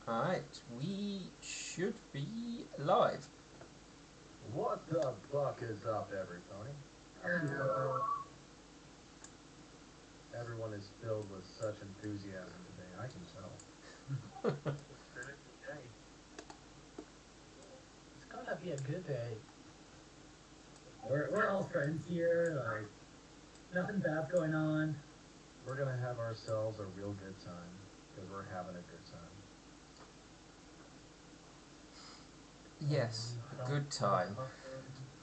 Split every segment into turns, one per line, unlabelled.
Alright, we should be live.
What the buck is up, everybody? Everyone is filled with such enthusiasm today, I can tell.
It's gonna be a good day.
We're all friends here, like, nothing bad's going on.
We're gonna have ourselves a real good time, because we're having a good time.
Yes, a good time.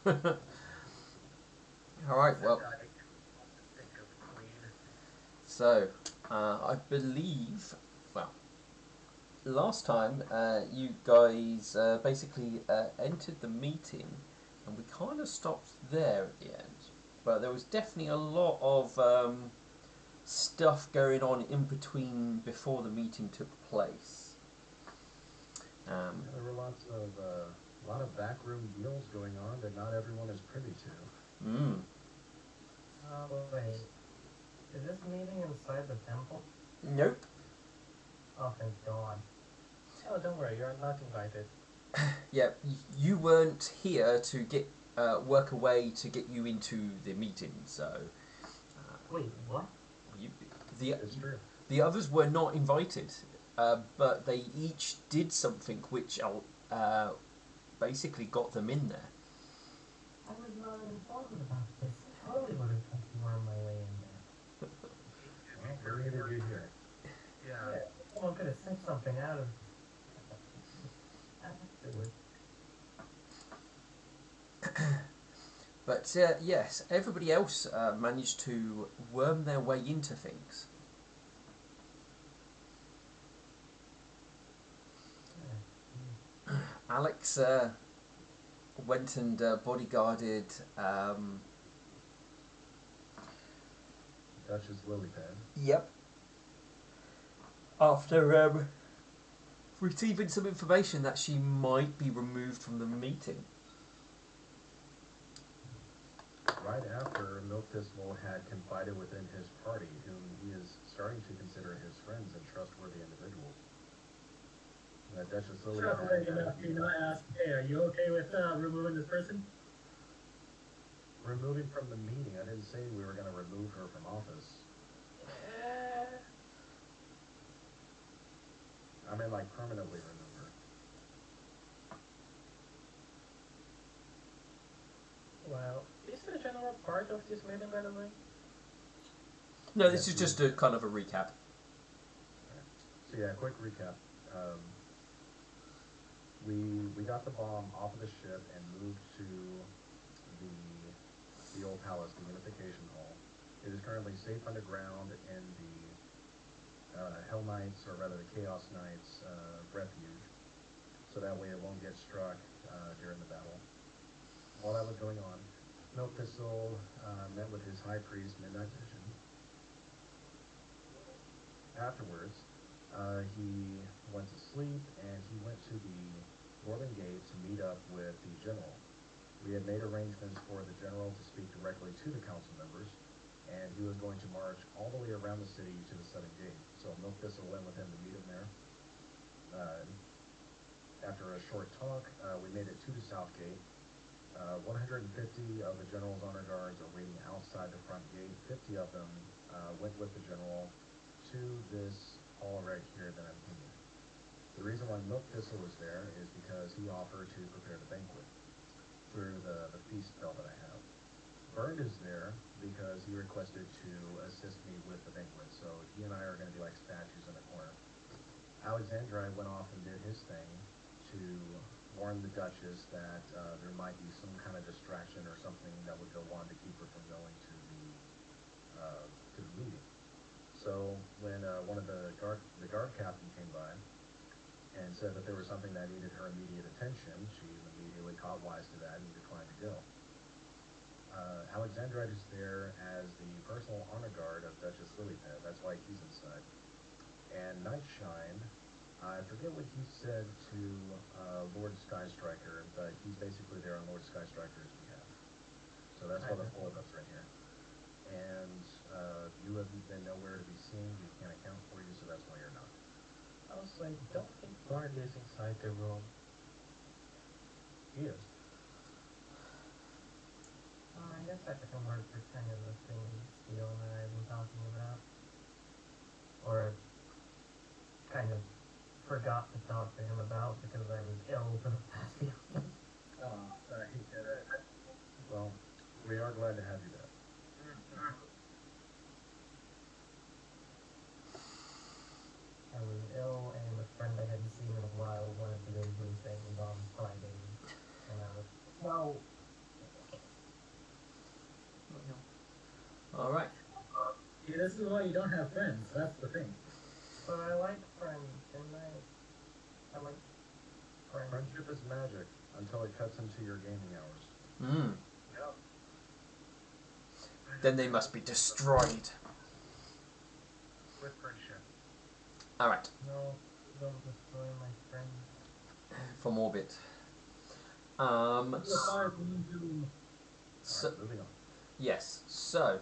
Uh,
Alright, well,
think of Queen.
so, I believe, well, last time you guys basically entered the meeting and we kind of stopped there at the end. But there was definitely a lot of stuff going on in between before the meeting took place.
There were a lot of backroom deals going on that not everyone is privy to.
Mm.
Wait. Is this meeting inside the temple?
Nope.
Oh, thank God. Oh, don't worry, you're not invited.
Yeah, you weren't here to get work a way to get you into the meeting, so
Wait, what?
you,
It's true.
the others were not invited, but they each did something which basically got them in there.
I was not informed about this. I totally would have tried to worm my way in there.
Well, we're needed you here.
Yeah, someone could have sent something out of afterwards.
But yes, everybody else managed to worm their way into things. Alex went and bodyguarded.
Duchess Lilypad.
Yep. After receiving some information that she might be removed from the meeting.
Right after Milk Thistle had confided within his party, whom he is starting to consider his friends and trustworthy individuals. That Duchess
Trustworthy
Lilypad
enough to not ask, hey, are you okay with removing this person?
removing from the meeting. I didn't say we were going to remove her from office. I mean, like, permanently remove her.
Well, is the general part of this meeting, by the way?
No, this
Yes,
is just a kind of a recap.
So yeah, quick recap. Um, we got the bomb off of the ship and moved to the old palace, the Unification Hall. It is currently safe underground in the Hell Knights, or rather the Chaos Knights, refuge, so that way it won't get struck during the battle. While that was going on, Milk Thistle met with his high priest, Midnight Vision. Afterwards, he went to sleep and he went to the northern gate to meet up with the general. We had made arrangements for the general to speak directly to the council members, and he was going to march all the way around the city to the southern gate. So Milk Thistle went with him to meet him there. Uh, After a short talk, we made it to the south gate. 150 of the general's honor guards are waiting outside the front gate. 50 of them went with the general to this hall right here that I'm in. The reason why Milk Thistle was there is because he offered to prepare the banquet through the feast spell that I have. Burned is there because he requested to assist me with the banquet, so he and I are going to be like statues in the corner. Alexandri went off and did his thing to warn the Duchess that there might be some kind of distraction or something that would go on to keep her from going to the meeting. So when one of the guard captain came by and said that there was something that needed her immediate attention, she immediately caught wise to that and declined to go. Alexandrite is there as the personal honor guard of Duchess Lilypad. That's why he's inside. And Nightshine, I forget what he said to Lord Skystriker, but he's basically there on Lord Skystriker's behalf. So that's why the four of us are in here. And you have been nowhere to be seen. We can't account for you, so that's why you're not.
Oh, So I don't think Bard is inside the room.
He is.
I guess that can work for kind of the thing Steel and I have been talking about. Or kind of forgot to talk to him about because I was ill for the past few months.
Oh, sorry.
Well, we are glad to have you there.
I was ill, and a friend I hadn't seen in a while wanted to go blue things on Friday, and I was, no.
All right.
See, this is why you don't have friends. That's the thing.
But I like friends, and I like friends.
Friendship is magic until it cuts into your gaming hours.
Mm.
Yep.
Then they must be destroyed.
With friendship.
All right.
No, don't destroy my friends.
From orbit.
What's the fire going to?
So,
Alright, moving on.
yes. So,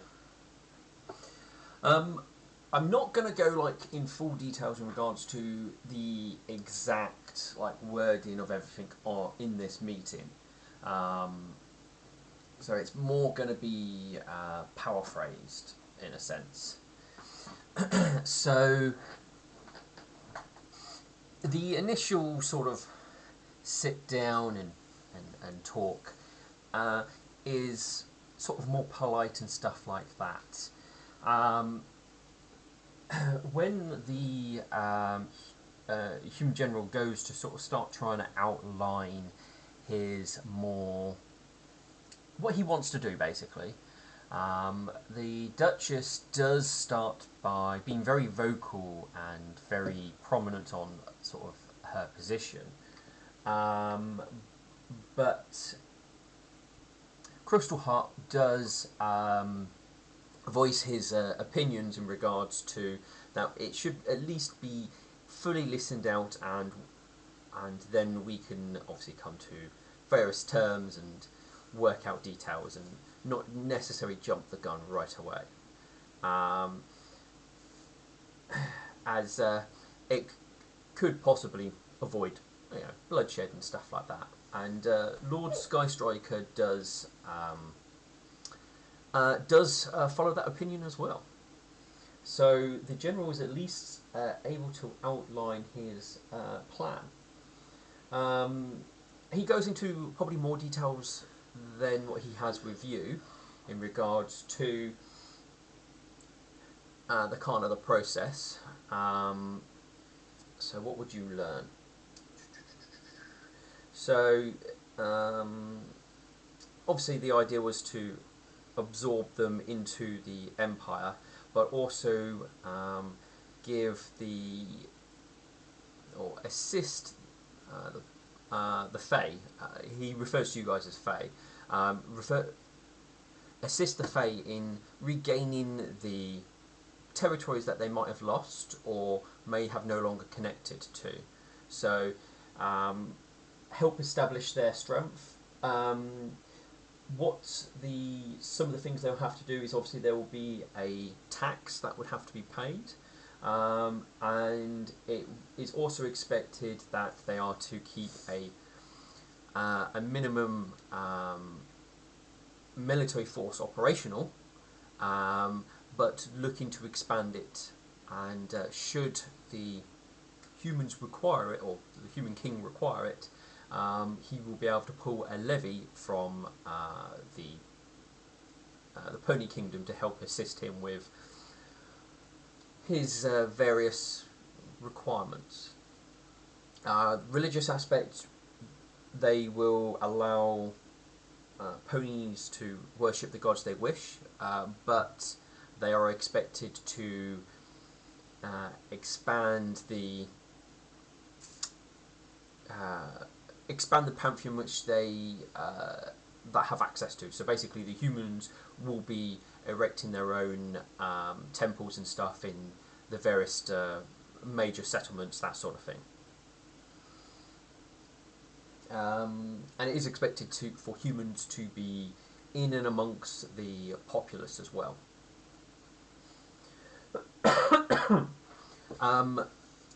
I'm not going to go like in full details in regards to the exact like wording of everything in this meeting. So it's more going to be paraphrased in a sense. So the initial sort of sit down and talk is sort of more polite and stuff like that. When the human general goes to sort of start trying to outline his more what he wants to do, basically, the Duchess does start by being very vocal and very prominent on sort of her position, but Crystal Heart does voice his opinions in regards to that it should at least be fully listened out, and then we can obviously come to various terms and work out details and not necessarily jump the gun right away, as it could possibly avoid bloodshed and stuff like that. And Lord Skystriker does follow that opinion as well. So the general is at least able to outline his plan. He goes into probably more details than what he has with you in regards to the kind of the process. So what would you learn? So obviously the idea was to absorb them into the Empire, but also give the or assist the Fae. He refers to you guys as Fae. Assist the Fae in regaining the territories that they might have lost or may have no longer connected to. So help establish their strength. Some of the things they'll have to do is obviously there will be a tax that would have to be paid, and it is also expected that they are to keep a minimum military force operational, but looking to expand it, and should the humans require it, or the human king require it, he will be able to pull a levy from the Pony Kingdom to help assist him with his various requirements. Religious aspects, they will allow ponies to worship the gods they wish, but they are expected to expand the pantheon which they that have access to. So basically, the humans will be erecting their own temples and stuff in the various major settlements, that sort of thing. And it is expected for humans to be in and amongst the populace as well.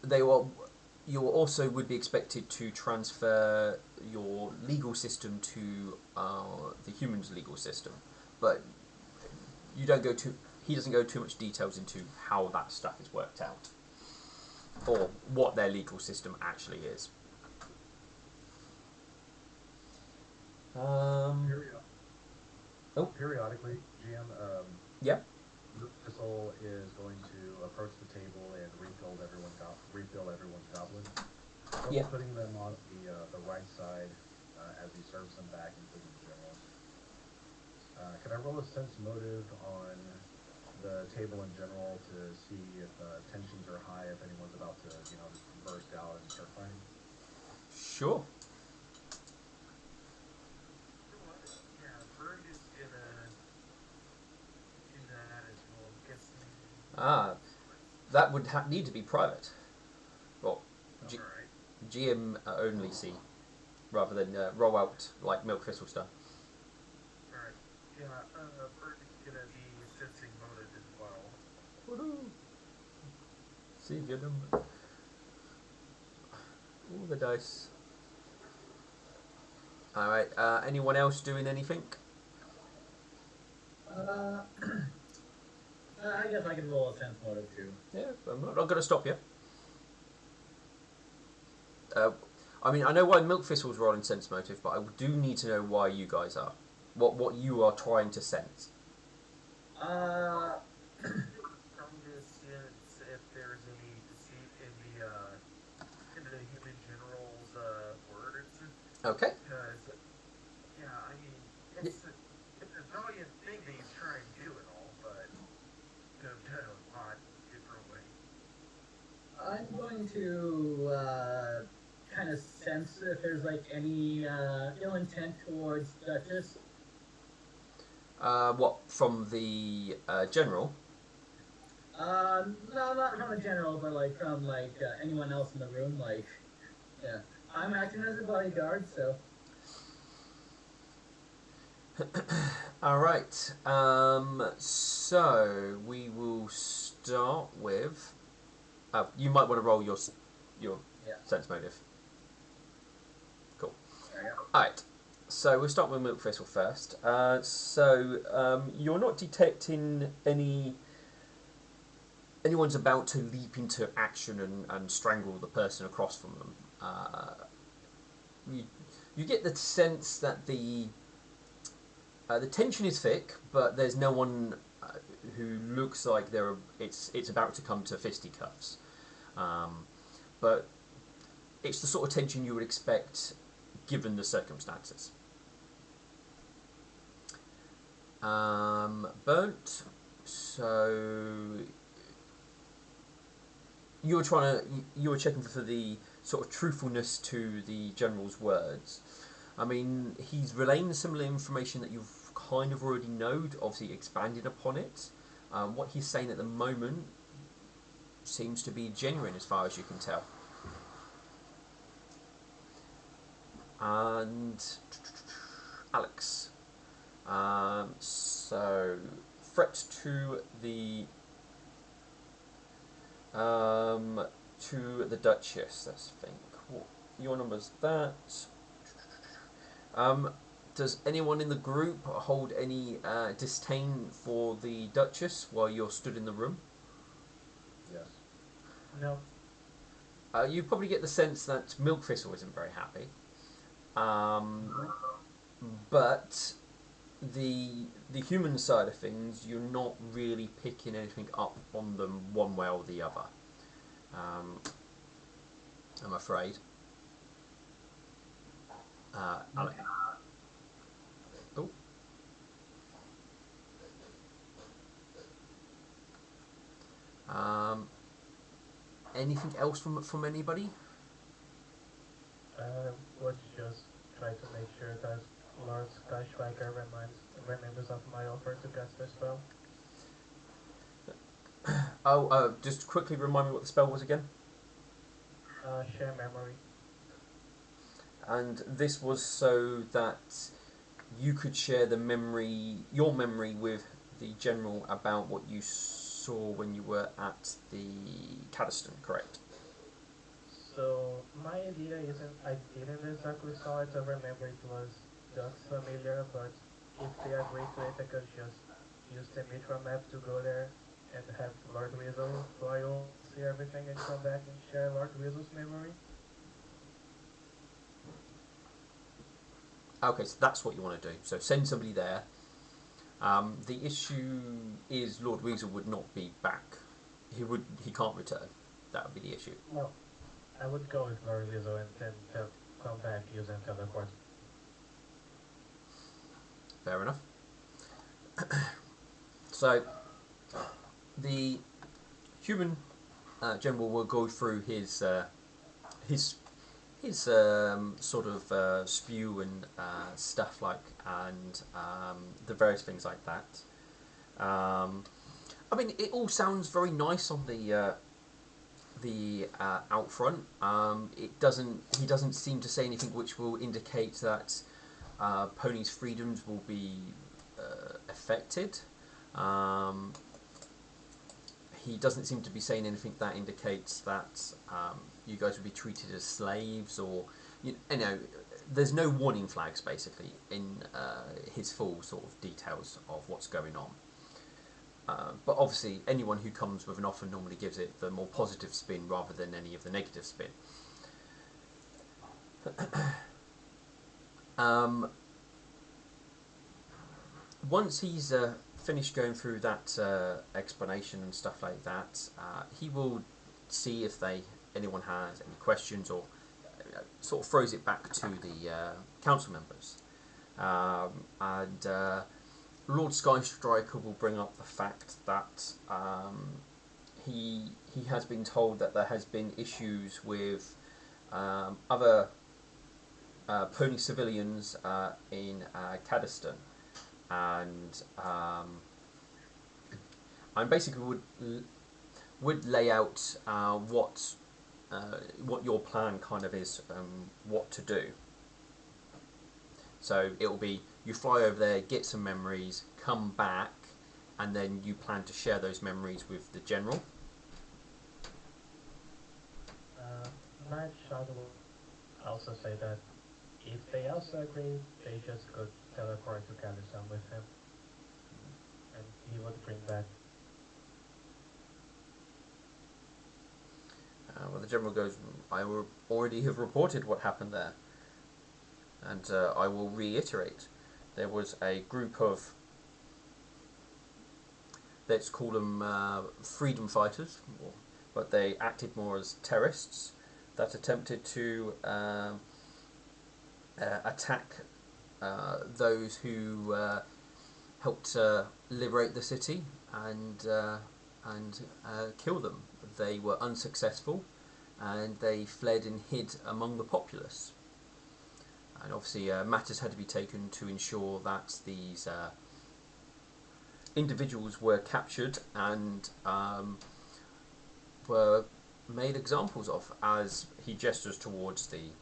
They will you also would be expected to transfer your legal system to the human's legal system, but you don't go too. He doesn't go too much details into how that stuff is worked out, or what their legal system actually is.
Periodically, GM,
Yeah.
Thistle is going to approach the table and refill everyone's goblet.
Yeah.
Putting them on the right side as he serves them back, including the general. Can I roll a sense motive on the table in general to see if tensions are high, if anyone's about to, just burst out and start fighting?
Sure.
Yeah, Bird is gonna do that as well. I'm guessing.
That would need to be private. Well,
Alright.
GM only see, rather than roll out like Milk Thistle stuff.
Alright. Yeah, Bird is gonna be sensing motive as well.
Woohoo! See, get them. All the dice. Alright, anyone else doing anything?
I guess I can roll a sense motive too.
Yeah, I'm not going to stop you. I mean, I know why Milk Thistle's rolling sense motive, but I do need to know why you guys are. What you are trying to sense.
Trying to sense if there's any deceit in the human general's words.
Okay.
Because, yeah, I mean, it's a brilliant thing that he's trying to do and all, but done a lot differently.
I'm going to kind of sense if there's like any ill intent towards Duchess.
What, from the general?
No, not from a general, but like from like anyone else in the room. Like, yeah, I'm acting as a bodyguard, so.
All right. So we will start with. You might want to roll your sense motive. Cool. All right. So we'll start with Milk Thistle first. You're not detecting anyone's about to leap into action and strangle the person across from them. You get the sense that the tension is thick, but there's no one who looks like it's about to come to fisticuffs. But it's the sort of tension you would expect given the circumstances. Burnt. So you were checking for the sort of truthfulness to the general's words. I mean, he's relaying similar information that you've kind of already known, obviously expanded upon it. What he's saying at the moment seems to be genuine as far as you can tell. And Alex. So threat to the Duchess. Let's think. What your number's that? Does anyone in the group hold any disdain for the Duchess while you're stood in the room?
Yes.
No.
You probably get the sense that Milk Thistle isn't very happy. But the human side of things, you're not really picking anything up on them one way or the other. I'm afraid. Alex. Oh. Anything else from anybody?
Would just try to make sure that Lord Skystriker remembers of my offer to cast the spell.
Just quickly remind me what the spell was again.
Share memory.
And this was so that you could share your memory with the general about what you saw when you were at the Caddiston, correct?
So My idea isn't, I didn't exactly saw it or remember it was just familiar, but if they agree to it, I could just use the Mitra map to go there and have Lord Weasel fly over, see everything, and come back and share Lord Weasel's memory.
Okay, so that's what you want to do. So send somebody there. The issue is Lord Weasel would not be back. He can't return. That would be the issue.
No, I would go with Lord Weasel and then come back using teleport.
Fair enough. So the human general will go through his sort of spew and stuff like and the various things like that. I mean, it all sounds very nice on the out front. It doesn't. He doesn't seem to say anything which will indicate that Pony's freedoms will be affected. He doesn't seem to be saying anything that indicates that you guys will be treated as slaves, or you know, there's no warning flags basically in his full sort of details of what's going on. But obviously, anyone who comes with an offer normally gives it the more positive spin rather than any of the negative spin. Once he's finished going through that explanation and stuff like that, he will see if anyone has any questions, or sort of throws it back to the council members. And Lord Skystriker will bring up the fact that he has been told that there has been issues with other pony civilians in Caddiston, and I basically would lay out what your plan kind of is, what to do. So it will be you fly over there, get some memories, come back, and then you plan to share those memories with the general.
Night Shot will also say that if they also agree, they just could teleport to Calisam with him, and he would bring back.
Well, the general goes, I will already have reported what happened there, and I will reiterate. There was a group of, let's call them freedom fighters, but they acted more as terrorists that attempted to attack those who helped liberate the city and kill them. They were unsuccessful, and they fled and hid among the populace. And obviously, matters had to be taken to ensure that these individuals were captured and were made examples of, as he gestures towards the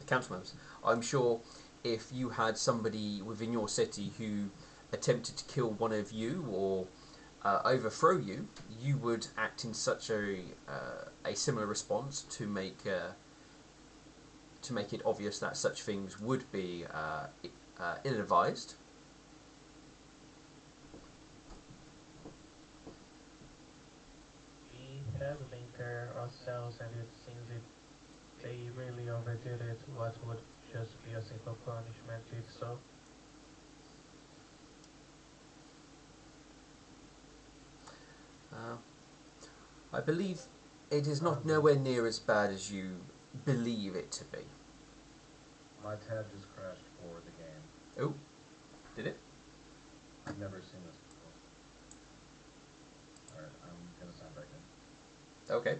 council members. I'm sure if you had somebody within your city who attempted to kill one of you or overthrow you, you would act in such a similar response to make it obvious that such things would be ill-advised.
We had Linker ourselves, and it seems if they really overdid it, what would just be a simple punishment if so?
I believe it is not nowhere near as bad as you believe it to be.
My tab just crashed for the game.
Oh, did it?
I've never seen this before. Alright, I'm gonna sign back in.
Okay.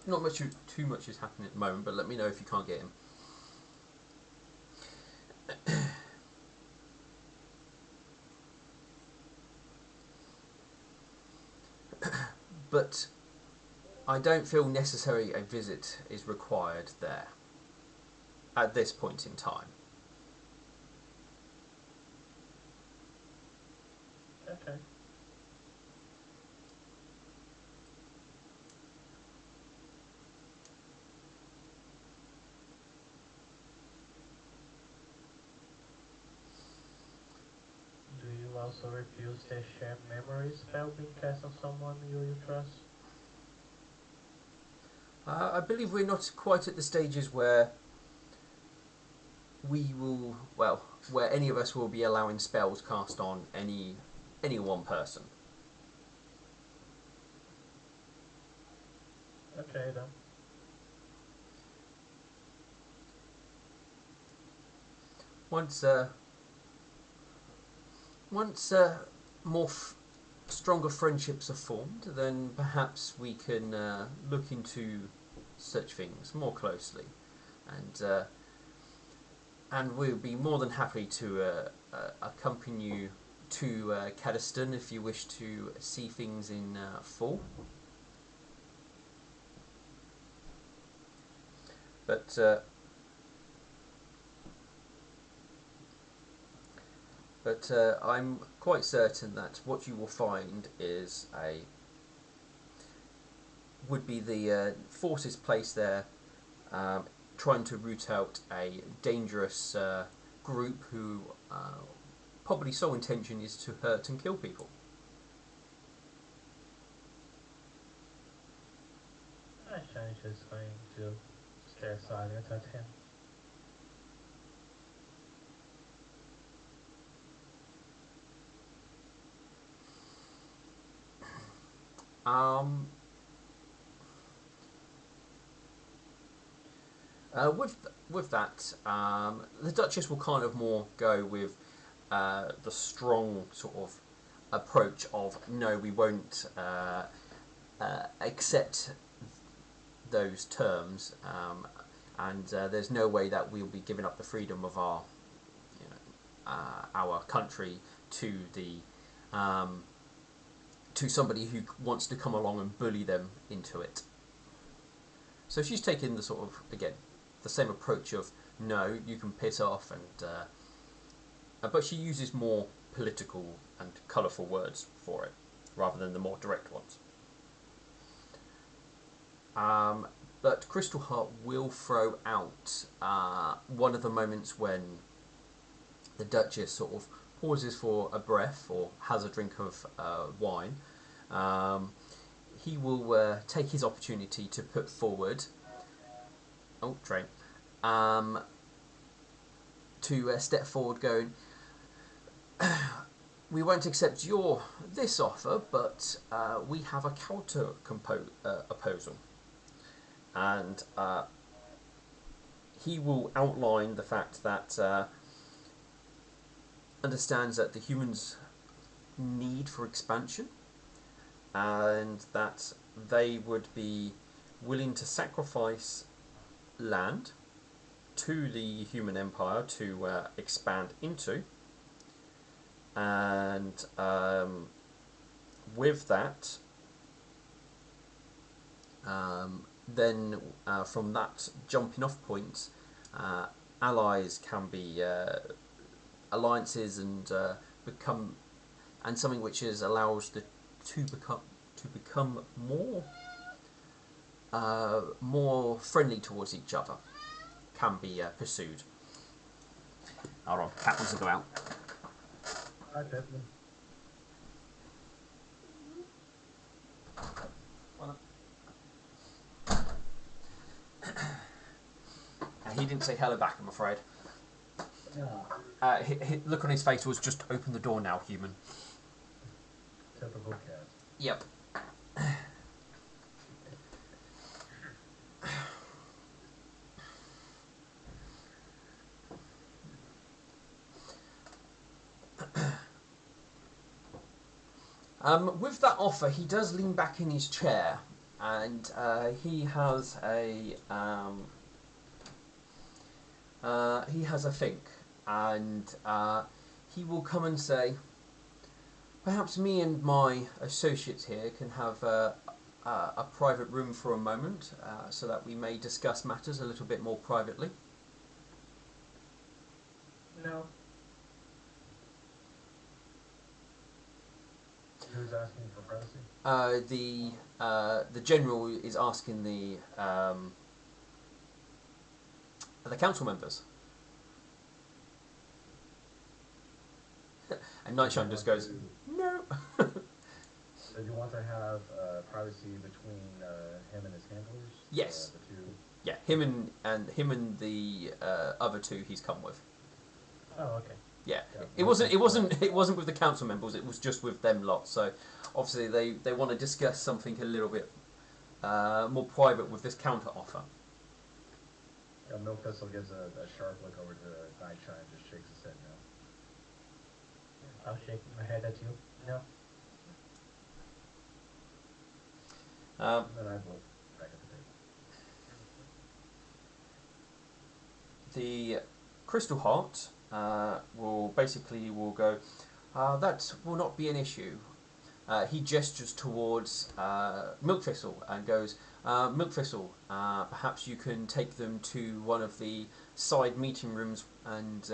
Not much. Too much is happening at the moment, but let me know if you can't get him. But I don't feel necessarily a visit is required there at this point in time.
Okay. also refuse the share memory spell being cast on someone you trust?
I believe we're not quite at the stages where we will, well, where any of us will be allowing spells cast on any one person.
Okay then.
Once more stronger friendships are formed, then perhaps we can look into such things more closely, and we'll be more than happy to accompany you to Caddiston if you wish to see things in full. But I'm quite certain that what you will find is would be the forces placed there, trying to root out a dangerous group who probably sole intention is to hurt and kill people.
Shine is going to stare silent at him.
Um, with that, the Duchess will kind of more go with the strong sort of approach of no, we won't accept those terms, and there's no way that we'll be giving up the freedom of our country to to somebody who wants to come along and bully them into it. So she's taking the sort of, again, the same approach of no, you can piss off, and but she uses more political and colourful words for it rather than the more direct ones. But Crystal Heart will throw out one of the moments when the Duchess sort of pauses for a breath or has a drink of wine. He will take his opportunity to put forward train to step forward going, we won't accept this offer, but we have a counter proposal. And he will outline the fact that understands that the humans' need for expansion, and that they would be willing to sacrifice land to the human empire to expand into, and with that, then from that jumping off point, allies can be alliances and become, and something which allows the to become more friendly towards each other can be pursued. Hold on, cat wants to go out. He didn't say hello back, I'm afraid. Look on his face was just open the door now, human.
Typical cat.
Yep. With that offer, he does lean back in his chair, and he has a think, and he will come and say, perhaps me and my associates here can have a private room for a moment, so that we may discuss matters a little bit more privately.
No.
Who's asking for privacy?
The general is asking the council members. And Nightshine just goes, no.
So you want to have privacy between him and his handlers?
Yes.
The two.
Yeah, him and the other two he's come with.
Oh, okay.
Yeah,
Yeah,
it wasn't with the council members. It was just with them lot. So obviously they want to discuss something a little bit more private with this counter offer.
Yeah, Milk Thistle gives a sharp look over to Nightshine and just shakes his head no.
I'll shake my head at you. No.
And then I look back at the table.
The Crystal Heart will go. That will not be an issue. He gestures towards Milk Thistle and goes, Milk Thistle, perhaps you can take them to one of the side meeting rooms and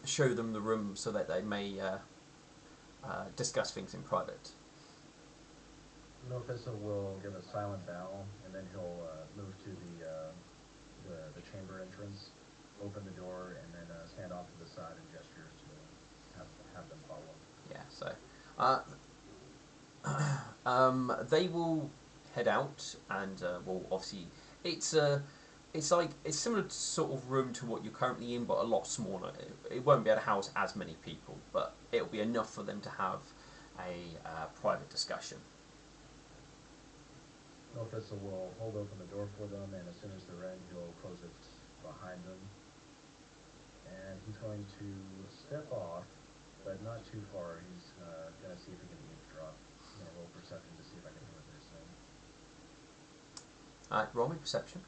show them the room so that they may discuss things in private.
Milk Thistle will give a silent bow, and then he'll move to the chamber entrance, open the door, and then stand off to the side and gestures to have them follow.
Yeah, so they will head out, and well, obviously it's similar to sort of room to what you're currently in, but a lot smaller. It won't be able to house as many people, but it'll be enough for them to have a private discussion.
Milk Thistle will hold open the door for them, and as soon as they're in, he'll close it behind them. And he's going to step off, but not too far. He's going to see if he can eavesdrop. I'm going to roll perception to see if I can hear what they're saying.
Alright, roll me perception.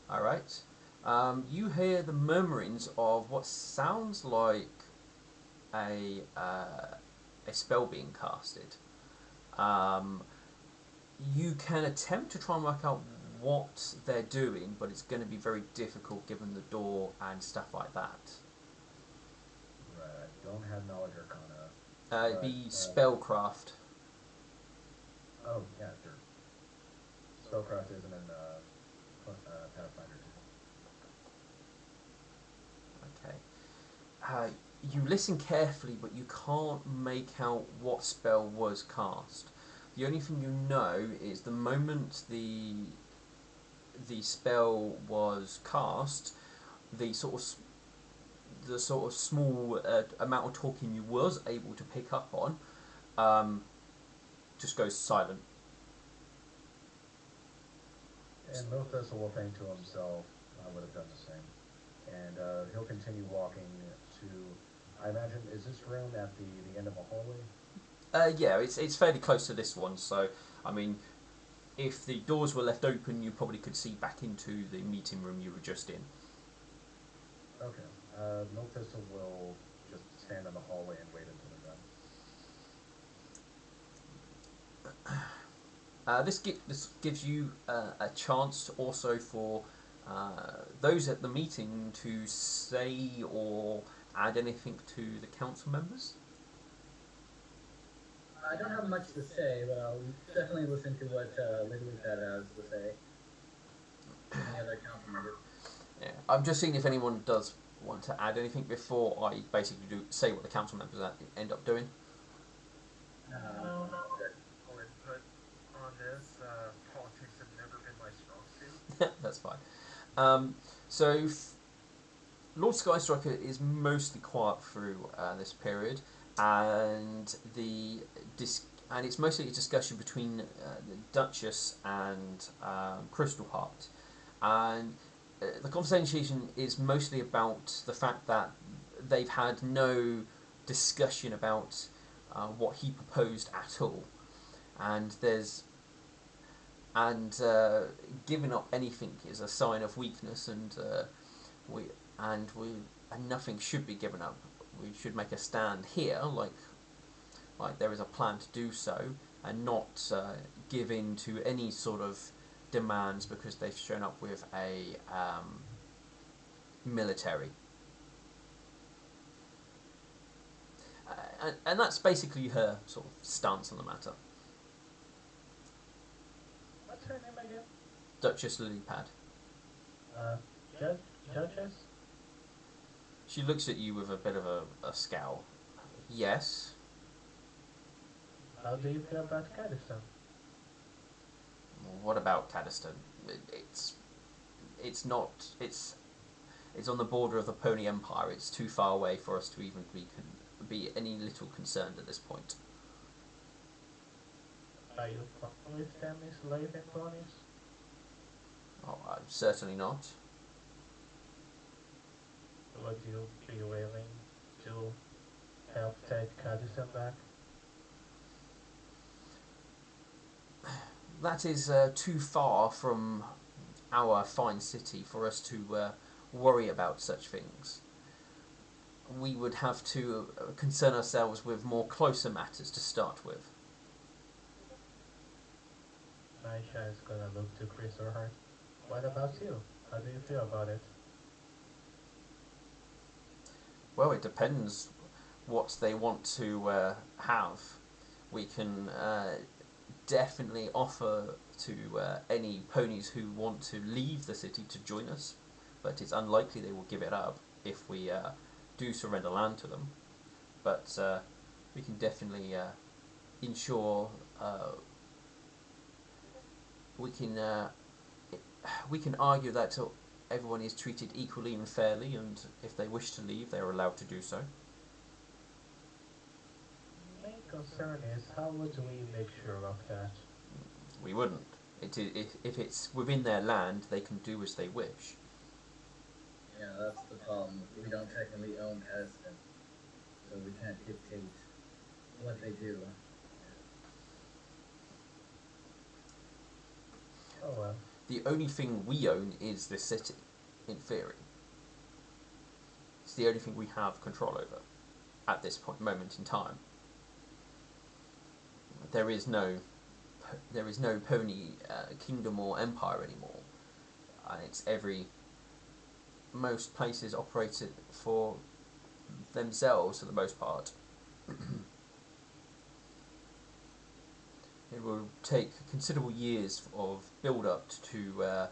Alright. You hear the murmurings of what sounds like a spell being casted. You can attempt to try and work out what they're doing, but it's going to be very difficult given the door and stuff like that.
Right, I don't have knowledge arcana.
It'd be spellcraft.
Oh, yeah, sure. Spellcraft isn't in Pathfinder 2.
Okay. You listen carefully, but you can't make out what spell was cast. The only thing you know is the moment the spell was cast, the sort of small amount of talking you was able to pick up on just goes silent.
And Milk Thistle will think to himself, I would have done the same. And he'll continue walking to, I imagine, is this room at the end of a hallway?
Yeah, it's fairly close to this one, so, I mean, if the doors were left open, you probably could see back into the meeting room you were just in.
Okay. Milk Thistle will just stand in the hallway and wait until they're done.
This gives you a chance also for those at the meeting to say or add anything to the council members.
I don't have much to say, but I'll definitely listen to what Lidwig has to say. Any other council members?
Yeah, I'm just seeing if anyone does want to add anything before I basically say what the council members end up doing.
No.
I'll input on this. Politics have never been my strong suit.
That's fine. So Lord Skystriker is mostly quiet through this period, and it's mostly a discussion between the Duchess and Crystal Heart, and the conversation is mostly about the fact that they've had no discussion about what he proposed at all, and giving up anything is a sign of weakness, and nothing should be given up. We should make a stand here, like there is a plan to do so, and not give in to any sort of demands because they've shown up with a military. And that's basically her sort of stance on the matter.
What's her name again?
Duchess Lilypad.
Duchess?
She looks at you with a bit of a scowl. Yes.
How do you feel about Cadiston?
What about Caddiston? It's not. It's on the border of the Pony Empire. It's too far away for us to even be any little concerned at this point.
Are you fine with them enslaving ponies?
Oh, certainly not.
Would you be willing to help take Cadiston back?
That is too far from our fine city for us to worry about such things. We would have to concern ourselves with more closer matters to start with.
Maisha is gonna look to Chris or her. What about you? How do you feel about it?
Well, it depends what they want to have. We can definitely offer to any ponies who want to leave the city to join us, but it's unlikely they will give it up if we do surrender land to them. But we can definitely ensure we can we can argue that everyone is treated equally and fairly, and if they wish to leave, they are allowed to do so.
Main concern is how would we make sure of that?
We wouldn't. If it's within their land, they can do as they wish.
Yeah, that's the problem. We don't technically own Cadiston, so we can't dictate what they do.
Oh well.
The only thing we own is the city, in theory. It's the only thing we have control over at this moment in time. There is no pony kingdom or empire anymore. It's most places operate it for themselves for the most part. It will take considerable years of build-up to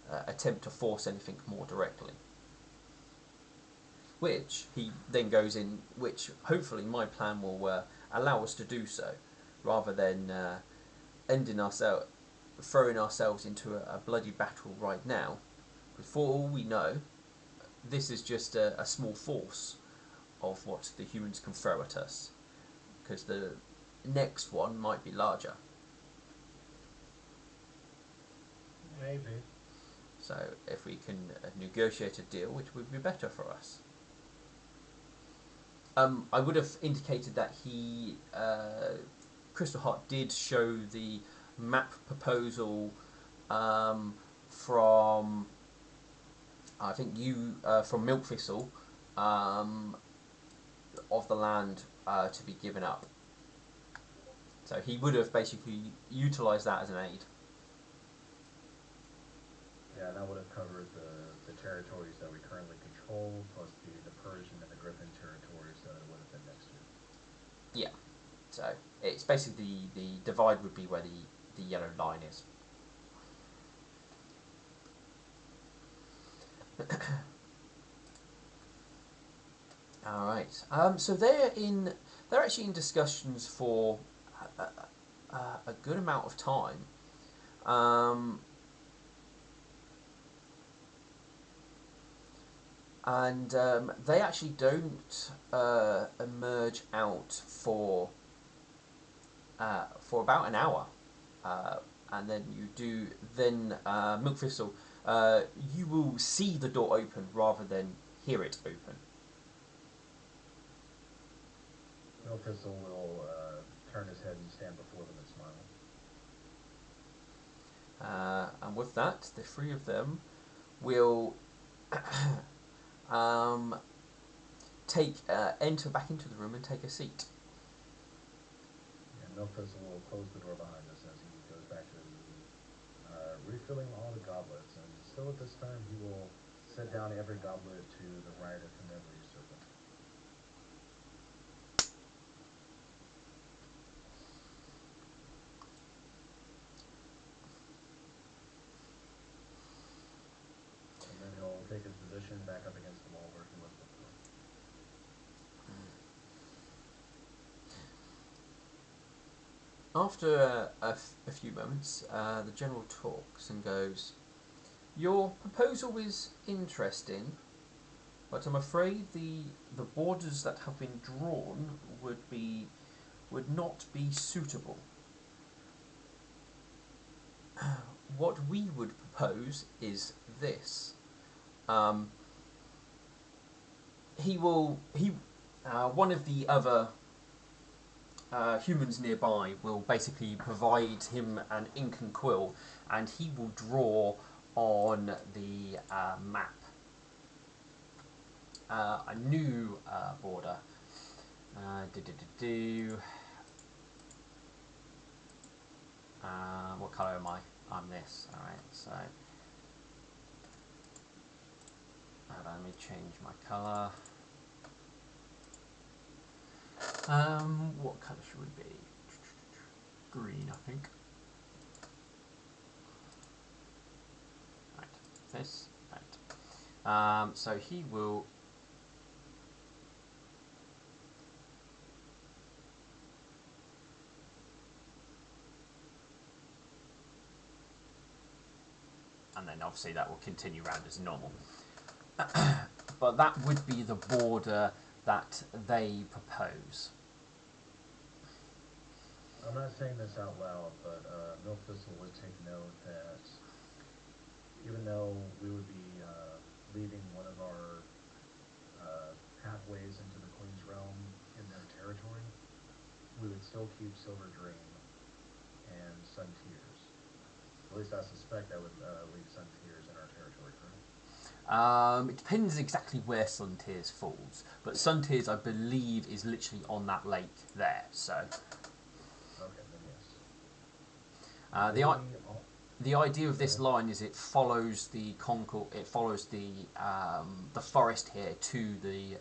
attempt to force anything more directly. Which he then goes in, which hopefully my plan will allow us to do so, rather than throwing ourselves into a bloody battle right now. For all we know, this is just a small force of what the humans can throw at us, because the next one might be larger.
Maybe.
So if we can negotiate a deal, which would be better for us. I would have indicated that Crystal Heart did show the map proposal from, I think from Milk Thistle, of the land to be given up. So he would have basically utilised that as an aid.
Yeah, that would have covered the territories that we currently control, plus the Persian and the Griffin territories that it would have been next to.
Yeah. So it's basically the divide would be where the yellow line is. All right. So they're actually in discussions for a good amount of time. And they actually don't emerge out for about an hour, and then you do Milk Thistle. You will see the door open rather than hear it open.
Milk Thistle will turn his head and stand before them and smile.
And with that, the three of them will enter back into the room and take a seat.
And Milk Thistle will close the door behind us as he goes back to refilling all the goblets. And still at this time, he will set down every goblet to the right of whomever you serve them. And then he'll take his position back up against the wall where he was before.
After a few moments, the general talks and goes, "Your proposal is interesting, but I'm afraid the borders that have been drawn would not be suitable. What we would propose is this. Um, one of the other humans nearby will basically provide him an ink and quill, and he will draw on the map a new border. What colour am I? I'm this. Alright, so let me change my colour. What colour should we be? Green, I think. Right, this. Right. So he will. And then obviously that will continue round as normal. But that would be the border that they propose.
I'm not saying this out loud, but Milk Thistle would take note that even though we would be leaving one of our pathways into the Queen's Realm in their territory, we would still keep Silver Dream and Sun Tears. At least I suspect I would leave Sun Tears in our territory, correct?
It depends exactly where Sun Tears falls, but Sun Tears, I believe, is literally on that lake there. So,
Okay, then yes.
The idea of this line is it follows the It follows the forest here to the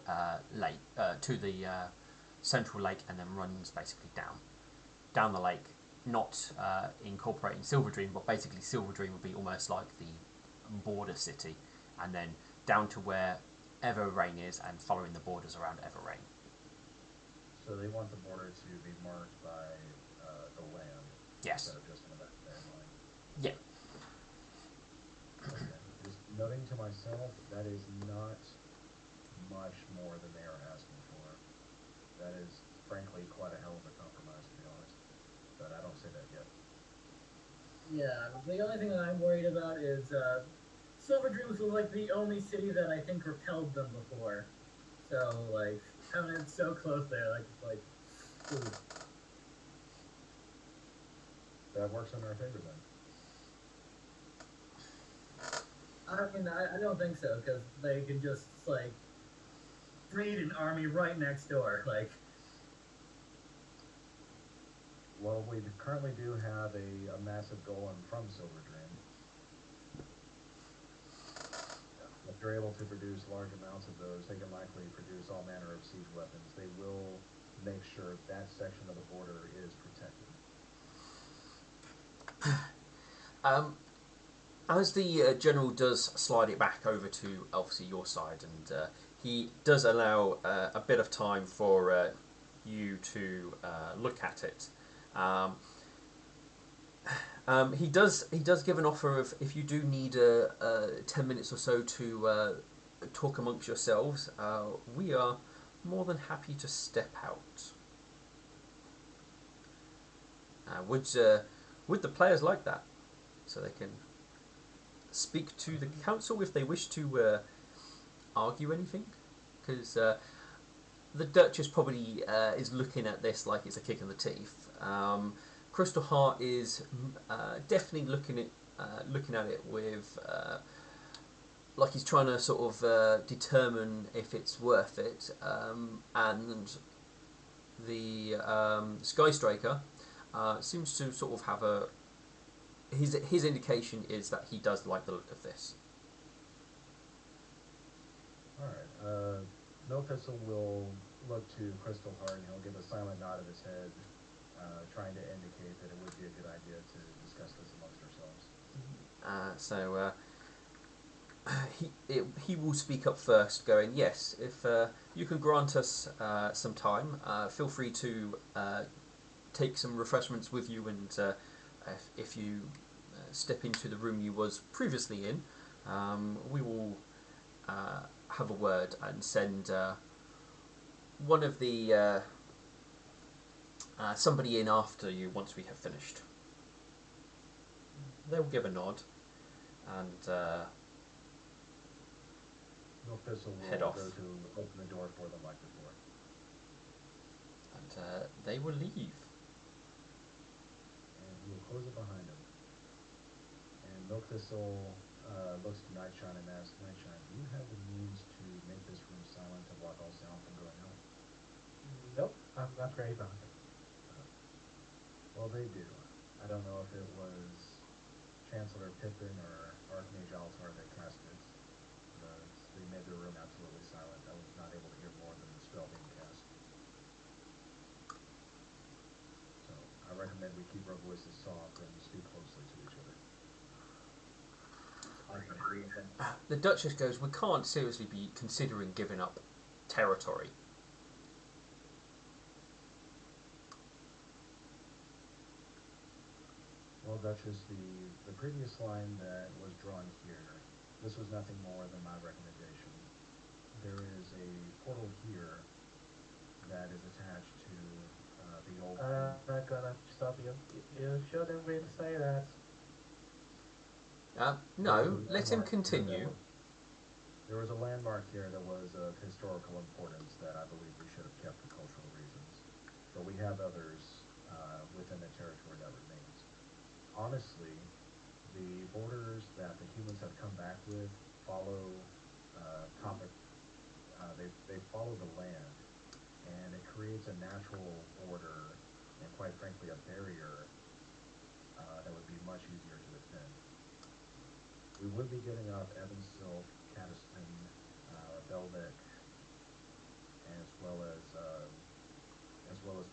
lake, to the central lake, and then runs basically down the lake. Not incorporating Silver Dream, but basically Silver Dream would be almost like the border city, and then down to where Everrain is, and following the borders around Everrain.
So they want the border to be marked by the land,
Yes.
instead of just in the back of their line.
Yeah.
Okay. Just noting to myself, that is not much more than they are asking for. That is, frankly, quite a hell of a compromise, to be honest. But I don't say that yet.
Yeah, the only thing that I'm worried about is Silver Dreams was like the only city that I think repelled them before. So like having it so close there, ooh.
That works in our favor then.
I don't think so, because they can just like breed an army right next door. Like,
well, we currently do have a massive golem from Silver Dream. If they're able to produce large amounts of those, they can likely produce all manner of siege weapons. They will make sure that section of the border is protected.
As the general does slide it back over to obviously your side, and he does allow a bit of time for you to look at it. He does give an offer of, if you do need 10 minutes or so to talk amongst yourselves, we are more than happy to step out. Would the players like that, so they can speak to the council if they wish to argue anything? Because the Duchess probably is looking at this like it's a kick in the teeth. Crystal Heart is definitely looking at it with like he's trying to sort of determine if it's worth it, and the Skystriker seems to sort of have a his indication is that he does like the look of this.
Alright, Milk Thistle will look to Crystal Heart and he'll give a silent nod of his head, trying to indicate that it would be a good idea to discuss this amongst ourselves.
He will speak up first, going, "Yes, if you can grant us some time, feel free to take some refreshments with you, and if you step into the room you was previously in, we will have a word and send one of the somebody in after you once we have finished. They'll give a nod and
Milk Thistle will
head off.
go to open the door for them like before.
And they will leave.
And he will close it behind him. And Milk Thistle looks to Nightshine and asks, Nightshine, do you have the means to make this room silent to block all sound from going out?
Nope, I'm not very about it.
Well, they do. I don't know if it was Chancellor Pippin or Archmage Altar that cast it. They made the room absolutely silent. I was not able to hear more than the spell being cast. So I recommend we keep our voices soft and speak closely to each other.
I can agree with that.
The Duchess goes, we can't seriously be considering giving up territory.
Well, Duchess, the previous line that was drawn here, this was nothing more than my recommendation. There is a portal here that is attached to the old...
I'm gonna stop you. You shouldn't really say that.
No, let him continue.
There was a landmark here that was of historical importance that I believe we should have kept for cultural reasons. But we have others within the territory that remains. Honestly, the borders that the humans have come back with follow they follow the land, and it creates a natural order and, quite frankly, a barrier that would be much easier to defend. We would be giving up Evansilk, Caddiston, Belvic, as well as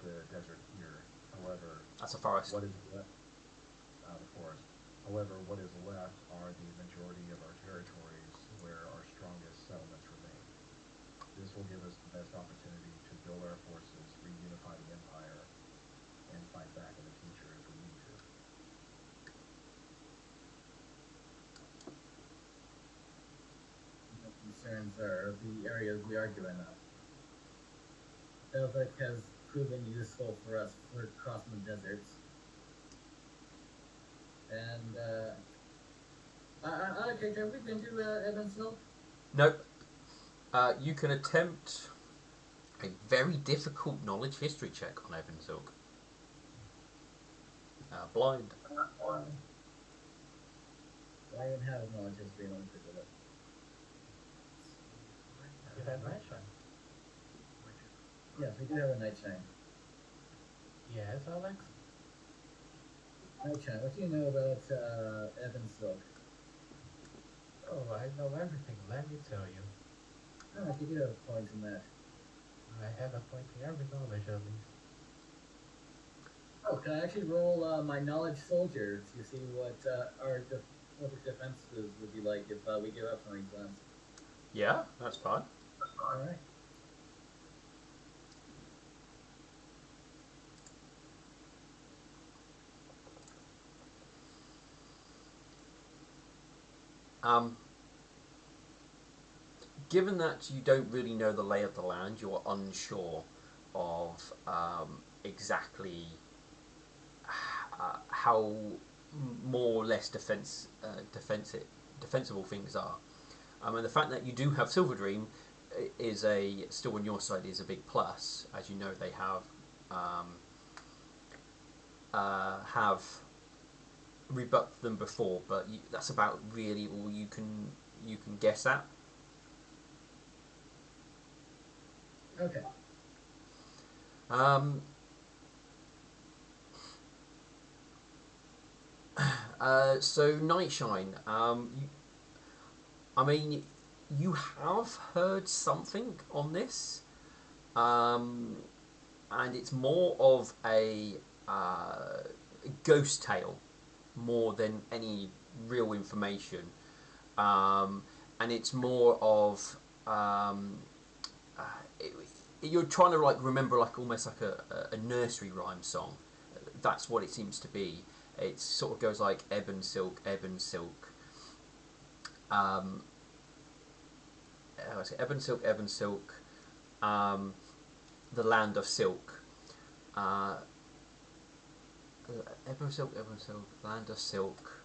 the desert here. However,
That's a forest.
what is left? The forest. However, what is left are the majority of our territories where our strongest settlements remain. This will give us the best opportunity to build our forces, reunify the empire, and fight back in the future if we need to.
My concerns are the areas we are giving up. Belvic has proven useful for us for crossing the deserts. And, okay, have we been to Evansville?
Nope. You can attempt a very difficult knowledge history check on Evansilk. Blind.
I even have knowledge history and only with it.
You had Nightshine.
Yes, we do have a Nightshine.
Yes, Alex?
Nightshine, what do you know about Evansville?
Oh, I know everything, let me tell you.
Oh, you do have a point in that.
I have a point in every knowledge at least.
Oh, can I actually roll my knowledge soldier to see what what the defenses would be like if we give up some of these lands?
Yeah, that's fine.
Alright.
Given that you don't really know the lay of the land, you're unsure of exactly how more or less defensible things are. And the fact that you do have Silver Dream is still on your side is a big plus. As you know, they have rebut them before, but that's about really all you can guess at.
Okay.
So Nightshine, you have heard something on this, and it's more of a ghost tale more than any real information, and it's more of you're trying to remember almost like a nursery rhyme song, that's what it seems to be. It sort of goes like ebon silk, ebon silk. Ebon silk, ebon silk. The land of silk. Ebon silk, land of silk.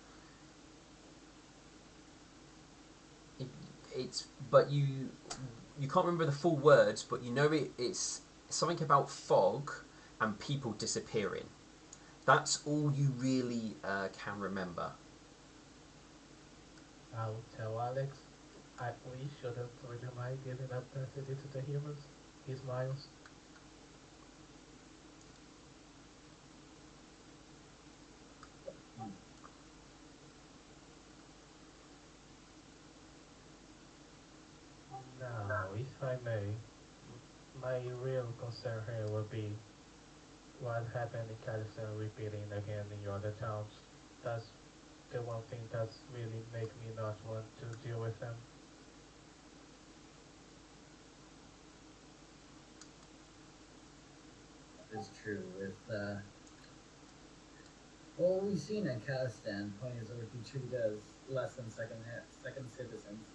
It's but you can't remember the full words, but you know it's something about fog and people disappearing. That's all you really can remember.
I'll tell Alex. We shouldn't really mind giving up the city to the humans. He smiles. Now, if I may, my real concern here will be what happened in California repeating again in your other towns. That's the one thing that's really make me not want to deal with them.
It's true. With what we've seen in Kazakhstan, ponies would be treated as less than second citizens.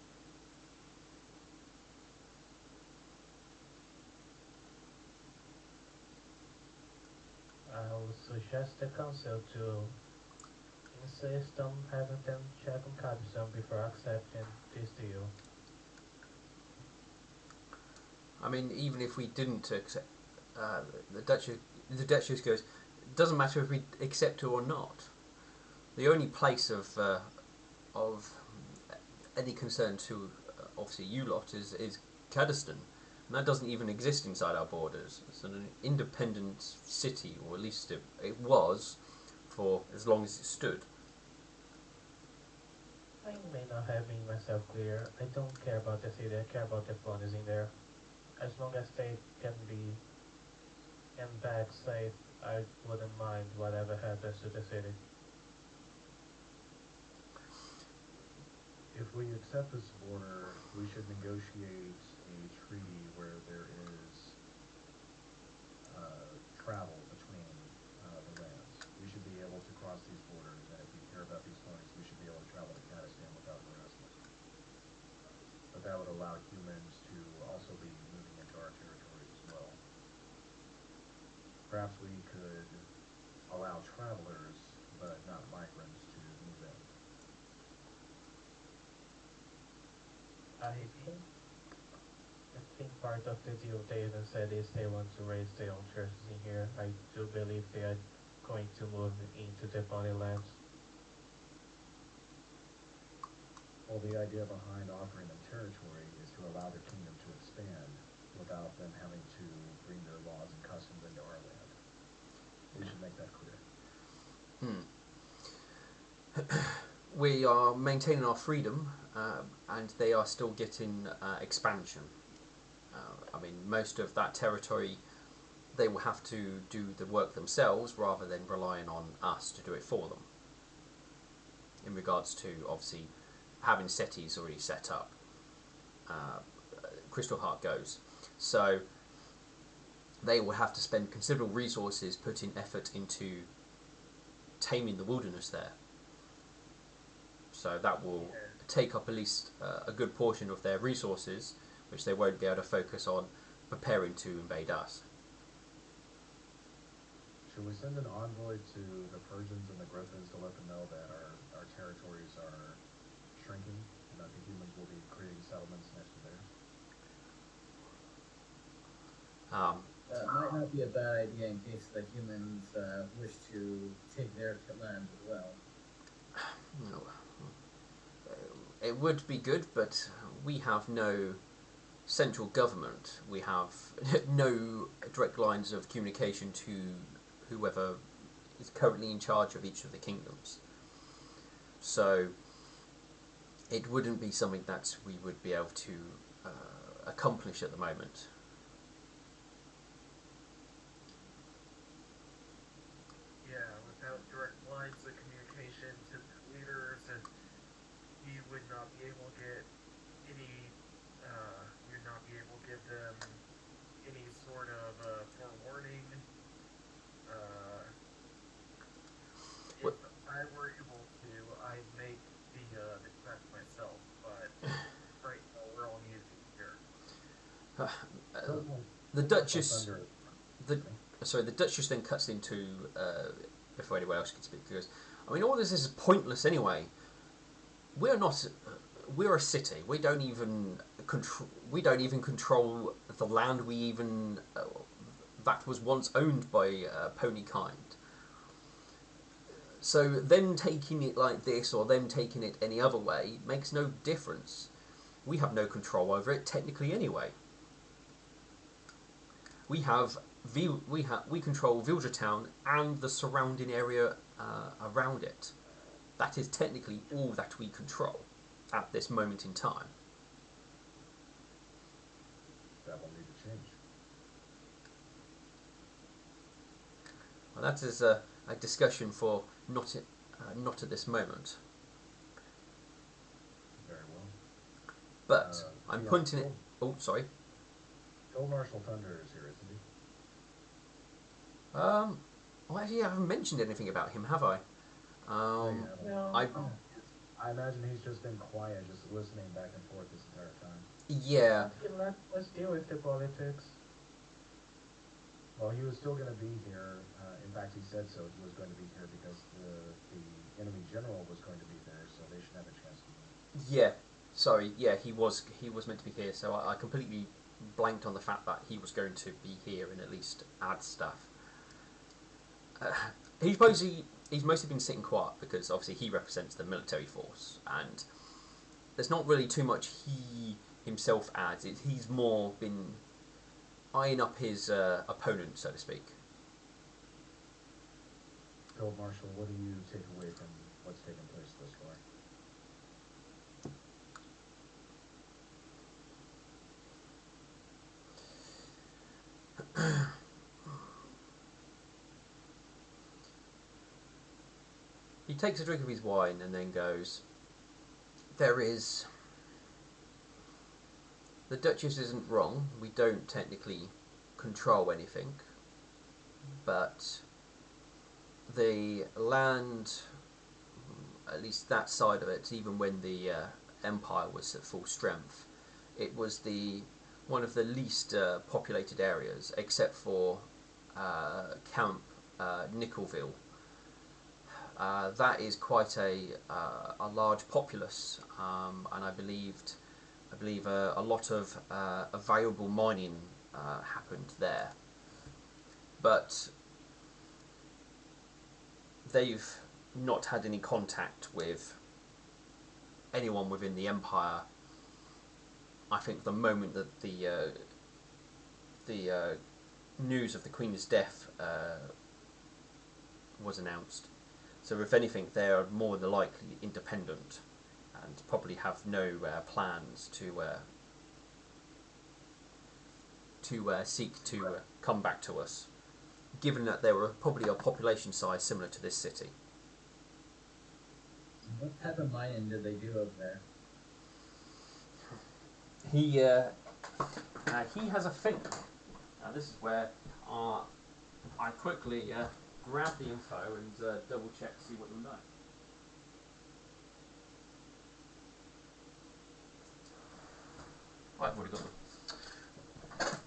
I would suggest the council to insist on having them check on California before accepting this deal.
I mean, even if we didn't accept, the Duchess goes, it doesn't matter if we accept it or not. The only place of any concern to obviously you lot is Kurdistan, and that doesn't even exist inside our borders. It's an independent city, or at least it was for as long as it stood.
I may not have made myself clear. I don't care about the city, I care about the ponies in there. As long as they can be in back safe, I wouldn't mind whatever happens to the city.
If we accept this border, we should negotiate a treaty where there is travel between the lands. We should be able to cross these borders, and if we care about these ponies, we should be able to travel to Kazakhstan without harassment. But that would allow humans to also be moving into our territory as well. Perhaps we could allow travelers, but not migrants, to move in.
I think I think part of the deal they even said is they want to raise their own churches in here. I do believe they are going to move into the Pony Lands.
Well, the idea behind offering them territory is to allow their kingdom to expand without them having to bring their laws and customs into our land. We should make that clear.
We are maintaining our freedom, and they are still getting expansion. I mean, most of that territory, they will have to do the work themselves rather than relying on us to do it for them. In regards to, obviously, having cities already set up. Crystal Heart goes. So, they will have to spend considerable resources putting effort into taming the wilderness there. So that will take up at least a good portion of their resources, which they won't be able to focus on preparing to invade us.
Should we send an envoy to the Persians and the Griffins to let them know that our territories are shrinking and that the humans will be creating settlements next to theirs?
That might not be a bad idea in case the humans wish to take their land as well.
No, it would be good, but we have no central government. We have no direct lines of communication to whoever is currently in charge of each of the kingdoms. So it wouldn't be something that we would be able to accomplish at the moment.
Yeah, without direct lines of communication to the leaders, and you would not be able to get any, you'd not be able to give them any sort of forewarning.
The Duchess,
Thunder.
the the Duchess then cuts into before anyone else can speak. Because I mean, all this is pointless anyway. We're not. We're a city. We don't even control. We don't even control the land we even that was once owned by Ponykind. So them taking it like this or them taking it any other way makes no difference. We have no control over it technically anyway. We control Villager Town and the surrounding area around it. That is technically all that we control at this moment in time.
That will need to change.
Well, that is a discussion for not at this moment.
Very well.
But I'm pointing it. Oh, sorry.
Field Marshal Thunder is here, isn't he?
Well, actually, I haven't mentioned anything about him, have I?
No.
I imagine he's just been quiet, just listening back and forth this entire time.
Yeah.
Let's deal with the politics.
Well, he was still going to be here. In fact, he said so. He was going to be here because the enemy general was going to be there, so they should have a chance to meet.
Yeah. Sorry. Yeah, he was meant to be here, so I completely blanked on the fact that he was going to be here and at least add stuff. He's mostly been sitting quiet because obviously he represents the military force, and there's not really too much he himself adds. He's more been eyeing up his opponent, so to speak.
Field Marshal, what do you take away from what's taken place thus far?
He takes a drink of his wine and then goes, the Duchess isn't wrong. We don't technically control anything, but the land, at least that side of it, even when the Empire was at full strength, it was one of the least populated areas, except for Camp Nickelville. That is quite a large populace, and I believe a lot of valuable mining happened there. But they've not had any contact with anyone within the Empire. I think the moment that the news of the Queen's death was announced. So if anything, they are more than likely independent and probably have no plans to seek to come back to us, given that they were probably a population size similar to this city.
What type of mining did they do over there?
He has a thing. Now this is where I quickly grab the info and double check to see what you'll know. I've already got them.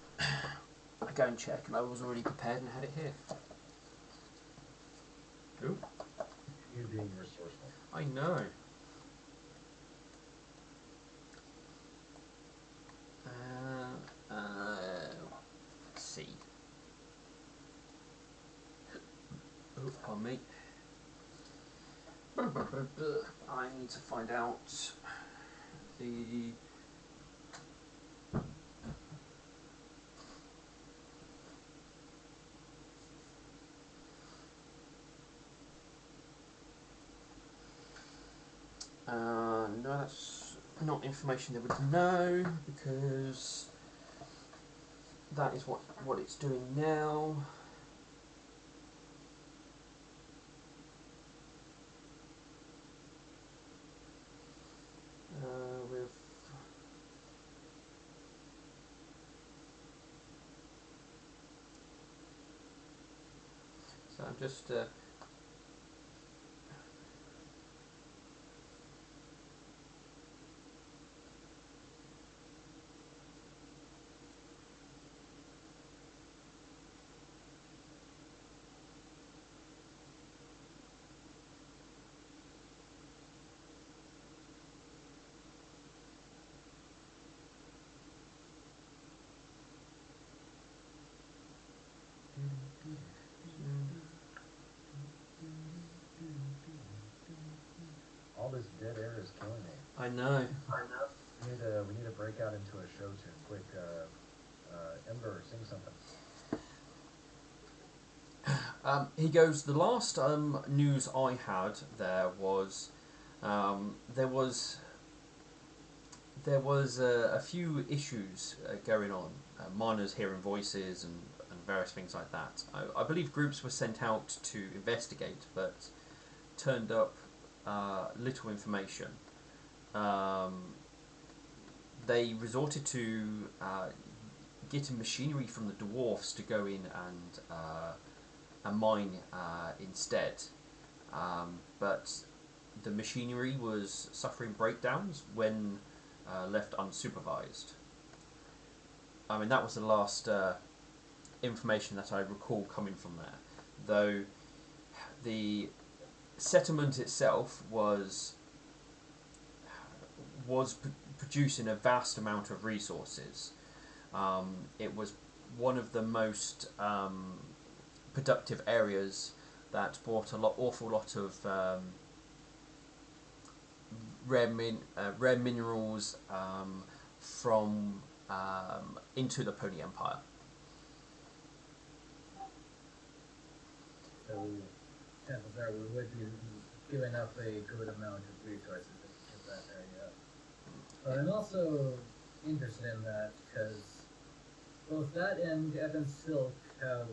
I go and check, and I was already prepared and had it here. Who?
You being resourceful.
I know. Let's see. Oh, pardon me. I need to find out the. No, that's not information they would know because that is what it's doing now. So I'm just.
this dead air is killing me.
I know.
We need to break out into a show tune. Quick, Ember, sing something.
He goes, the last news I had there was a few issues going on, miners hearing voices and various things like that. I believe groups were sent out to investigate, but turned up little information. They resorted to getting machinery from the dwarfs to go in and mine instead. But the machinery was suffering breakdowns when left unsupervised. I mean, that was the last information that I recall coming from there. Though the settlement itself was producing a vast amount of resources. It was one of the most productive areas that brought awful lot of rare minerals from into the Pony Empire.
So chances are we would be giving up a good amount of resources in that area. But I'm also interested in that because both that and Evan's Silk have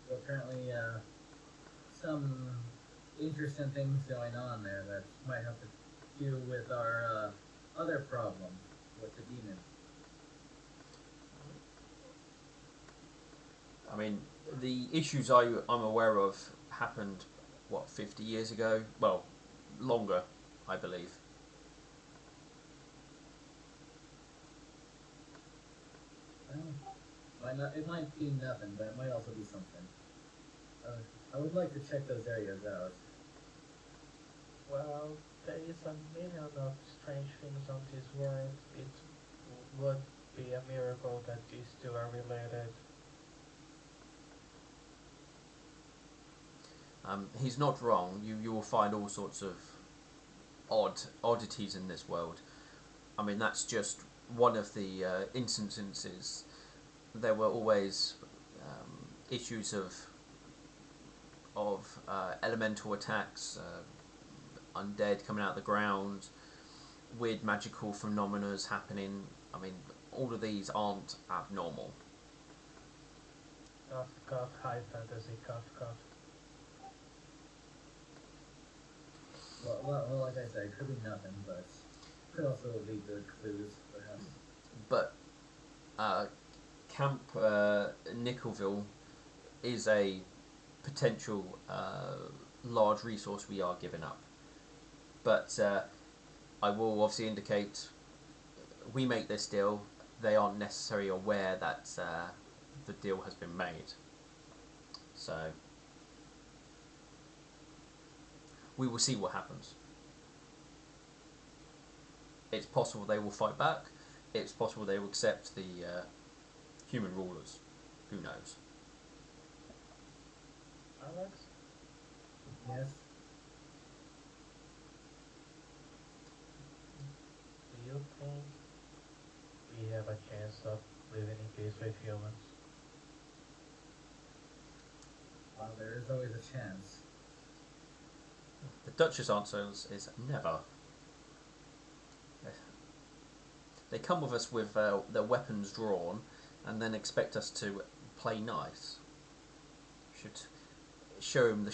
apparently some interesting things going on there that might have to do with our other problem with the demon.
I mean, the issues I'm aware of happened, 50 years ago? Well, longer, I believe.
Well, it might be nothing, but it might also be something. I would like to check those areas out.
Well, there is a million of strange things on this world. It would be a miracle that these two are related.
He's not wrong. You will find all sorts of oddities in this world. I mean, that's just one of the instances. There were always issues of elemental attacks, undead coming out of the ground, weird magical phenomena happening. I mean, all of these aren't abnormal.
Cough, cough, high fantasy, cough, cough.
Well, like I said, it could be nothing, but could also be good clues, perhaps.
But Camp Nickelville is a potential large resource we are giving up. But I will obviously indicate, we make this deal, they aren't necessarily aware that the deal has been made. So we will see what happens. It's possible they will fight back. It's possible they will accept the human rulers. Who knows?
Alex?
Yes?
Do you think we have a chance of living in peace with humans?
Well, there is always a chance.
The Duchess' answer is never. They come with us with their weapons drawn, and then expect us to play nice. Should show them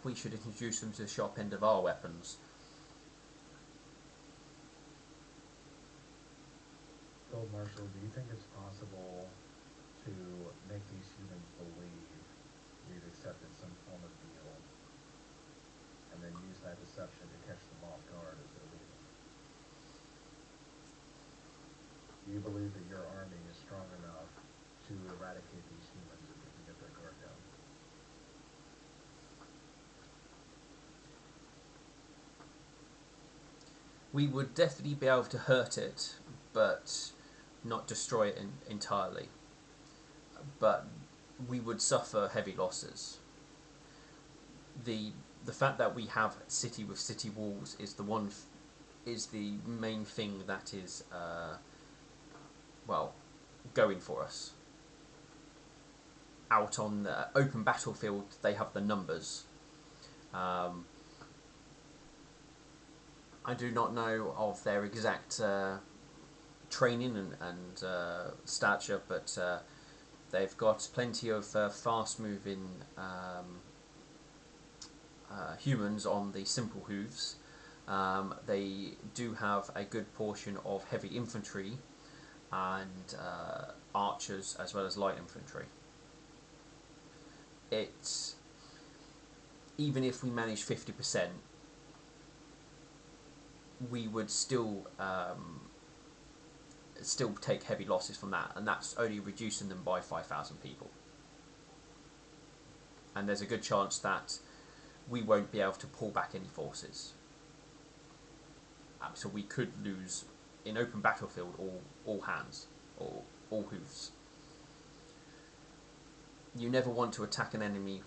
we should introduce them to the sharp end of our weapons.
Field Marshal, do you think it's possible to make these humans believe we've accepted some form of deal, and then use that deception to catch them off guard as they're leaving? Do you believe that your army is strong enough to eradicate these humans if we can get their guard down?
We would definitely be able to hurt it, but not destroy it entirely. But we would suffer heavy losses. The the fact that we have city with city walls is is the main thing that is well, going for us. Out on the open battlefield, they have the numbers. I do not know of their exact training and stature, but they've got plenty of fast-moving humans on the simple hooves. They do have a good portion of heavy infantry and archers as well as light infantry. It's even if we manage 50%, we would still take heavy losses from that, and that's only reducing them by 5,000 people. And there's a good chance that we won't be able to pull back any forces. So we could lose in open battlefield all hands or all hooves. You never want to attack an enemy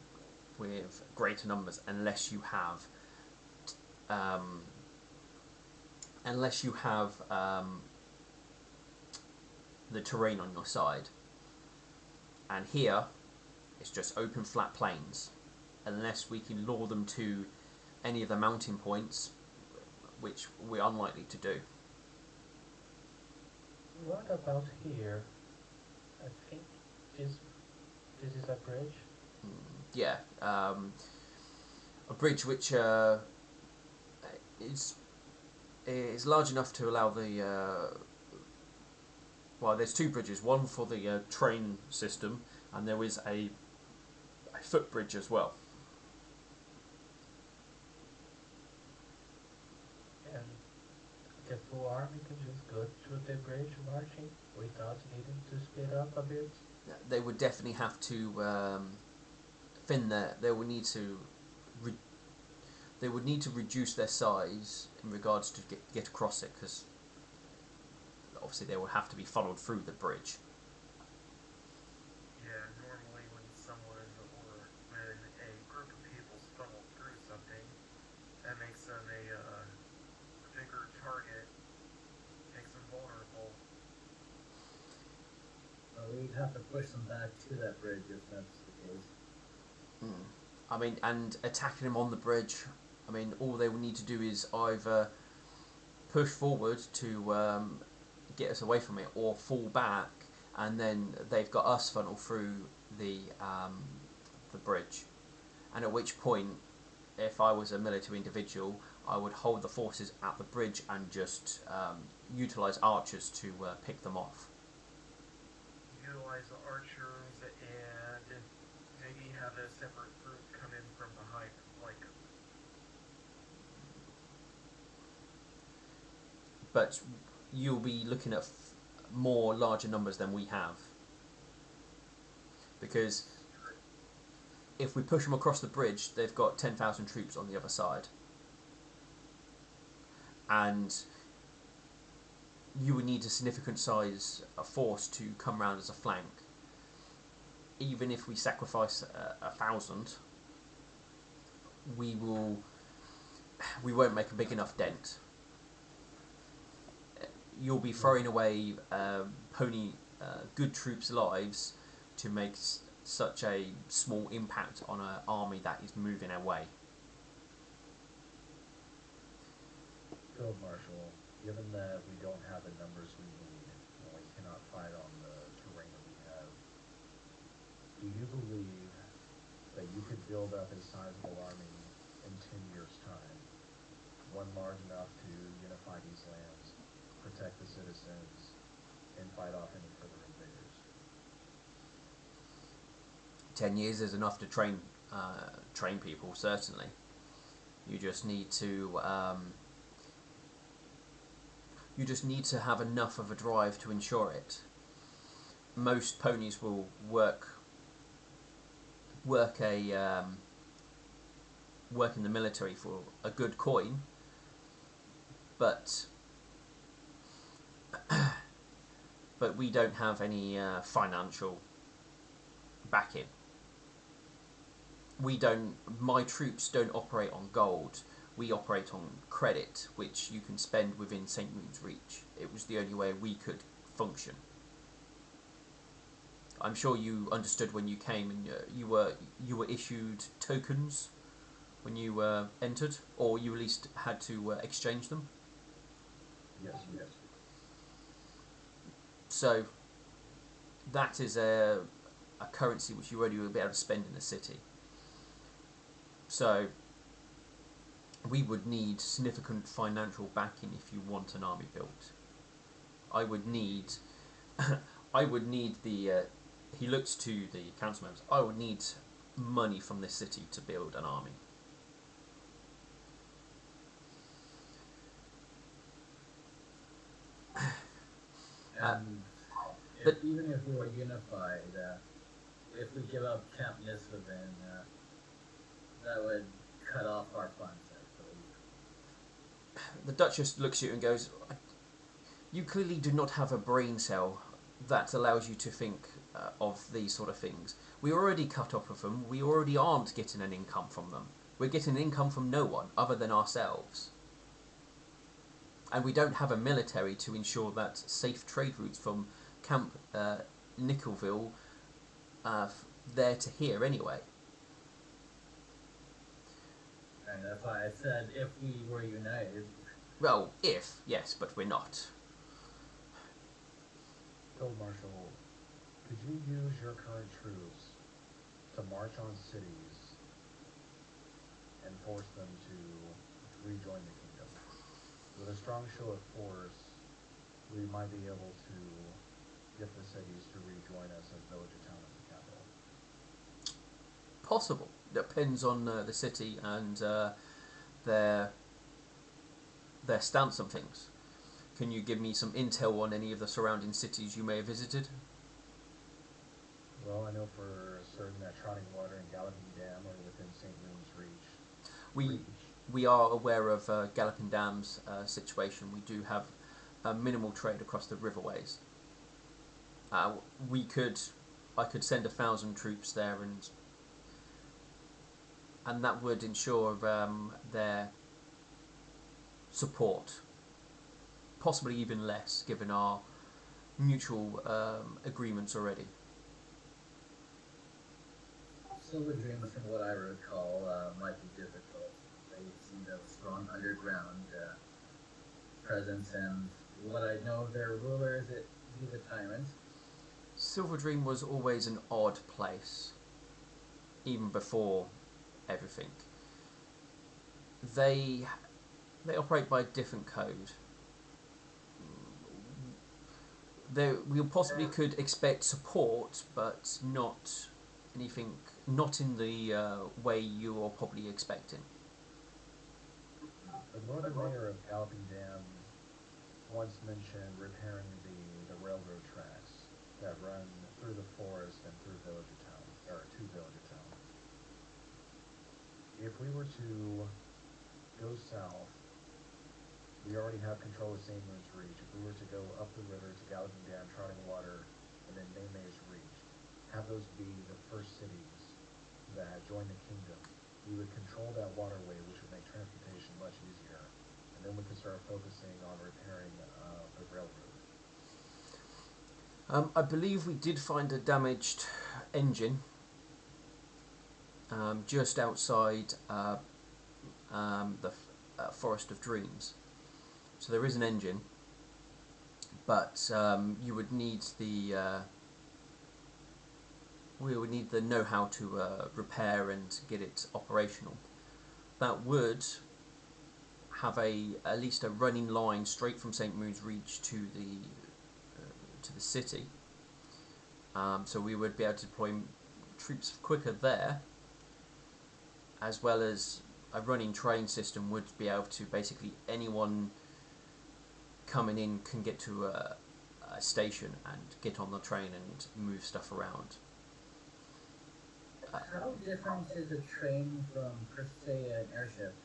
with greater numbers unless you have the terrain on your side. And here it's just open flat plains, unless we can lure them to any of the mountain points, which we're unlikely to do.
What about here? I think this is a bridge.
Yeah, a bridge which is large enough to allow the well, there's two bridges, one for the train system, and there is a footbridge as well.
And the full army can just go through the bridge marching without needing to speed up a bit.
They would definitely have to thin their. They would need to. They would need to reduce their size in regards to get across it, because obviously they would have to be funneled through the bridge.
Yeah, normally when someone or when a group of people funnel through something, that makes them a bigger target, makes them vulnerable.
We'd have to push them back to that bridge if that's the case.
I mean, and attacking them on the bridge, I mean, all they will need to do is either push forward to get us away from it, or fall back, and then they've got us funnel through the bridge. And at which point, if I was a military individual, I would hold the forces at the bridge and just utilise archers to pick them off.
Utilize the archers and maybe have a separate group come in from behind and flank them.
But you'll be looking at more larger numbers than we have, because if we push them across the bridge, they've got 10,000 troops on the other side, and you would need a significant size force to come round as a flank. Even if we sacrifice 1,000, we won't make a big enough dent. You'll be throwing away good troops' lives to make such a small impact on an army that is moving away.
Field Marshal, given that we don't have the numbers we need, and we cannot fight on the terrain that we have, do you believe that you could build up a sizable army in 10 years' time? One large enough to unify these lands, protect the citizens, and fight off any further invaders?
10 years is enough to train people, certainly. You just need to have enough of a drive to ensure it. Most ponies will work in the military for a good coin, but we don't have any financial backing. we don't. My troops don't operate on gold. We operate on credit, which you can spend within St. Moon's Reach. It was the only way we could function. I'm sure you understood when you came, and you were issued tokens when you entered, or you at least had to exchange them.
Yes, yes.
So that is a currency which you already will be able to spend in the city. So we would need significant financial backing if you want an army built. I would need I would need the he looks to the council members. I would need money from this city to build an army.
And
but-
even if we were unified, if we give up Camp Nisvin, that would cut off our funds, I believe.
The Duchess looks at you and goes, "You clearly do not have a brain cell that allows you to think of these sort of things. We already cut off of them. We already aren't getting an income from them. We're getting an income from no one other than ourselves. And we don't have a military to ensure that safe trade routes from Camp Nickelville there to here anyway."
And that's why I said if we were united.
Well, yes, but we're not.
Field Marshal, could you use your current troops to march on cities and force them to rejoin the kingdom? With a strong show of force, we might be able to get the cities to rejoin us as village or town as the capital.
Possible. Depends on the city and their stance on things. Can you give me some intel on any of the surrounding cities you may have visited?
Well, I know for certain that Trotting Water and Galloping Dam are within St. Moon's reach.
We are aware of Galloping Dam's situation. We do have a minimal trade across the riverways. I could send 1,000 troops there, and that would ensure their support. Possibly even less, given our mutual agreements already.
Silver Dreams, from what I recall, might be difficult. They seem to have a strong underground presence, and what I know of their rulers, he's a tyrant.
Silver Dream was always an odd place, even before everything. They operate by a different code. We possibly could expect support, but not anything, not in the way you are probably expecting.
The Northern Mayor of Galloping Dam once mentioned repairing the railroad tracks that run through the forest and through Village of Town, or to Village of Town. If we were to go south, we already have control of St. Moon's Reach. If we were to go up the river to Galloping Dam, Trotting Water, and then May's Reach, have those be the first cities that join the kingdom, we would control that waterway, which would make transportation much easier, and then we could start focusing on repairing the railroad.
I believe we did find a damaged engine just outside the Forest of Dreams. So there is an engine, but you would need we would need the know-how to repair and get it operational. That would have at least a running line straight from St. Moon's Reach to the city. So we would be able to deploy troops quicker there, as well as a running train system would be able to basically anyone coming in can get to a station and get on the train and move stuff around.
How different is a train from, per se, an airship?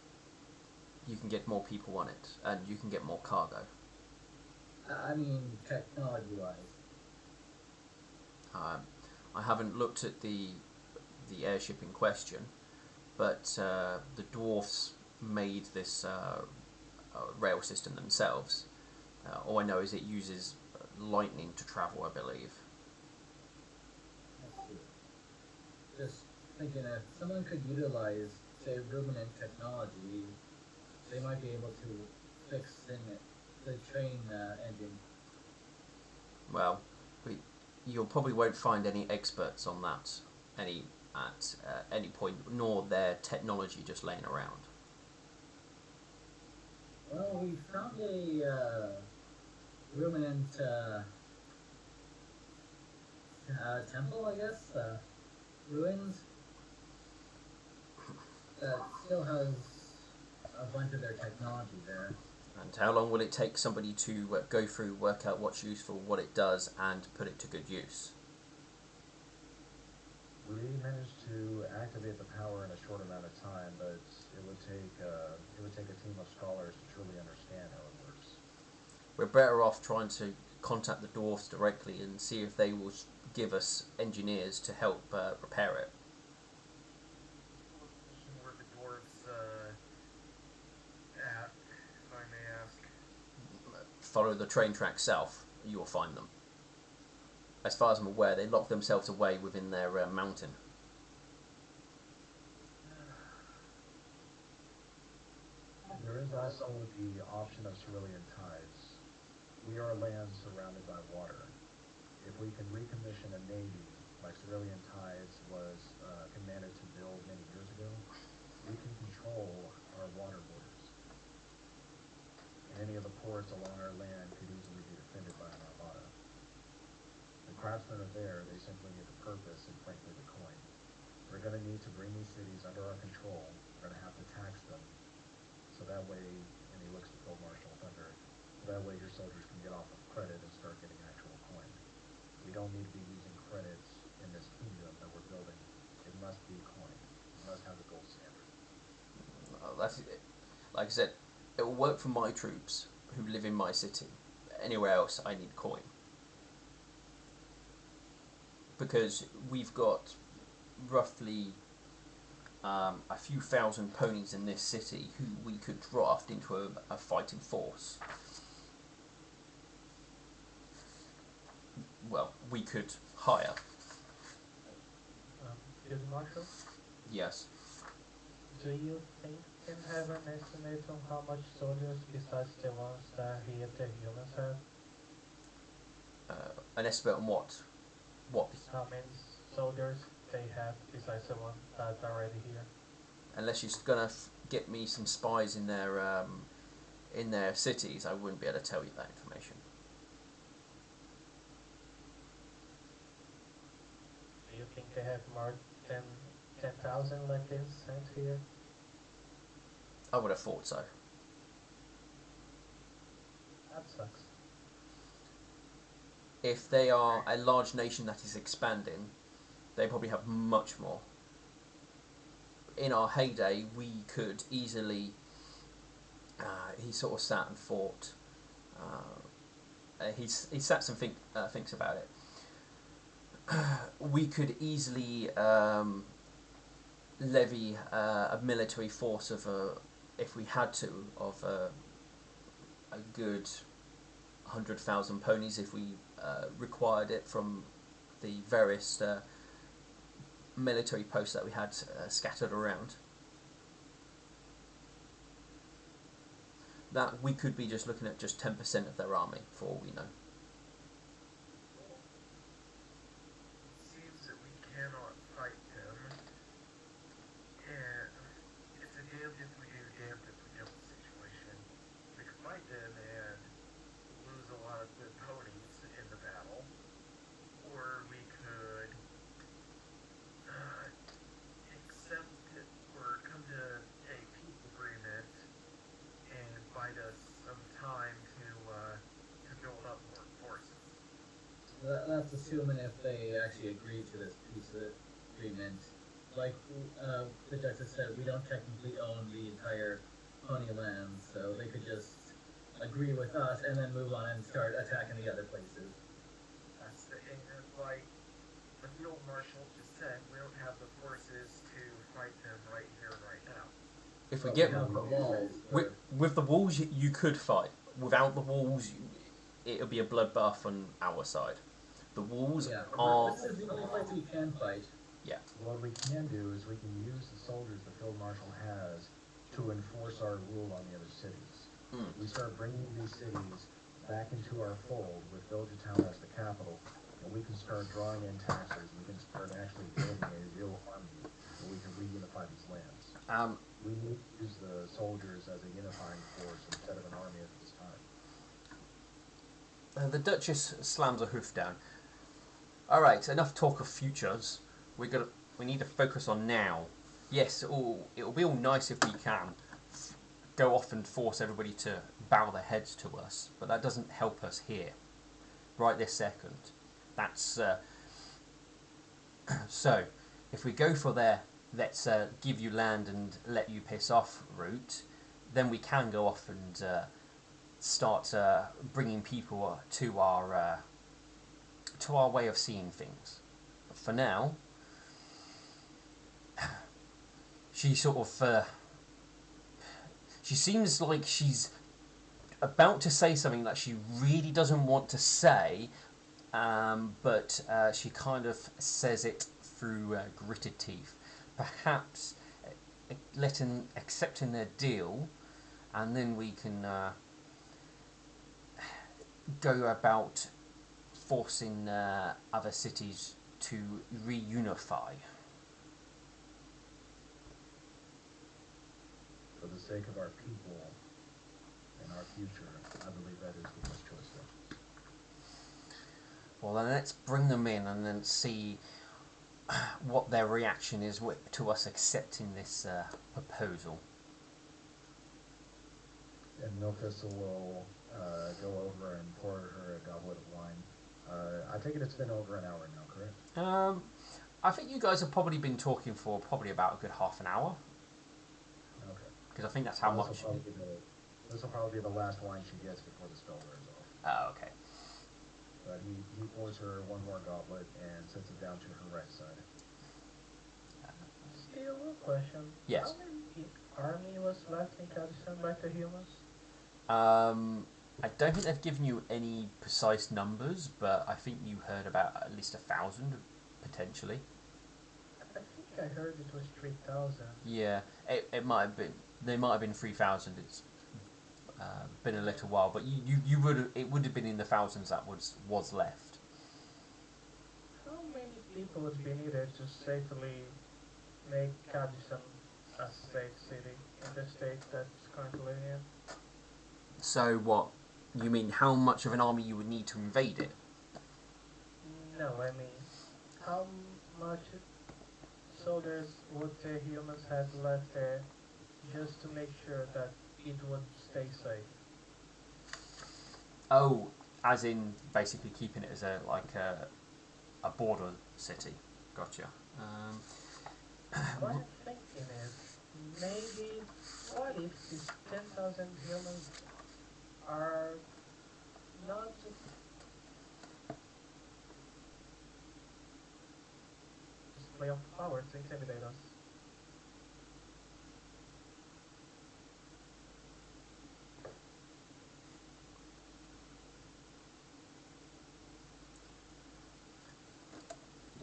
You can get more people on it, and you can get more cargo.
I mean, technology-wise.
I haven't looked at the airship in question, but the dwarfs made this rail system themselves. All I know is it uses lightning to travel, I believe.
Let's see. Just thinking if someone could utilize, say, ruminant technology, they might be able to fix the train engine.
Well, you probably won't find any experts on that at any point, nor their technology just laying around.
Well, we found a ruminant temple, I guess, ruins that still has a bunch of their technology there.
And how long will it take somebody to go through, work out what's useful, what it does, and put it to good use?
We managed to activate the power in a short amount of time, but it would take a team of scholars to truly understand how it works.
We're better off trying to contact the dwarfs directly and see if they will give us engineers to help repair it.
Where the dwarves at, if I may ask?
Follow the train track south, you will find them. As far as I'm aware, they lock themselves away within their mountain.
There is also the option of cerulean tides. We are land surrounded by water. If we can recommission a navy like cerulean tides was commanded to build many years ago, we can control our water borders. And any of the ports along our land could easily be defended by an armada. The craftsmen are there, they simply need the purpose and frankly the coin. We're going to need to bring these cities under our control, we're going to have to tax them, so that way, and he looks to Phil Marshall Thunder, so that way your soldiers can get off of credit and start getting actual coin. We don't need to be using credits in this kingdom that we're building. It must be coin. It must have the gold standard.
That's it. Like I said, it will work for my troops who live in my city. Anywhere else, I need coin. Because we've got roughly a few thousand ponies in this city who we could draft into a fighting force. Well, we could hire.
Field Marshal,
Yes.
do you think you can have an estimate on how much soldiers besides the ones that here the humans have?
An estimate on what? What?
How many soldiers they have besides the one that's already here?
Unless you're gonna get me some spies in their cities, I wouldn't be able to tell you that information.
Do you think they have more than 10,000 like this sent here?
I would have thought so.
That sucks.
If they are a large nation that is expanding, they probably have much more. In our heyday, we could easily. He sort of sat and thought. He sat and thinks about it. We could easily levy a military force of if we had to, of a good 100,000 ponies if we required it from the various military posts that we had scattered around. That we could be just looking at just 10% of their army, for all we know.
It seems that we cannot fight them, and it's a damned if we do, damned if we don't situation. We could fight them and lose a lot of good ponies in the battle, or we could accept it or come to a peace agreement and bide us some time to build up more forces.
That's assuming if they actually agree to this peace agreement. Like the Justice said, we don't technically own the entire pony land, so they could just agree with us and then move on and start attacking the other places.
That's the thing that, like the field marshal just said, we don't have the forces to fight them right here and right now.
If we
But
get
without the walls,
with the walls, you could fight. Without the walls, it'll be a bloodbath on our side. The walls
yeah,
are
this is the only place we can fight.
What we can do is we can use the soldiers the field marshal has to enforce our rule on the other cities.
Mm.
We start bringing these cities back into our fold with Villagetown as the capital, and we can start drawing in taxes. We can start actually building a real army, and we can reunify these lands. We need to use the soldiers as a unifying force instead of an army at this time.
The Duchess slams a hoof down. All right, enough talk of futures. We need to focus on now. Yes, it'll be all nice if we can go off and force everybody to bow their heads to us, but that doesn't help us here, right this second. That's so. If we go for their let's give you land and let you piss off route, then we can go off and start bringing people to our way of seeing things. But for now, she sort of she seems like she's about to say something that she really doesn't want to say, but she kind of says it through gritted teeth. Perhaps accepting their deal, and then we can go about forcing other cities to reunify.
For the sake of our people and our future, I believe that is the best choice there.
Well, then let's bring them in and then see what their reaction is to us accepting this proposal.
And Milthistle will go over and pour her a goblet of wine. I take it it's been over an hour now, correct?
I think you guys have probably been talking for probably about a good half an hour.
Okay.
Because I think that's how much.
This will probably be the last wine she gets before the spell wears off.
Oh, okay.
But he pours her one more goblet and sets it down to her right side.
Still a question.
Yes.
How many army was left in Kazakhstan by the humans?
I don't think they've given you any precise numbers, but I think you heard about at least 1,000 potentially.
I think I heard it was 3,000.
Yeah, it might have been. They might have been 3,000. It's been a little while, but you would have been in the thousands that was left.
How many people would be needed to safely make Kazakhstan a safe city in the state that's currently in?
So what? You mean how much of an army you would need to invade it?
No, I mean, how much soldiers would the humans have left there just to make sure that it would stay safe?
Oh, as in basically keeping it as a border city. Gotcha.
What I'm thinking is, maybe, what if these 10,000 humans are not display of power to intimidate us?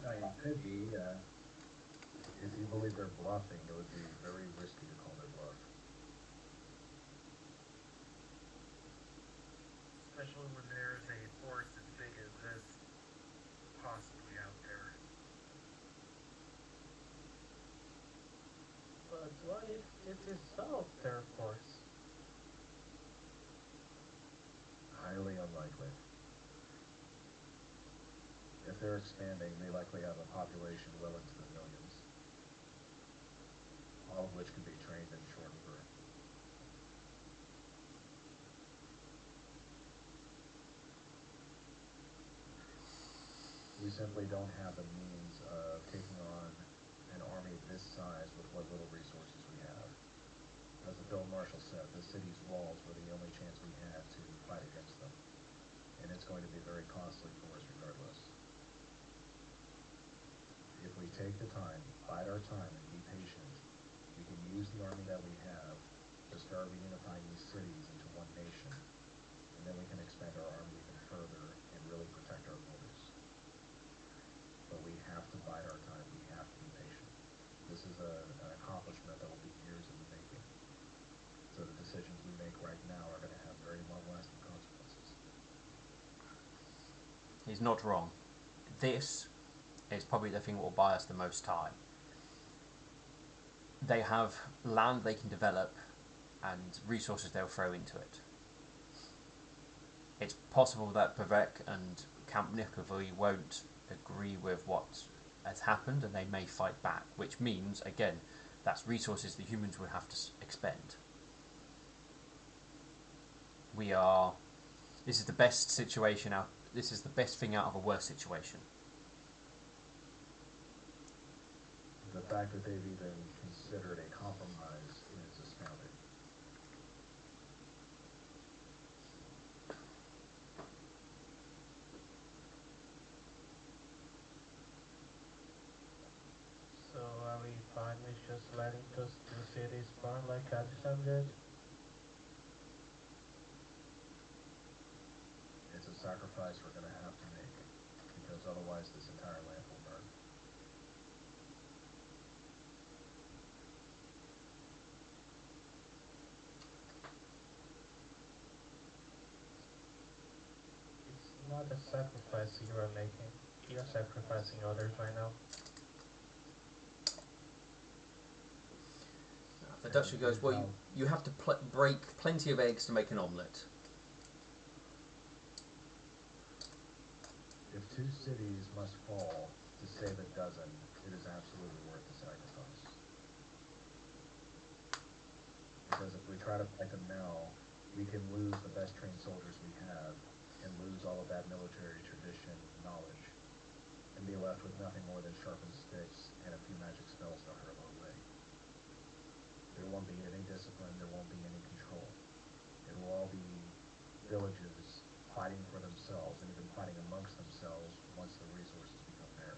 I mean, it could be. If you believe they're bluffing, it would be very risky to call their bluff.
Especially when there's a force as big as this possibly out there.
But what if it is South Air Force?
Highly unlikely. If they're expanding, they likely have a population well into the millions, all of which can be trained in short order. We simply don't have the means of taking on an army this size with what little resources we have. As the Field Marshal said, the city's walls were the only chance we had to fight against them, and it's going to be very costly for us regardless. If we we take the time, bide our time, and be patient, we can use the army that we have to start reunifying these cities into one nation, and then we can expand our army even further and really protect our borders. But we have to bide our time. We have to be patient. This is an accomplishment that will be years in the making. So the decisions we make right now are going to have very long-lasting consequences.
He's not wrong. This is probably the thing that will buy us the most time. They have land they can develop and resources they'll throw into it. It's possible that Bavek and Camp Nikovoi won't agree with what has happened and they may fight back, which means, again, that's resources the humans will have to expend. This is the best situation out. This is the best thing out of a worse situation.
The fact that they've even considered a compromise is astounding.
So are we fine with just letting those two cities burn like Addison did?
It's a sacrifice we're going to have to make, because otherwise this entire land will burn.
It's not a sacrifice you are making. You're sacrificing others right now.
The Dutcher goes, well, you have to break plenty of eggs to make an omelette.
If 2 cities must fall to save a dozen, it is absolutely worth the sacrifice. Because if we try to fight them now, we can lose the best trained soldiers we have and lose all of that military tradition knowledge and be left with nothing more than sharpened sticks and a few magic spells to hurl our way. There won't be any discipline, there won't be any control. It will all be villages fighting for themselves and even fighting amongst themselves once the resources become there.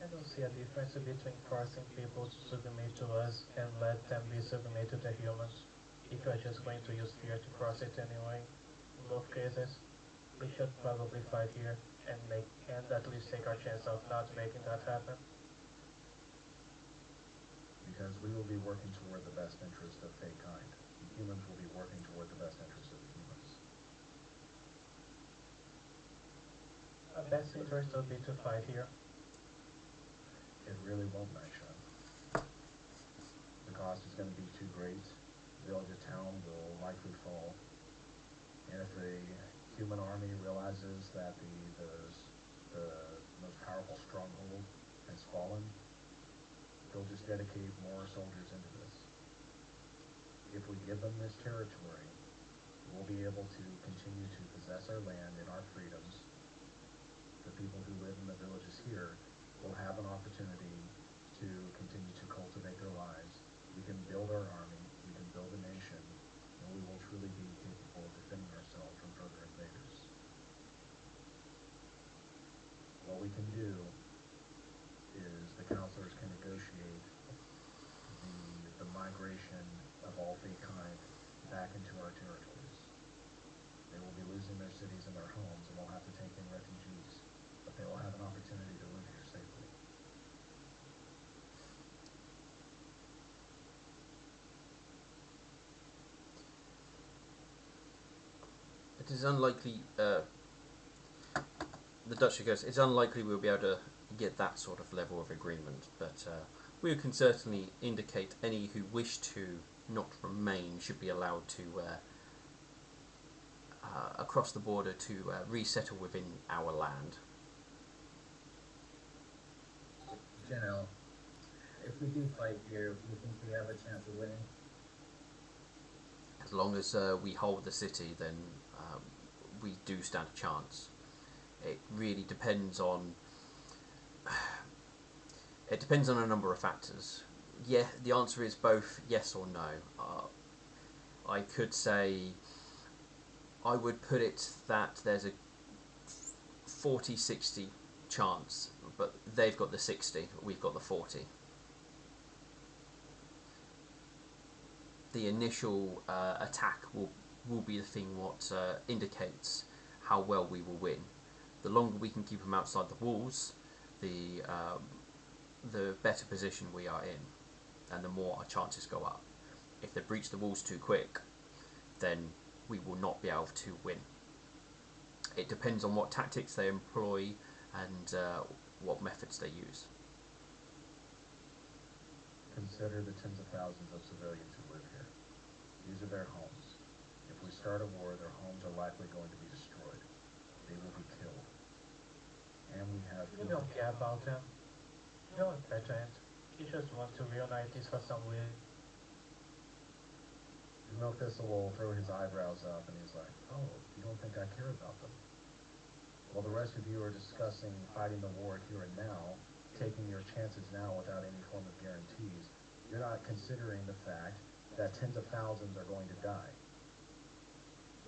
I don't see a difference between forcing people to submit to us and let them be submitted to humans. If you're just going to use fear to force it anyway, in both cases, we should probably fight here and at least take our chance of not making that happen.
Because we will be working toward the best interest of Feykind. The humans will be working toward the best interest of the humans.
Our best interest would be to fight here.
It really won't, Nightshine. The cost is going to be too great. Village of town will likely fall. And if the human army realizes that the most powerful stronghold has fallen, they'll just dedicate more soldiers into this. If we give them this territory, we'll be able to continue to possess our land and our freedoms. The people who live in the villages here will have an opportunity to continue to cultivate their lives. We can build our army, we can build a nation, and we will truly be capable of defending ourselves from further invaders. What we can do is the counselors can negotiate the migration of all Feykind back into our territories. They will be losing their cities and their homes and will have to take in refugees, but they will have an opportunity to live here safely.
It is unlikely, the Dutcher goes, it's unlikely we'll be able to get that sort of level of agreement, but we can certainly indicate any who wish to not remain should be allowed to across the border to resettle within our land.
General, if we do fight here, do you think we have a chance of winning?
As long as we hold the city, then we do stand a chance. It really depends on. It depends on a number of factors. Yeah, the answer is both yes or no. I could say, I would put it that there's a 40-60 chance, but they've got the 60, we've got the 40. The initial attack will be the thing what indicates how well we will win. The longer we can keep them outside the walls, the better position we are in, and the more our chances go up. If they breach the walls too quick, then we will not be able to win. It depends on what tactics they employ and what methods they use.
Consider the tens of thousands of civilians who live here. These are their homes. If we start a war, their homes are likely going to be destroyed. They will be killed. And we have...
You don't care about them. You're intelligent. You just want to reunite this for some reason.
Milk Thistle will throw his eyebrows up and he's like, oh, you don't think I care about them? While the rest of you are discussing fighting the war here and now, taking your chances now without any form of guarantees, you're not considering the fact that tens of thousands are going to die.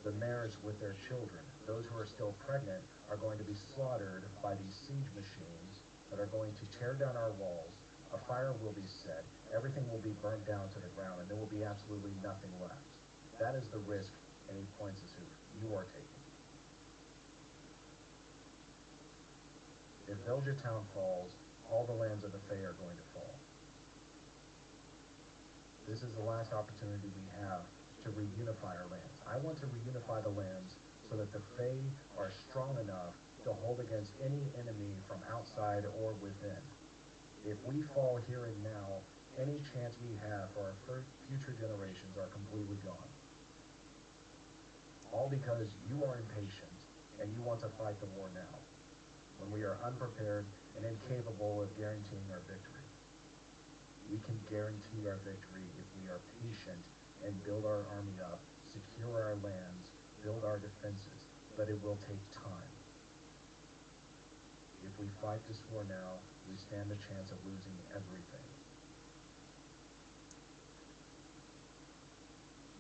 The mayors with their children, those who are still pregnant, are going to be slaughtered by these siege machines that are going to tear down our walls. A fire will be set, everything will be burnt down to the ground, and there will be absolutely nothing left. That is the risk, and he points us who you are taking. If Velja Town falls, all the lands of the Fae are going to fall. This is the last opportunity we have to reunify our lands. I want to reunify the lands so that the Fae are strong enough to hold against any enemy from outside or within. If we fall here and now, any chance we have for our future generations are completely gone. All because you are impatient and you want to fight the war now, when we are unprepared and incapable of guaranteeing our victory. We can guarantee our victory if we are patient and build our army up, secure our lands, build our defenses, but it will take time. If we fight this war now, we stand a chance of losing everything.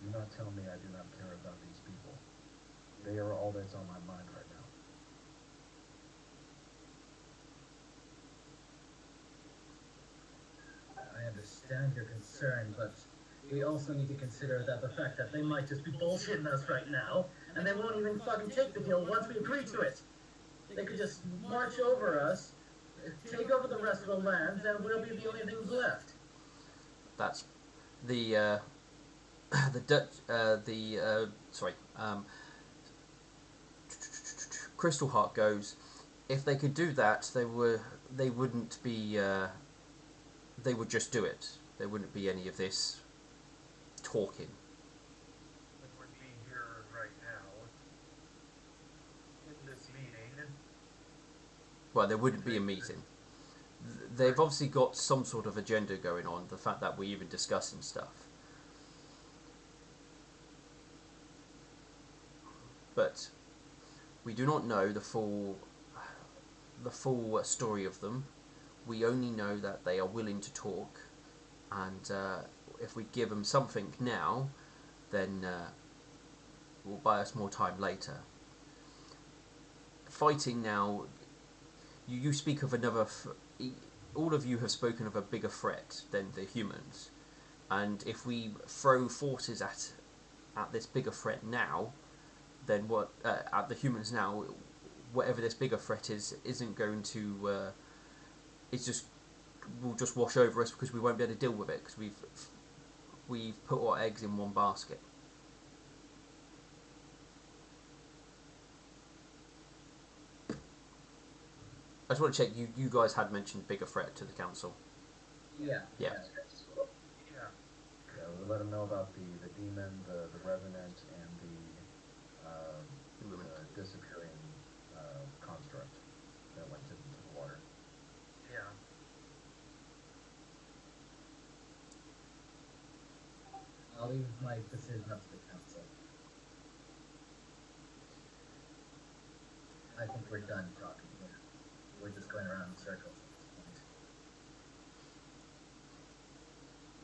Do not tell me I do not care about these people. They are all that's on my mind right now.
I understand your concern, but we also need to consider that the fact that they might just be bullshitting us right now, and they won't even fucking take the deal once we agree to it. They could just march over us, take over the rest of the lands, and we'll be the only things left.
That's the the Dutch Crystal Heart goes. If they could do that, they wouldn't be. They would just do it. There wouldn't be any of this talking.
It would be here right now in this meeting.
Well, there wouldn't be a meeting. They've obviously got some sort of agenda going on. The fact that we're even discussing stuff. But we do not know the full story of them. We only know that they are willing to talk, and if we give them something now, then it will buy us more time later. Fighting now, you speak of another. All of you have spoken of a bigger threat than the humans, and if we throw forces at this bigger threat now, then what at the humans now, whatever this bigger threat isn't going to. Will just wash over us because we won't be able to deal with it because we've put our eggs in one basket. I just want to check. You guys had mentioned bigger threat to the council.
Yeah.
Yeah.
Yeah.
Yeah, we let them know about the demon, the revenant, and the disappearing construct that went into the water.
Yeah.
I'll leave my decision up to the council. I think we're done talking here. We're just going around in circles at this point.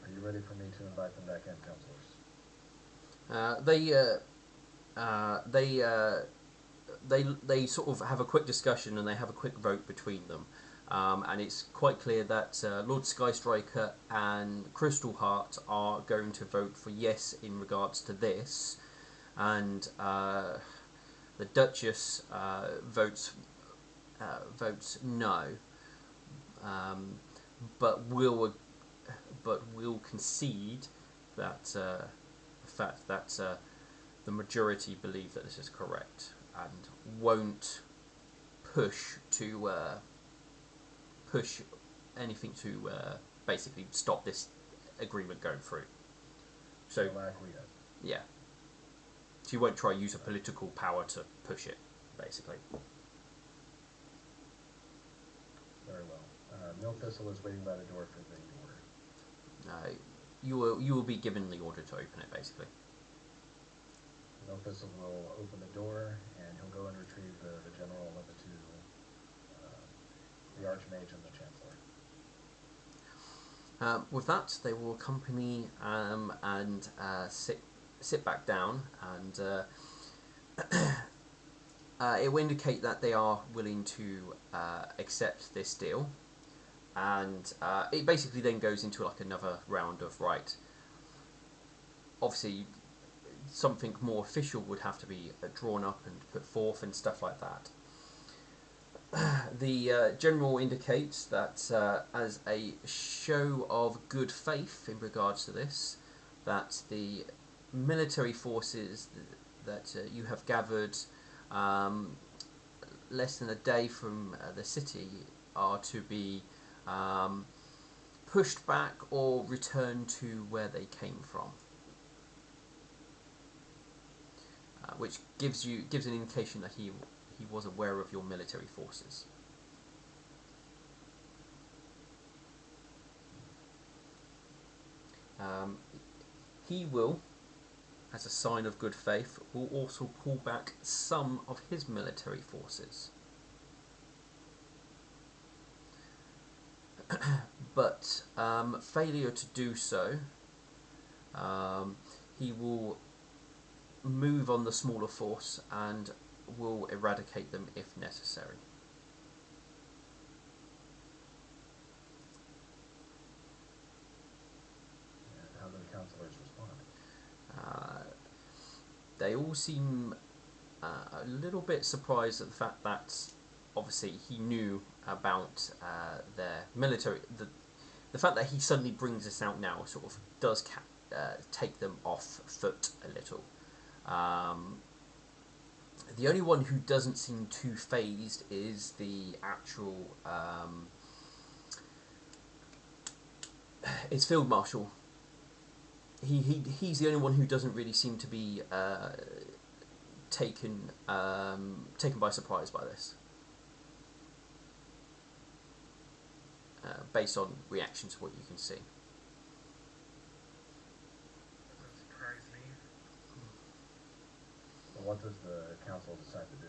Are you ready for me to invite them back in, councilors?
they sort of have a quick discussion and they have a quick vote between them. And it's quite clear that Lord Skystriker and Crystal Heart are going to vote for yes in regards to this, and the Duchess votes no, but will concede that the fact that the majority believe that this is correct and won't push anything to basically stop this agreement going through. So yeah, so you won't try to use a political power to push it, basically.
Very well. Milk Thistle is waiting by the door for the order.
You will be given the order to open it, basically.
Milk Thistle will open the door, and he'll go and retrieve the general of the two, the Archmage and the Chancellor.
With that, they will accompany and sit back down, and it will indicate that they are willing to accept this deal. And it basically then goes into like another round of, right, obviously something more official would have to be drawn up and put forth and stuff like that. The general indicates that as a show of good faith in regards to this, that the military forces that you have gathered less than a day from the city are to be pushed back or returned to where they came from, which gives an indication that he was aware of your military forces. He will, as a sign of good faith, will also pull back some of his military forces. But failure to do so, he will move on the smaller force and will eradicate them if necessary.
And how do the councillors respond?
They all seem a little bit surprised at the fact that obviously he knew about their military. The fact that he suddenly brings this out now sort of does take them off foot a little. The only one who doesn't seem too phased is the actual it's Field Marshal. He's the only one who doesn't really seem to be taken by surprise by this, based on reaction to what you can see.
Doesn't surprise me.
Well, what does the council decide to do?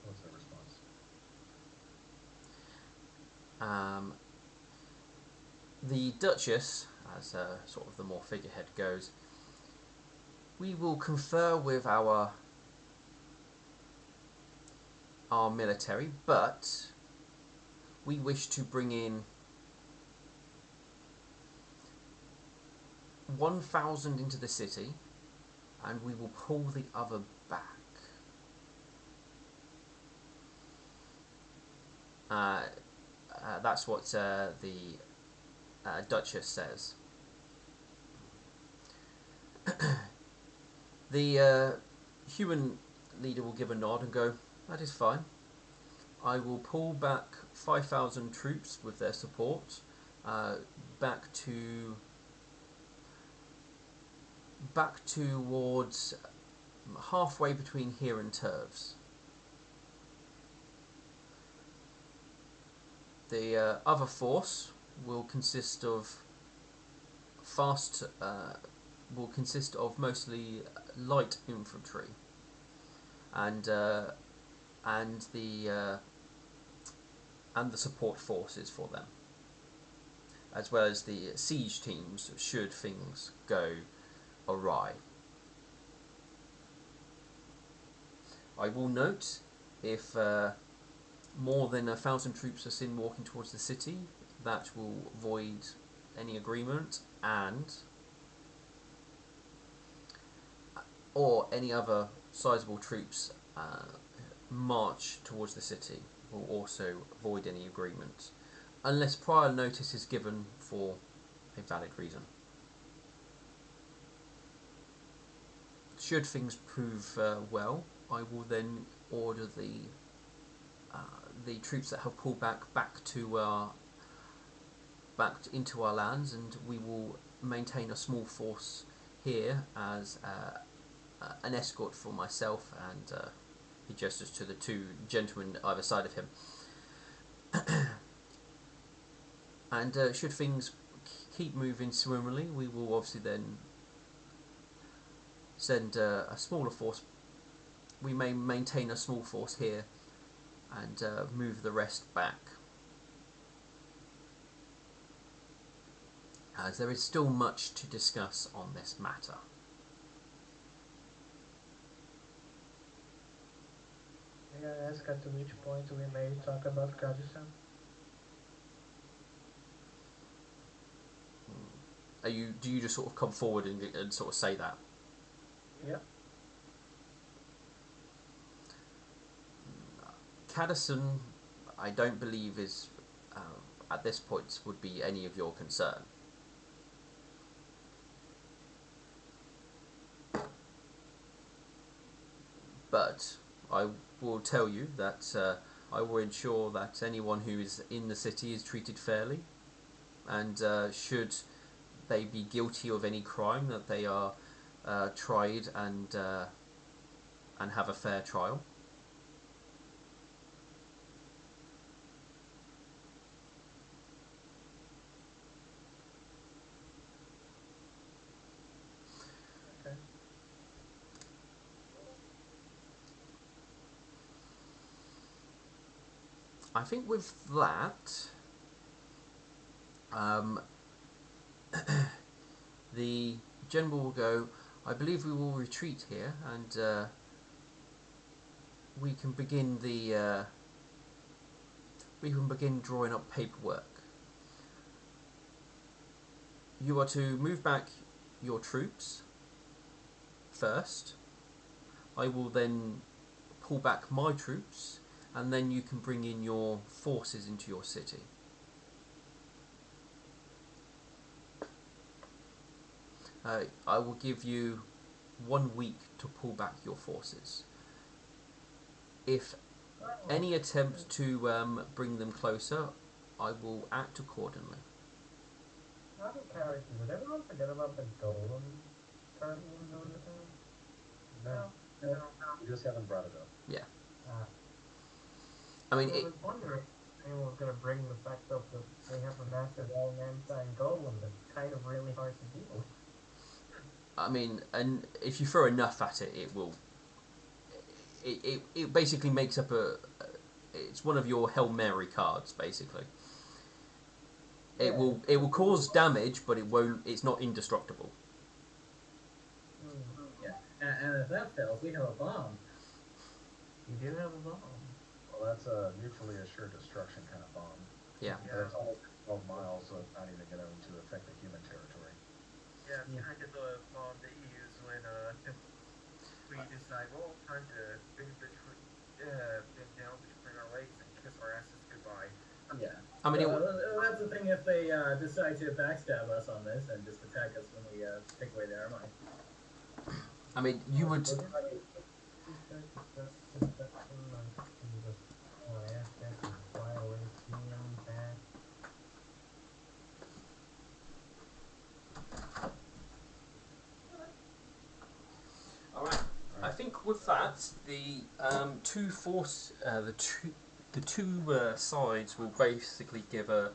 What's their response?
The Duchess, as sort of the more figurehead goes, we will confer with our military, but we wish to bring in 1,000 into the city, and we will pull the other back. That's what the Duchess says. The human leader will give a nod and go, "That is fine. I will pull back 5,000 troops with their support back towards halfway between here and Terves. The other force will consist of mostly light infantry, and the support forces for them, as well as the siege teams should things go awry." I will note if more than 1,000 troops are seen walking towards the city, that will void any agreement, and or any other sizable troops march towards the city will also void any agreement, unless prior notice is given for a valid reason. Should things prove well, I will then order the troops that have pulled back into our lands, and we will maintain a small force here as an escort for myself, and he gestures to the two gentlemen either side of him. And should things keep moving swimmingly, we will obviously then send a smaller force. We may maintain a small force here and move the rest back, as there is still much to discuss on this matter.
May I ask at which point we may talk about Kurdistan?
Do you just sort of come forward and sort of say that?
Yeah.
Caddison, I don't believe is at this point would be any of your concern. But I will tell you that I will ensure that anyone who is in the city is treated fairly, and should they be guilty of any crime, that they are tried and have a fair trial.
Okay.
I think with that, the general will go, I believe we will retreat here, and we can begin drawing up paperwork. You are to move back your troops first. I will then pull back my troops, and then you can bring in your forces into your city. I will give you 1 week to pull back your forces. If any attempt to bring them closer, I will act accordingly.
Out of character, did everyone forget about the golem currently in the town?
No,
No.
we just haven't brought it up.
Yeah.
I
I mean,
was wondering if anyone was going to bring the fact up that they have a massive all-man-sign golem that's kind of really hard to deal with.
I mean, and if you throw enough at it, it will. It basically makes up it's one of your Hail Mary cards, basically. It will cause damage, but it won't. It's not indestructible.
Yeah, and if that fails, we have a bomb.
You do have a bomb.
Well, that's a mutually assured destruction kind of bomb.
Yeah.
And it's almost 12 miles, so it's not even going to affect the human territory.
Yeah, it's kind of the bomb that you use when we decide, well, time to bend down between our legs and kiss our asses goodbye.
Yeah.
I mean,
that's the thing if they decide to backstab us on this and just attack us when we take away their money.
I mean, you would. I think with that, the two sides will basically give a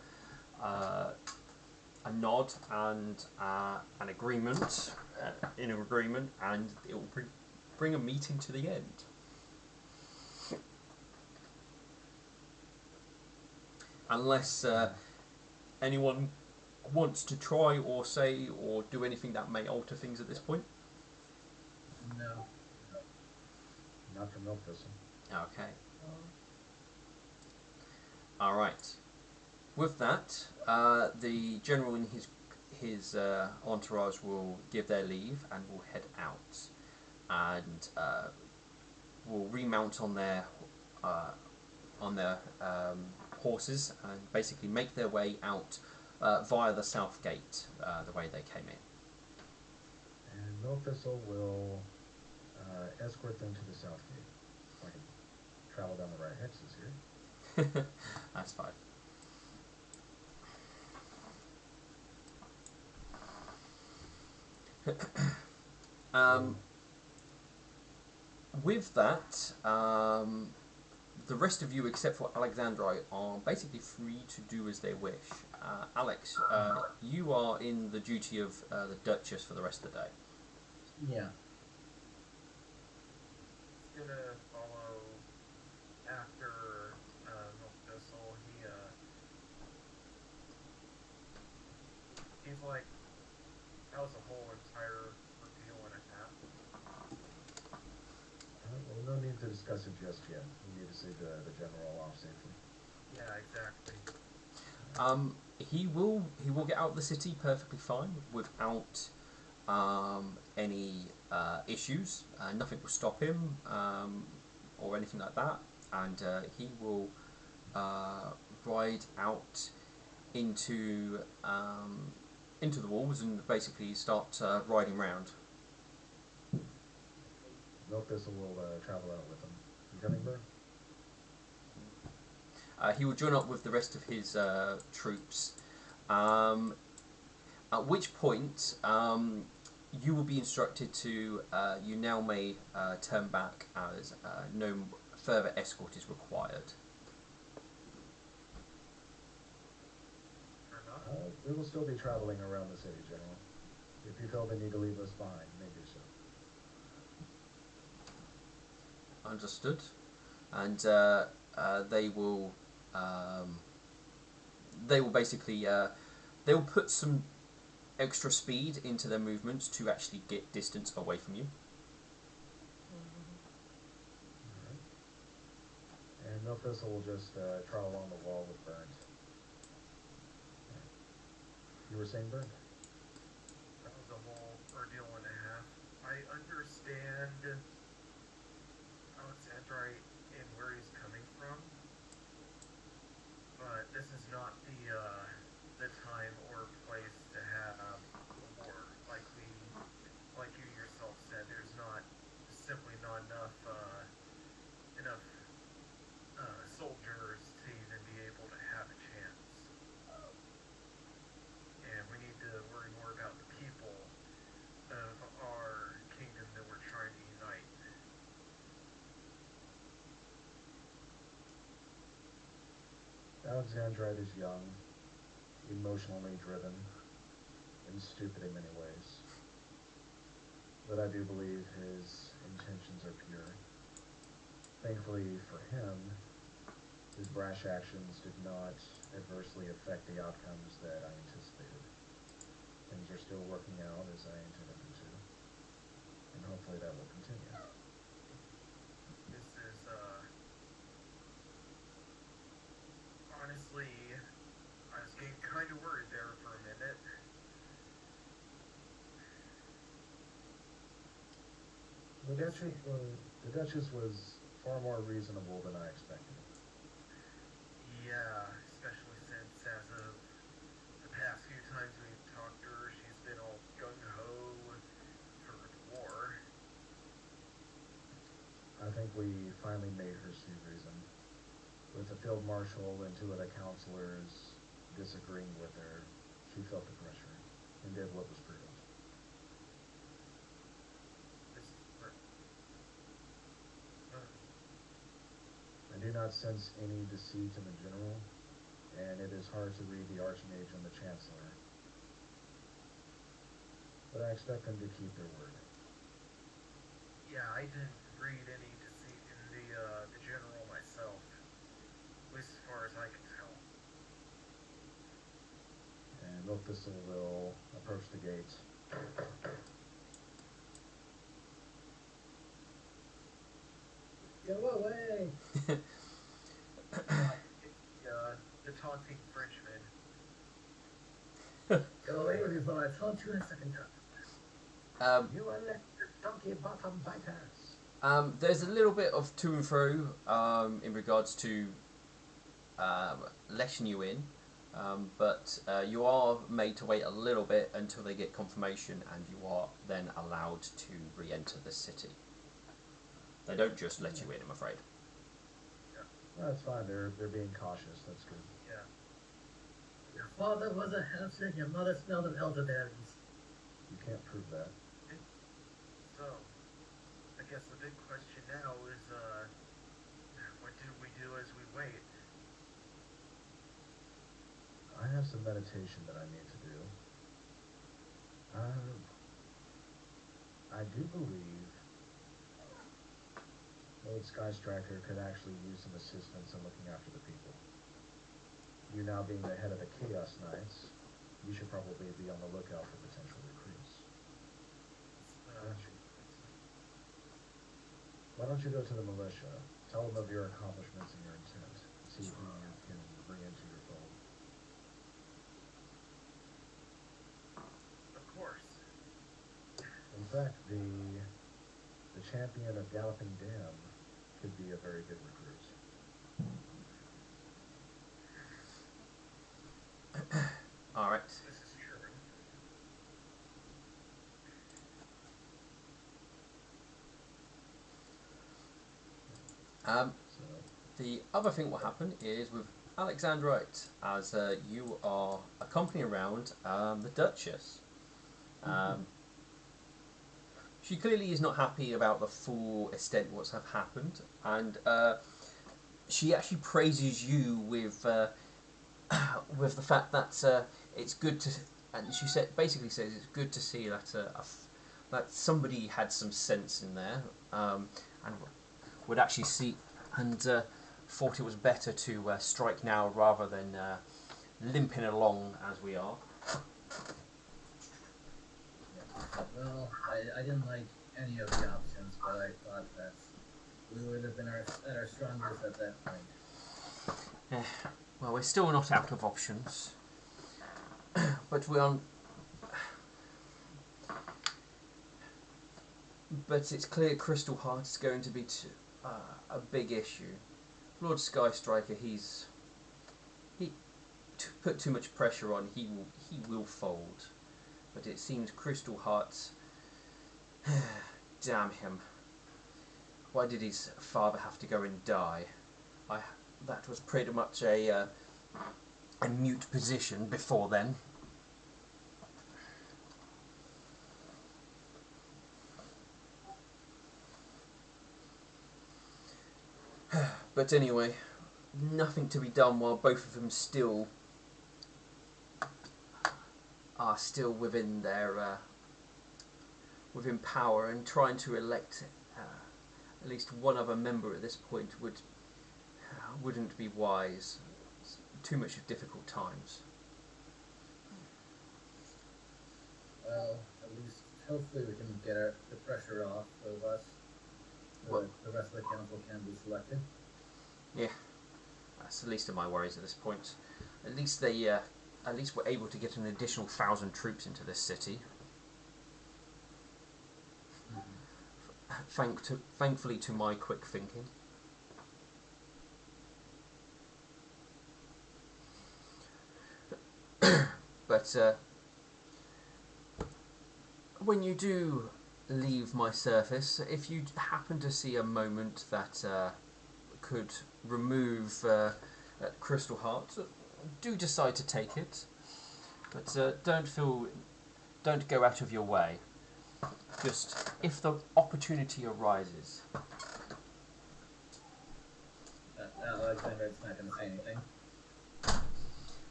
nod and an agreement, in an agreement, and it will bring a meeting to the end. Unless anyone wants to try or say or do anything that may alter things at this point.
No.
Not from Milk Thistle.
Okay.
Oh,
All right. With that, the general and his entourage will give their leave and will head out, and will remount on their horses and basically make their way out via the south gate, the way they came in.
And Milk Thistle will escort them to the south gate. If I can travel down the right hexes here.
That's fine. um, with that, the rest of you, except for Alexandri, are basically free to do as they wish. Alex, you are in the duty of the Duchess for the rest of the day.
Yeah.
He's gonna follow after Milk Thistle. He's like, that was a whole entire ordeal and a half.
Well, no need to discuss it just yet. We need to see the general off safely.
Yeah, exactly.
He will get out of the city perfectly fine without any issues. Nothing will stop him or anything like that, and he will ride out into the walls and basically start riding round.
Milk Thistle will travel out with them. You coming, Bird?
He will join up with the rest of his troops. At which point, you will be instructed to. You now may turn back as no further escort is required.
Fair enough.
We will still be traveling around the city, General. If you feel the need to leave us behind, you may do so.
Understood. And they will basically they will put some extra speed into their movements to actually get distance away from you.
Alright. And Milk Thistle will just trot along the wall with Burnt. You were saying, Burnt?
That was a whole ordeal and a half. I understand Alexandrite and where he's coming from, but this is not the time or place to have a war. Like you yourself said, there's simply not enough soldiers to even be able to have a chance. And we need to worry more about the people of our kingdom that we're trying to unite.
Alexandrite is young, emotionally driven, and stupid in many ways. But I do believe his intentions are pure. Thankfully for him, his brash actions did not adversely affect the outcomes that I anticipated. Things are still working out as I intended them to, and hopefully that will continue.
This is, honestly, I was getting kind of worried there for a minute.
The Duchess was far more reasonable than I expected.
Yeah, especially since as of the past few times we've talked to her, she's been all gung-ho for the war.
I think we finally made her see reason. With the field marshal and two other counselors disagreeing with her, she felt the pressure and did what was prudent.
This is where,
I do not sense any deceit in the general, and it is hard to read the Archmage and the Chancellor. But I expect them to keep their word.
yeah, I didn't read any deceit in the general myself, at least as far as I can tell.
And Milk Thistle will approach the gate.
Go away with your thoughts. I'll chew in a second time.
You electric donkey bottom biters.
There's a little bit of to and fro in regards to letting you in, but you are made to wait a little bit until they get confirmation, and you are then allowed to re-enter the city. They don't just let you in, I'm afraid.
That's fine. They're being cautious. That's good.
Yeah.
Your father was a hamster, your mother smelled of elderberries.
You can't prove that.
So, I guess the big question now is, what do we do as we wait?
I have some meditation that I need to do. I do believe Lord Sky Striker could actually use some assistance in looking after the people. You now being the head of the Chaos Knights, you should probably be on the lookout for potential recruits. Why don't you go to the militia, tell them of your accomplishments and your intent, see who you can bring into your fold.
Of course.
In fact, the champion of Galloping Dam could be a very good recruit.
Alright.
This is true.
So,
The other thing what happened is with Alexandrite, as you are accompanying around the Duchess. She clearly is not happy about the full extent of what's have happened, and she actually praises you with with the fact that it's good to, and she basically says it's good to see that that somebody had some sense in there, and would actually see and thought it was better to strike now rather than limping along as we are.
Well, I didn't like any of the options, but I thought that we would have been at our strongest at that point.
Well, we're still not out of options, but we are. But it's clear Crystal Heart is going to be a big issue. Lord Sky Striker, he put too much pressure on. He will fold. But it seems Crystal Heart. Damn him! Why did his father have to go and die? That was pretty much a mute position before then. But anyway, nothing to be done while both of them still are still within their within power, and trying to elect at least one other member at this point wouldn't be wise. It's too much of difficult times.
Well, at least hopefully we can get the pressure off of us, so that the rest of the council can be selected.
Yeah, that's the least of my worries at this point. At least they, at least we're able to get an additional 1,000 troops into this city. Thankfully to my quick thinking. But when you do leave my surface, if you happen to see a moment that could remove Crystal Heart, do decide to take it. But don't go out of your way. Just if the opportunity arises.
Alexander's not going to say anything.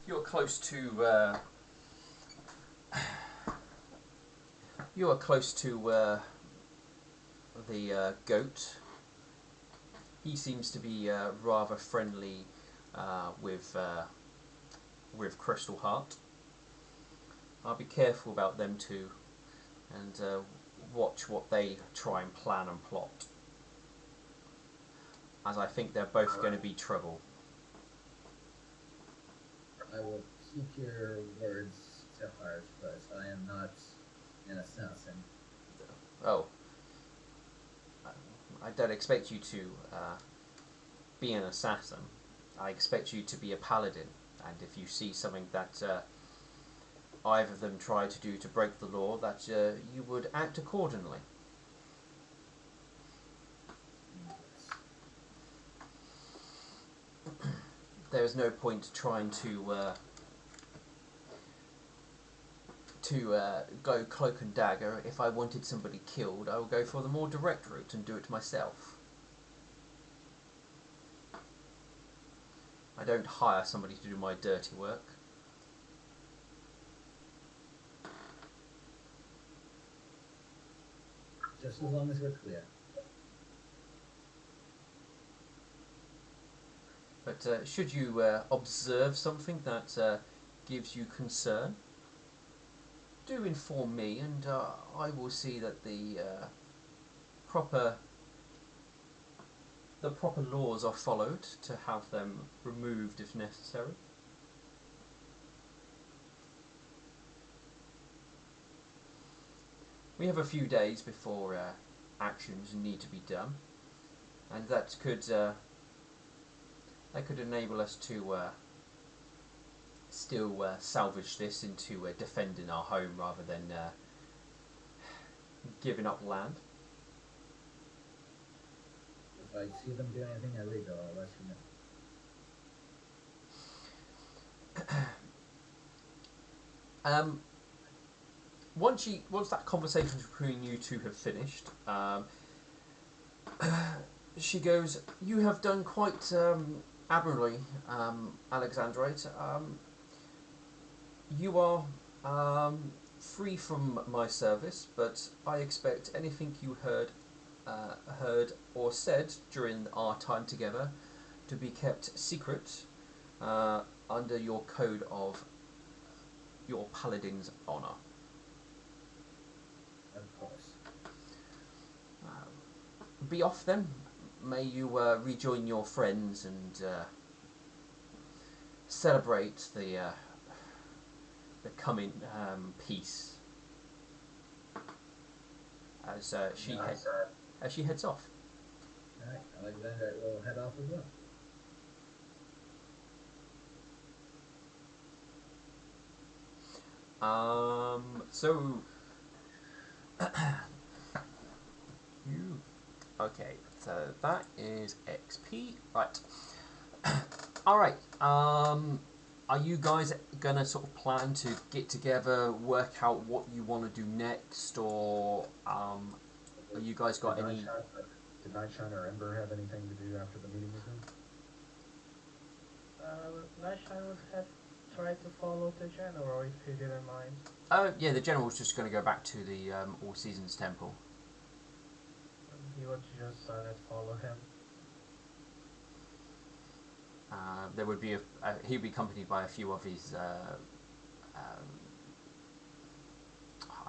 You're close to. You are close to the goat. He seems to be rather friendly with Crystal Heart. I'll be careful about them too, and watch what they try and plan and plot, as I think they're both going to be trouble.
I will keep your words to heart, but I am not an assassin.
Oh, I don't expect you to be an assassin. I expect you to be a paladin, and if you see something that either of them try to do to break the law, that you would act accordingly. There is no point trying to go cloak and dagger. If I wanted somebody killed, I would go for the more direct route and do it myself. I don't hire somebody to do my dirty work.
Just as long as we're clear.
But should you observe something that gives you concern, do inform me, and I will see that the proper laws are followed to have them removed if necessary. We have a few days before actions need to be done, and that could enable us to still salvage this into defending our home rather than giving up land.
If I see them do anything illegal, I'll let you know.
Once that conversation between you two have finished, she goes, "You have done quite admirably, Alexandrite. You are free from my service, but I expect anything you heard or said during our time together to be kept secret under your code of your paladin's honor."
Of course.
Be off then. May you rejoin your friends and celebrate the coming peace as she heads off.
Alright, Alexander will head off as well.
So okay, so that is XP, right? All right. Are you guys gonna sort of plan to get together, work out what you want to do next, or are you guys got
Did
any?
Did Nightshine or Ember have anything to do after the meeting with him?
Nightshine would have tried to follow the general if he didn't mind.
Oh yeah, the general's just going to go back to the All Seasons Temple.
He would just follow him.
There would be he'd be accompanied by a few of his. I'm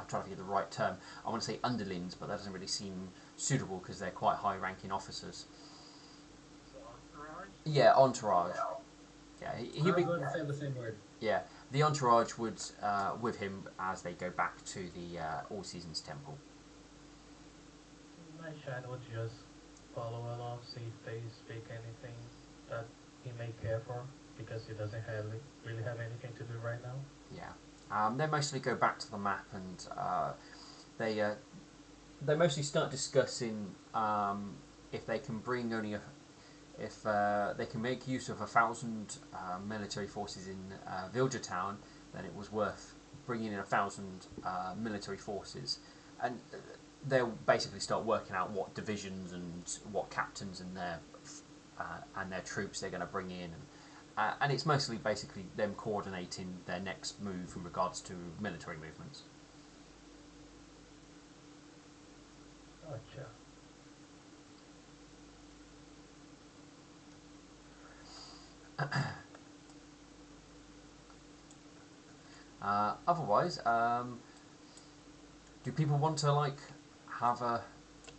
trying to think of the right term. I want to say underlings, but that doesn't really seem suitable because they're quite high-ranking officers.
So entourage?
Yeah, entourage. Yeah,
I was going to say the same word.
Yeah, the entourage would with him as they go back to the All Seasons Temple.
Nightshine would just follow along, see if they speak anything that he may care for, because he doesn't really have anything to do right now.
Yeah, they mostly go back to the map and they mostly start discussing if they can bring only if they can make use of 1,000 military forces in Vilja Town, then it was worth bringing in 1,000 military forces, and they'll basically start working out what divisions and what captains and their troops they're going to bring in, and it's mostly basically them coordinating their next move in regards to military movements.
Gotcha.
Otherwise, do people want to have a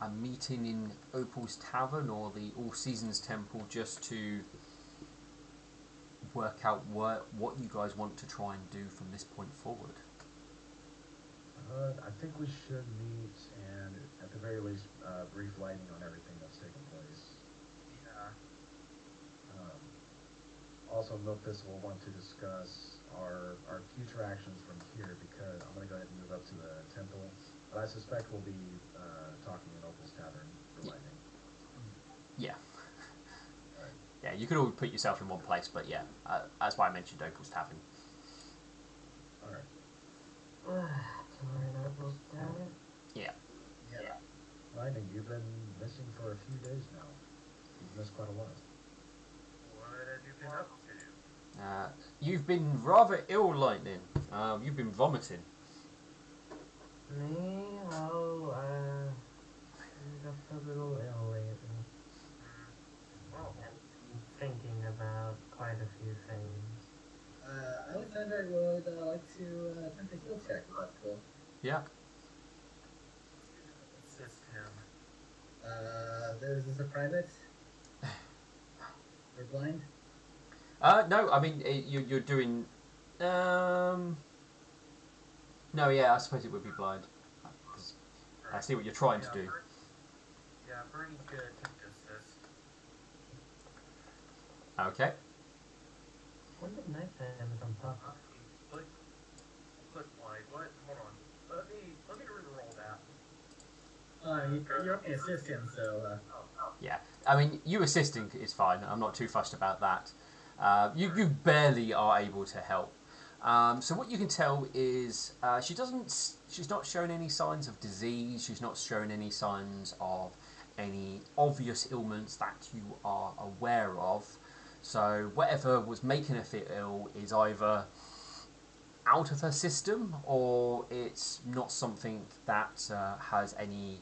meeting in Opal's Tavern or the All Seasons Temple just to work out what you guys want to try and do from this point forward.
I think we should meet and, at the very least, brief lightning on everything that's taken place.
Yeah.
Also, Milk Thistle will want to discuss our future actions from here, because I'm going to go ahead and move up to the temple. But I suspect we'll be talking in Opal's Tavern for lightning.
Yeah.
Alright.
Yeah, you could all put yourself in one place, but yeah, that's why I mentioned Opal's Tavern.
Alright.
Yeah.
Yeah.
Lightning, you've been missing for a few days now. You've missed quite a lot.
What have you been up to?
You've been rather ill, Lightning. You've been vomiting.
Me? Oh, I'm just a little ill lately.
Well,
Thinking about quite a few things.
Alexander would like to attempt a heal check, if that's cool.
Yeah.
assist him.
Is this a private? We're blind?
No, I mean, you're doing... No, yeah, I suppose it would be blind. 'Cause I see what you're trying to do.
Bernie's good at assist.
Okay.
When did nighttime become popular?
Click blind. What? Hold on. Let me re-roll that.
You're okay, assist him, so,
Yeah, I mean, you assisting is fine. I'm not too fussed about that. You barely are able to help. So what you can tell is she's not showing any signs of disease. She's not showing any signs of any obvious ailments that you are aware of. So whatever was making her feel ill is either out of her system, or it's not something that has any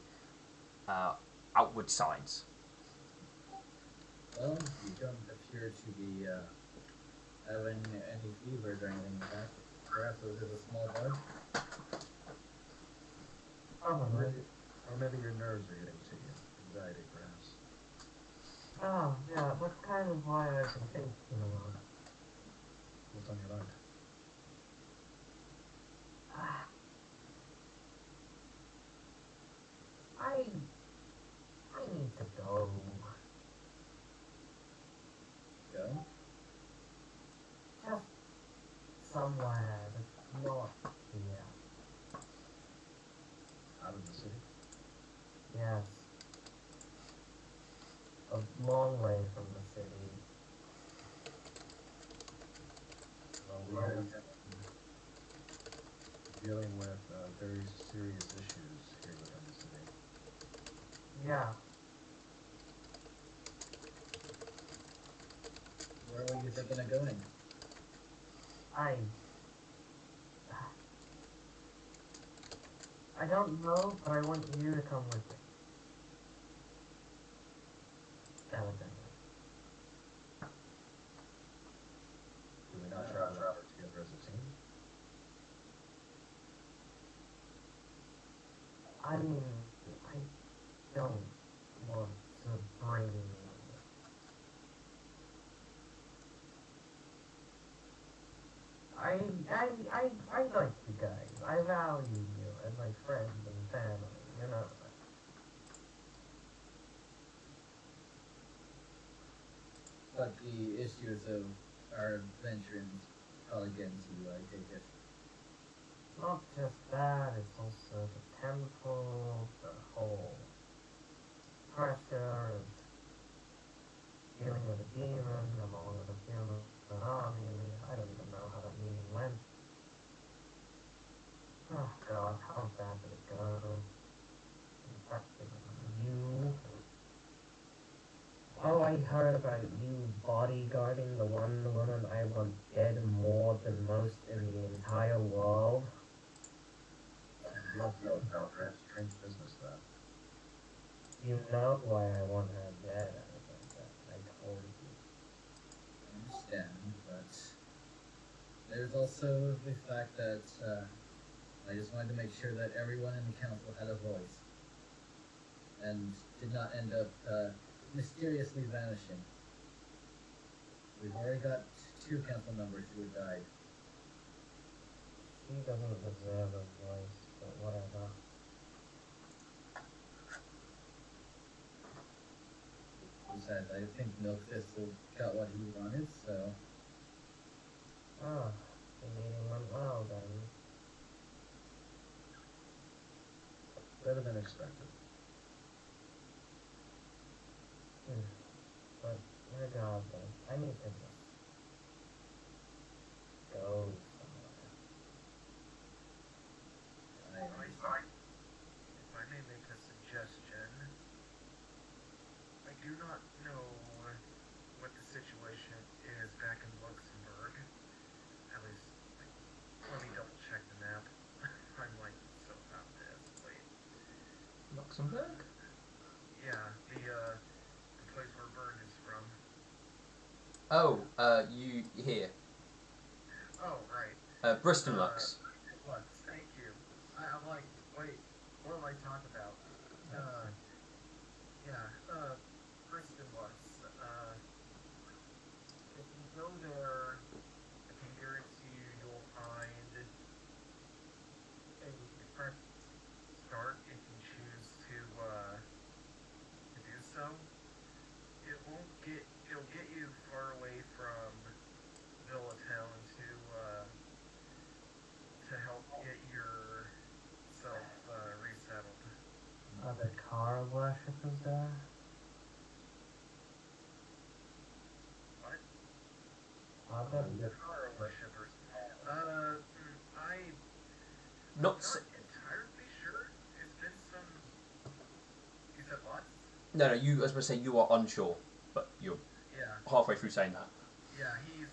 outward signs.
well, you don't appear to be having any fevers or anything like that. Perhaps it was just a small bug.
Probably.
Or maybe your nerves are getting to you. Anxiety, perhaps.
Oh, yeah, that's kind of why I've been thinking about it.
What's on your mind?
I need to go.
Go?
Just somewhere that's not here.
Out of the city?
Yes. A long way from the city.
Well, we are dealing with very serious issues here within the city.
Yeah.
Where were you thinking of going?
I don't know, but I want you to come with me. Alexander.
Do we not travel together as a team?
I mean, I don't want to bring you. I like you guys. I value you as my friends and family, you know.
But the issues of our adventure probably getting to you, I take it.
Not just that, it's also the temple, the whole pressure of dealing with a demon along with a human army. I don't even know how that meeting went. Oh god, how bad did it go? In fact, it was you. Oh, I heard about you bodyguarding the one woman I want dead more than most in the entire world.
Love you about perhaps strange business, that.
You know why I want her dead, I told you.
I understand, but there's also the fact that I just wanted to make sure that everyone in the council had a voice and did not end up mysteriously vanishing. We've already got 2 council members who had died.
She doesn't deserve a voice, but whatever.
Besides, I think Milk Thistle got what he wanted, so...
Ah, the meeting went well then.
Better than expected.
But regardless, I need to just go somewhere.
If I may make a suggestion, I do not know what the situation is back in Luxembourg. At least, let me double check the map. I'm like so about this. Wait.
Luxembourg?
Yeah, the place where Bernd is from.
Oh, you here.
Oh, right.
Bristol Lux.
Lux, thank you. I'm like, wait, what am I talking about? Kristen Lux. If you go there, I can guarantee you'll find a fresh start if you choose to do so. It'll get you far away from Villa Town to help get yourself resettled.
Are the car worshippers there?
What?
Are there...
The car worshippers. I'm
Not
not
s-
entirely sure. It's been some. You said what?
No, you. I was going to say you are unsure, but you're
Yeah.
halfway through saying that.
Yeah, he's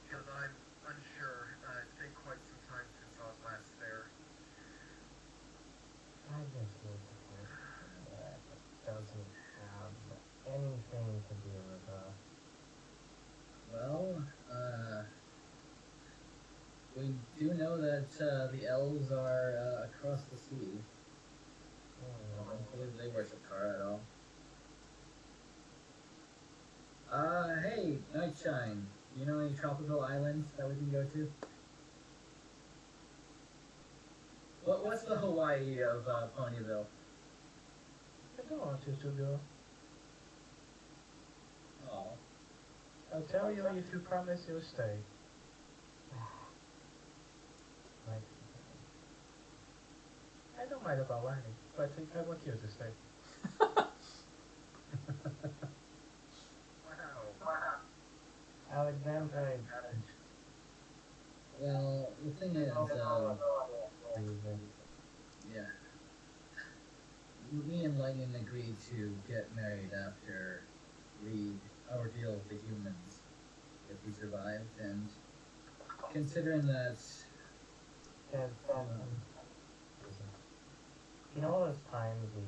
because I'm unsure. It's been quite some time since I was last there.
I just need to find somewhere that doesn't have anything to do with her.
Well, we do know that the elves are across the sea. I don't believe they worship Kara at all. Hey, Nightshine, you know any tropical islands that we can go to? What's the Hawaii of Ponyville?
I don't want you to go.
Oh.
I'll tell you if you promise you'll stay.
Like,
I don't mind about learning, but I want you to stay.
Wow.
Alexandra,
Well, the thing is, yeah. Me and Lightning agreed to get married after the ordeal of the humans, if we survived, and considering that,
there's in all this time we've been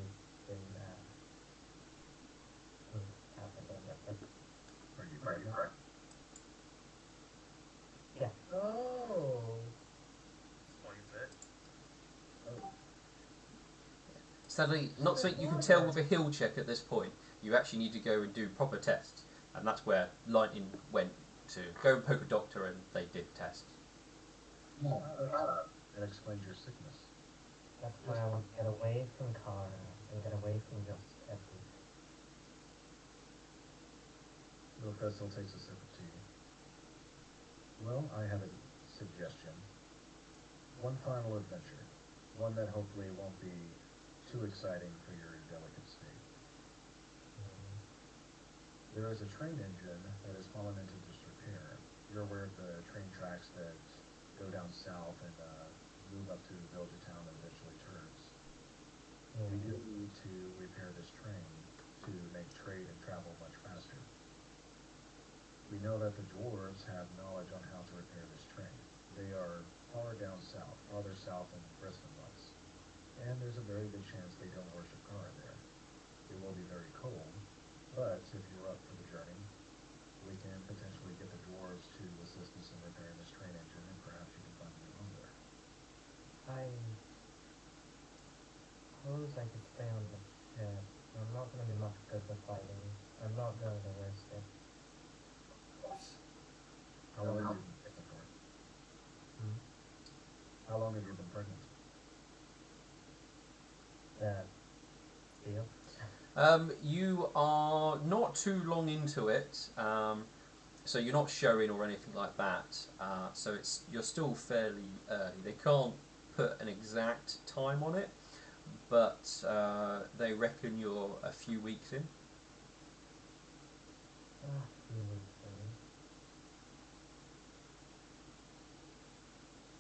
Are you right?
yeah.
Oh.
Explains it.
Sadly, not something you can tell with a hill check at this point. You actually need to go and do proper tests, and that's where Lightning went to go and poke a doctor, and they did tests.
no,
That explains your sickness.
That's why I want to get away from Kara and get away from just everything.
Little Crystal takes a sip of tea. Well, I have a suggestion. One final adventure. One that hopefully won't be too exciting for your delicate state. There is a train engine that has fallen into disrepair. You're aware of the train tracks that go down south and move up to Villagetown and eventually turns. We do need to repair this train to make trade and travel much faster. We know that the dwarves have knowledge on how to repair this train. They are far down south, farther south than Bristol was. And there's a very good chance they don't worship Kara there. It will be very cold, but if you're up for the journey, we can potentially get the dwarves to assist us in repairing this train engine, and perhaps you can find a new home there.
I suppose I could stay on the ship. I'm not going to be much good for fighting. I'm not going to risk it.
How long have you been pregnant for?
Hmm?
How long have you been pregnant?
That deal.
You are not too long into it, so you're not showing or anything like that. So you're still fairly early. They can't put an exact time on it, but they reckon you're a few weeks in.
Few weeks maybe.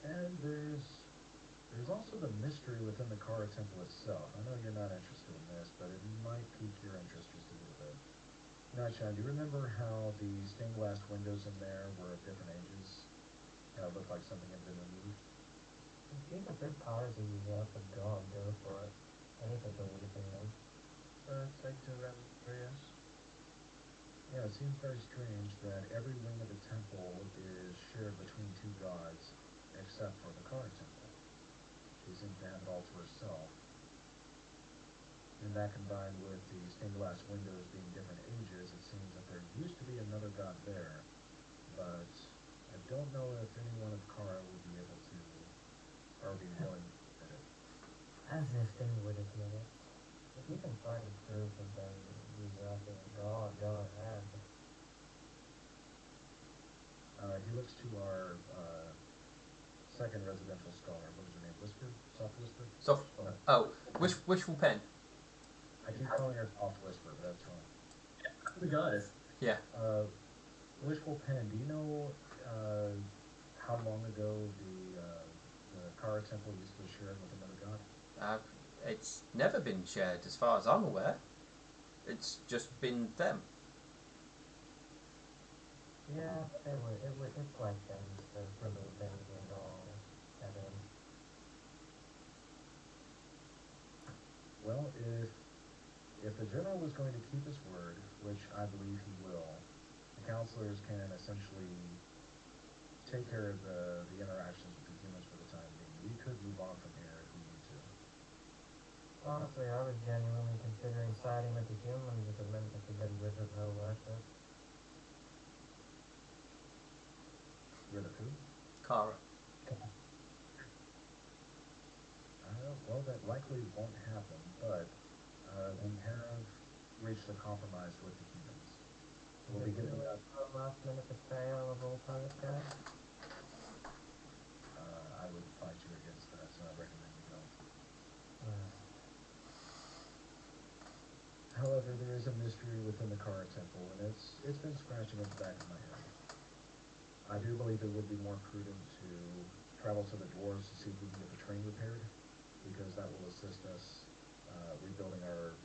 And there's also the mystery within the Kara Temple itself. I know you're not interested in this, but it might pique your interest just a little bit. Nightshine, do you remember how the stained glass windows in there were of different ages? How it looked like something had been removed?
If these are big cars and you want the dog, go for it. I need to believe in them.
I do remember, yes.
Yeah, it seems very strange that every wing of the temple is shared between two gods, except for the Kara Temple. She seems to have it all to herself. And that combined with the stained glass windows being different ages, it seems that there used to be another god there, but I don't know if anyone of Kara would be able to, or be willing to admit it.
As if they would admit it. If you can find proof of them usurping a god, go ahead.
He looks to our second residential scholar. What was her name? Whisper? Soft Whisper?
So,
Oh,
wishful pen.
I keep calling her Soft Whisper, but that's wrong.
The goddess.
Yeah.
Wishful Pen, do you know how long ago the Kara Temple used to be shared with another god?
It's never been shared, as far as I'm aware. It's just been them.
Yeah, it's like them to remove anything at all. That in.
Well, if the general was going to keep his word, which I believe he will, the counselors can essentially take care of the interactions with the humans for the time being. We could move on from here if we need to.
Honestly, I was genuinely considering siding with the humans if it meant I could get rid of her worship.
Rid of who?
Kara.
Well, that likely won't happen, but we have reached a compromise with the humans. We'll be giving up.
A last minute betrayal of old Ponyfinder.
I would fight you against that, so I recommend you don't. However, there is a mystery within the Kara Temple, and it's been scratching at the back of my head. I do believe it would be more prudent to travel to the dwarves to see if we can get the train repaired, because that will assist us rebuilding our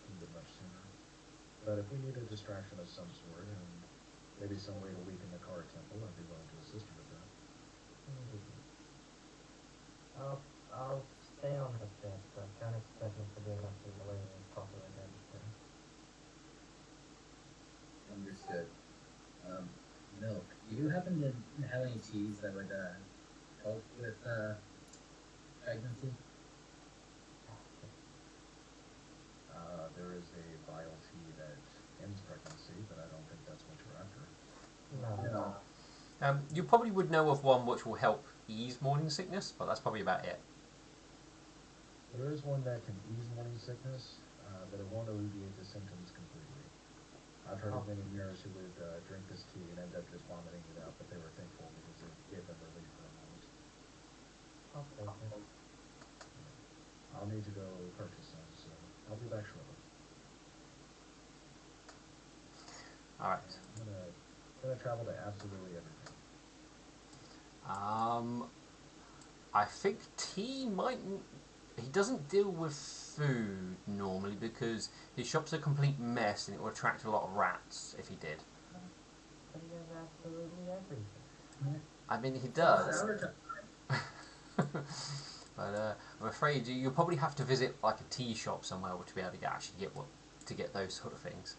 kingdom much sooner. But if we need a distraction of some sort, and maybe some way to weaken the Kara Temple, I'd be willing to assist you with that.
I'll stay on the ship, but don't expect me to do much in the way of proper redemption.
Understood. Milk. Do you happen to have any teas that would help with pregnancy?
There is a vile tea that ends pregnancy, but I don't think that's what you're after.
No.
You probably would know of one which will help ease morning sickness, but that's probably about it.
There is one that can ease morning sickness, but it won't alleviate the symptoms completely. I've heard of many mirrors who would drink this tea and end up just vomiting it out, but they were thankful because it gave them relief for a moment.
I'll take it.
I'll need to go purchase some, so I'll be back shortly.
Alright.
I'm gonna travel to absolutely everything.
I think tea might. He doesn't deal with food normally because his shop's a complete mess and it would attract a lot of rats if he did.
But he has absolutely everything.
I mean, he does.
Sour
But I'm afraid you'll probably have to visit like a tea shop somewhere to be able to get those sort of things.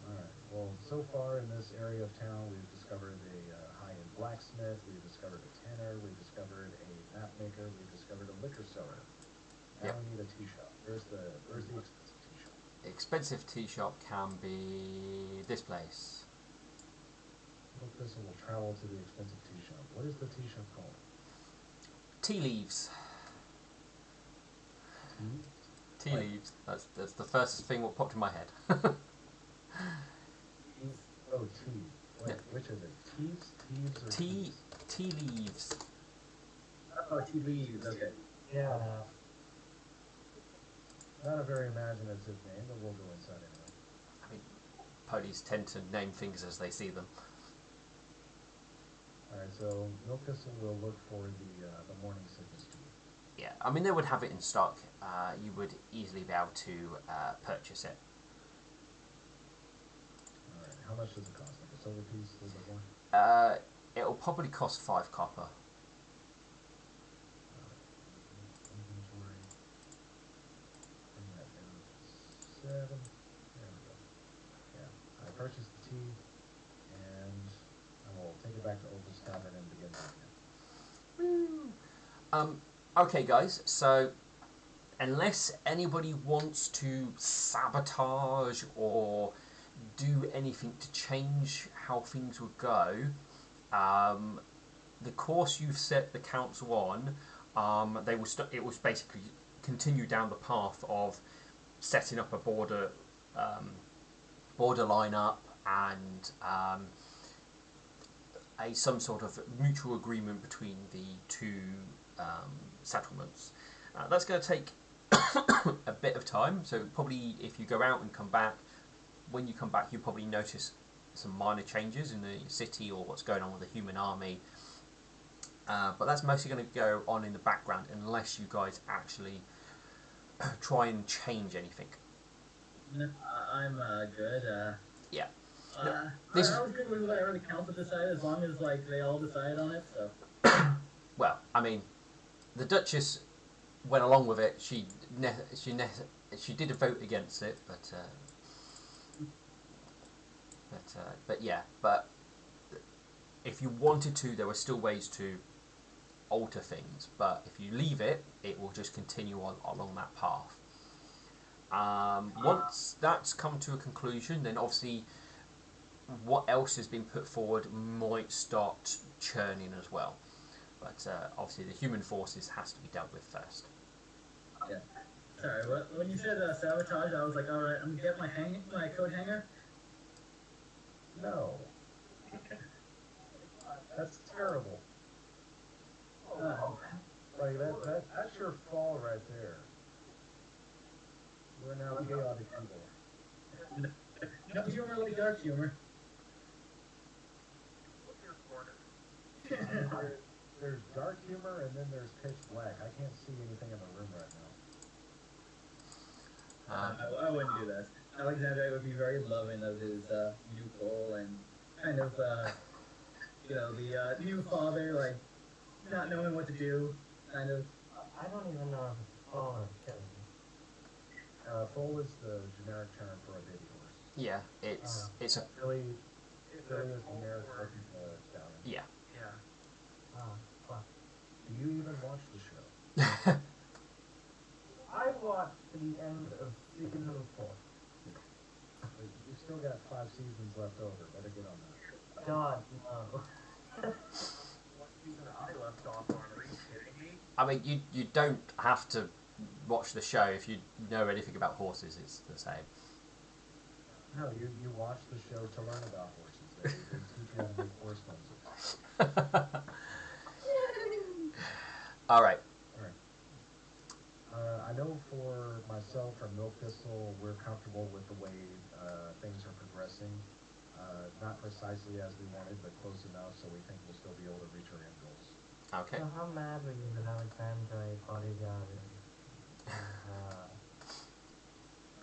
Alright, well, so far in this area of town, we've discovered a high-end blacksmith, we've discovered a tanner, we've discovered a map maker, we've discovered a liquor seller. Now
Yep.
we need a tea shop. Where's the expensive tea shop?
The expensive tea shop can be this place.
Look
Milk Thistle will travel to the expensive tea shop. What is the tea shop called?
Tea leaves.
Tea?
Tea
Like-
leaves. That's the first thing what popped in my head.
Oh, tea. Wait,
Yeah.
which is it? Teas, teas, or
Tea
teas?
tea leaves.
Oh, tea leaves. Okay.
Yeah.
Not a very imaginative name, but we'll go inside anyway.
I mean, ponies tend to name things as they see them.
Alright, so Milk Thistle will look for the morning sickness tea.
Yeah, I mean they would have it in stock. You would easily be able to purchase it.
Alright, how much does it cost? Like a silver piece, a little bit more?
It'll probably cost 5 copper.
Inventory. Bring that down to 7. There we go. Yeah, I purchased the tea, and I will take it back to Opal's Tavern and begin drinking it.
Okay, guys. So, unless anybody wants to sabotage or do anything to change how things would go, the course you've set the council on, they will. It will basically continue down the path of setting up a border lineup and some sort of mutual agreement between the two settlements. That's going to take a bit of time. So probably if you go out and come back, when you come back, you'll probably notice some minor changes in the city or what's going on with the human army. But that's mostly going to go on in the background unless you guys actually try and change anything.
I'm good.
Yeah.
I
This
was good with whatever the council decided, as long as like they all decide on it. So.
Well, I mean, the Duchess went along with it. She did a vote against it, but yeah. But if you wanted to, there were still ways to alter things. But if you leave it, it will just continue on along that path. Once that's come to a conclusion, then obviously what else has been put forward might start churning as well. But obviously the human forces has to be dealt with first.
Yeah. Sorry, when you said sabotage, I was like, all right, I'm gonna get my coat hanger.
No. That's terrible. Like, that's your fall right there. We're now chaotic people.
No humor like dark humor.
What's your corner?
There's dark humor and then there's pitch black. I can't see anything in the room right now.
I wouldn't do that. Alexander would be very loving of his new role and kind of, the new father, like, not knowing what to do, kind of.
I don't even know if it's fall or killing.
Foal is the generic term for a baby horse.
Yeah, it's a
Billy
It's
is
a
generic
or,
for stallion.
yeah.
yeah.
Fuck.
Do you even watch the show?
I watched the end of season 4.
You've still got 5 seasons left over. Better get on that.
God, no.
What season I left off on? Are you kidding me?
I mean, you don't have to watch the show if you know anything about horses. It's the same.
No, you watch the show to learn about horses. They teach you how to make horse noises.
All right.
Alright. I know for myself or Milk Thistle, we're comfortable with the way things are progressing. Not precisely as we wanted, but close enough so we think we'll still be able to reach our end goals.
Okay.
So how mad were you that Alexandra bodyguard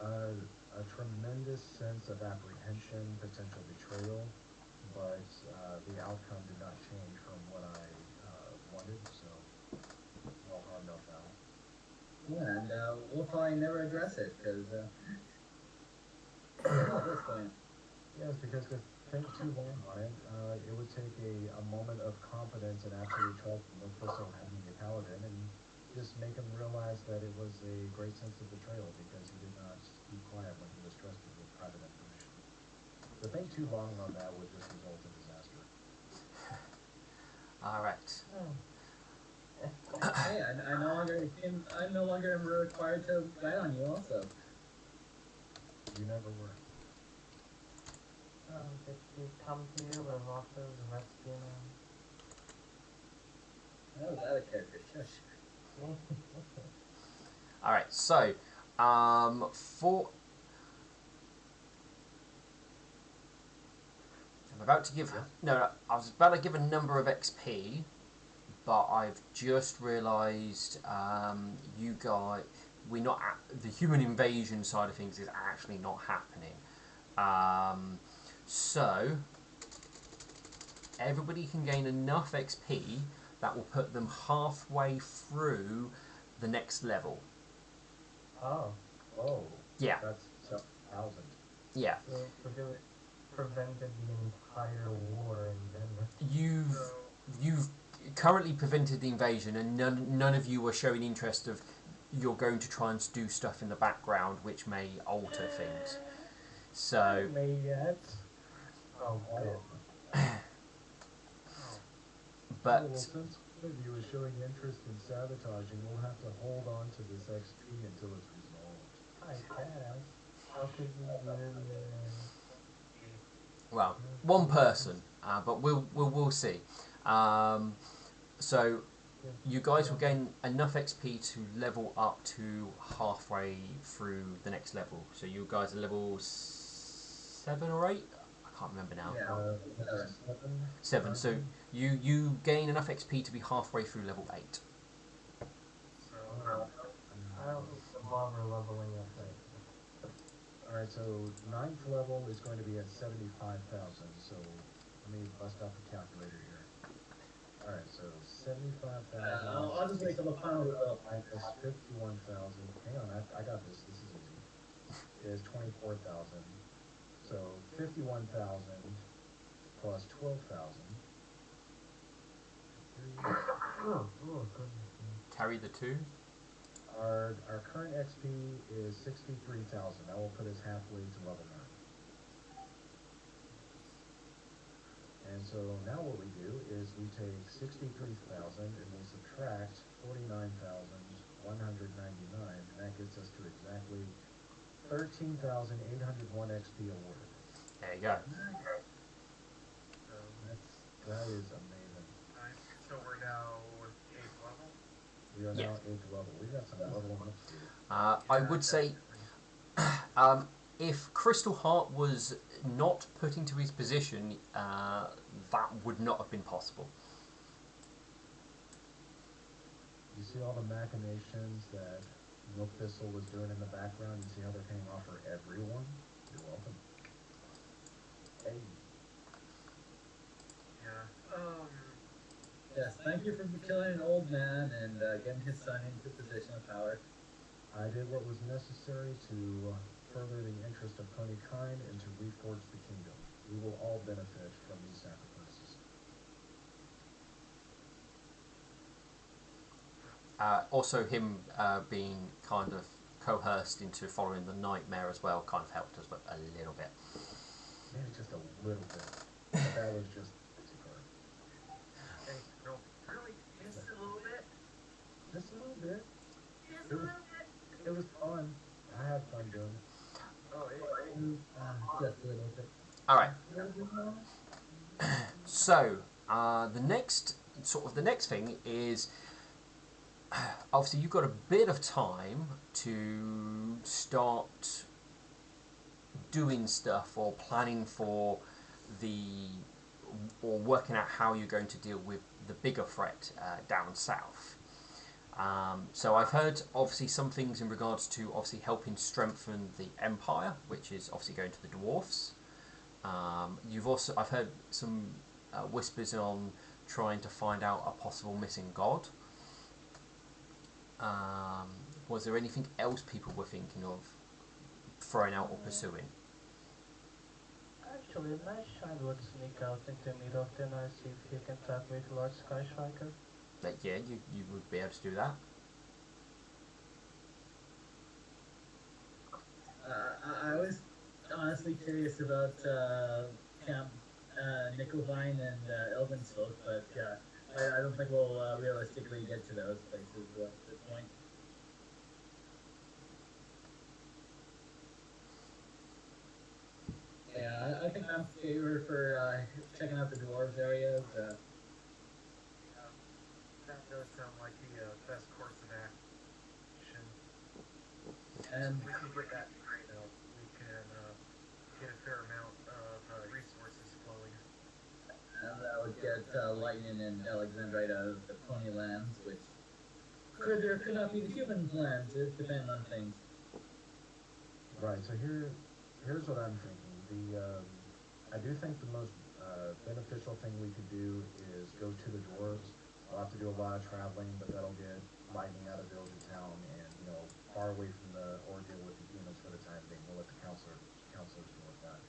A tremendous sense of apprehension, potential betrayal, but the outcome did not change from what I wanted, so no harm, no foul.
Yeah, and we'll probably never address it, because, at this point.
Yes, because to think too long on it, it would take a moment of confidence and absolute trust in Milk Thistle having the paladin, and just make him realize that it was a great sense of betrayal because he did not keep quiet when he was trusted with private information. To think too long on that would just result in disaster.
All right.
Hey, I no longer am required to guide on you. Also,
You never were.
Did she come to you with offers of rescue
that was out of character. Shush.
now?
All right. So, for I'm about to give no. I was about to give a number of XP, but I've just realised you guys, we're not the human invasion side of things is actually not happening. So everybody can gain enough XP that will put them halfway through the next level.
Oh,
Oh.
Yeah.
That's 1,000.
Yeah.
so we prevented the entire war in Denver.
You've currently prevented the invasion, and none of you are showing interest of you're going to try and do stuff in the background which may alter things. So
May yet. Oh god.
but
Well, since one of you is showing interest in sabotaging, we'll have to hold on to this XP until it's resolved.
I guess. How could you really?
well, one person, but we'll see. So you guys will gain enough XP to level up to halfway through the next level. So you guys are level 7 or 8. I can't remember now.
Yeah.
Seven.
7. So you gain enough XP to be halfway through level 8.
So,
I don't bother leveling up right.
Alright, so 9th level is going to be at 75,000, so let me bust out the calculator here. Alright, so 75,000
I'll just wait till the final result.
minus 51,000. Hang on, I got this. This is easy. Is 24,000. So 51,000 plus 12,000.
Oh goodness.
Carry the 2.
Our current XP is 63,000. That will put us halfway to level 9. And so now what we do is we take 63,000 and we subtract 49,199, and that gets us to exactly 13,801 XP awarded.
There you go.
so,
That is amazing.
nice. So we're now 8th level.
We are
Yeah.
now 8th level. We got some leveling up to do.
I would say if Crystal Heart was not put into his position, that would not have been possible.
You see all the machinations that Milk Thistle was doing in the background? You see how they're paying off for everyone? You're welcome. Hey.
Yeah.
Yes, thank you for killing an old man and getting his son into a position of power.
I did what was necessary to further the interest of Ponykind and to reforge the kingdom. We will all benefit from these sacrifices.
Also, him being kind of coerced into following the nightmare as well kind of helped us a little bit.
Maybe just a little bit. But that was just basic art.
Hey, no, really? Just a little bit?
Just a little bit.
Just
It
a
was,
little bit?
it was fun. I had fun doing it.
Oh, hey.
Just a little bit.
All right. So the next thing is obviously you've got a bit of time to start doing stuff or planning for or working out how you're going to deal with the bigger threat down south. So I've heard obviously some things in regards to obviously helping strengthen the empire, which is obviously going to the dwarfs. I've heard some whispers on trying to find out a possible missing god. Was there anything else people were thinking of throwing out or pursuing?
Actually, Nightshine would sneak out into the middle of the night, see if he can talk with Lord Sky Striker.
Like, yeah, you would be able to do that.
I was honestly curious about Camp Nickelvine and Elven's folk, but yeah, I don't think we'll realistically get to those places at this point. Yeah, I think I'm in favor for checking out the dwarves areas.
Yeah, that does sound like the best course of action.
And
We can get that straight out. We can get a fair amount of resources flowing.
that would get Lightning and Alexandrite out of the Pony lands, which could or could not be the human lands, depending on things.
Right. So here's what I'm thinking. I do think the most beneficial thing we could do is go to the dwarves. We'll have to do a lot of traveling, but that'll get Lightning out of Village of Town and far away from the ordeal with the humans for the time being. We'll let the counselors deal with that.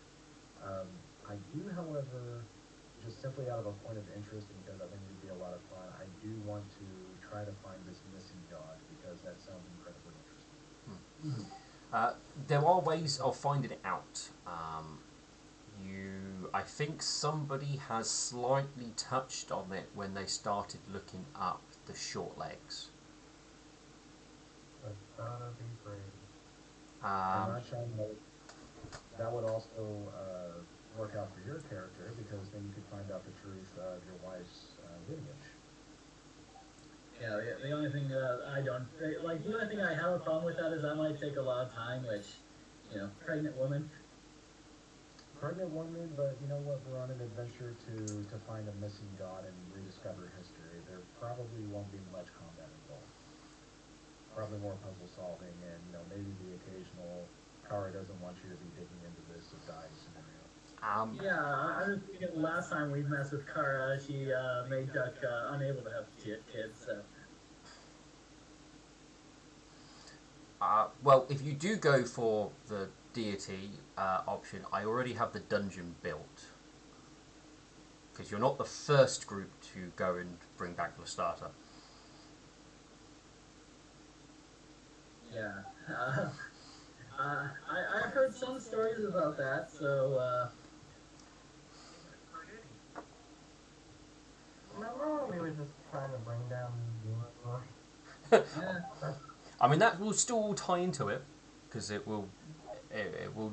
I do, however, just simply out of a point of interest, and because I think it would be a lot of fun, I do want to try to find this missing god because that sounds incredibly interesting.
There are ways of finding it out. I think somebody has slightly touched on it when they started looking up the short legs.
But gotta be brave.
I'm not sure that would also work out for your character because then you could find out the truth of your wife's lineage.
Yeah, the only thing I don't like, the only thing I have a problem with that is that might take a lot of time, which, pregnant woman.
Pregnant woman, but you know what? We're on an adventure to find a missing god and rediscover history. There probably won't be much combat involved. Probably more puzzle solving and maybe the occasional Kara doesn't want you to be digging into this or die scenario.
Yeah, I was thinking last time we messed with Kara, she made Duck unable to have kids, so.
Well, if you do go for the deity option, I already have the dungeon built. Because you're not the first group to go and bring back Lestat.
Yeah. I've heard some stories about that, so,
Remember we were just trying to bring down demon lord?
yeah.
I mean, that will still tie into it, because it will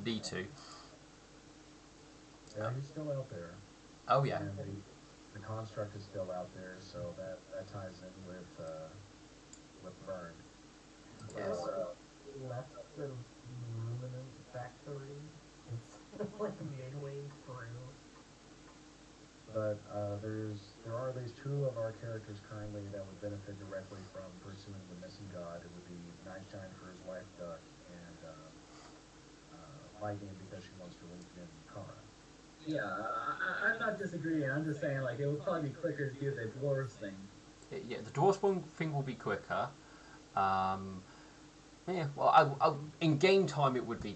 need to.
Yeah, he's still out there.
Oh, yeah.
And the construct is still out there, so that ties in with Vern.
Yes.
Left the ruminant factory. It's like midway through.
But there are at least two of our characters currently that would benefit directly from pursuing the missing god. It would be Nightshine for his wife Duck, and Lightning because she wants to link in Kara.
Yeah, I'm not disagreeing. I'm just saying, like, it would probably be quicker to do the dwarves thing.
Yeah, the dwarf thing will be quicker. Yeah, well, in game time it would be.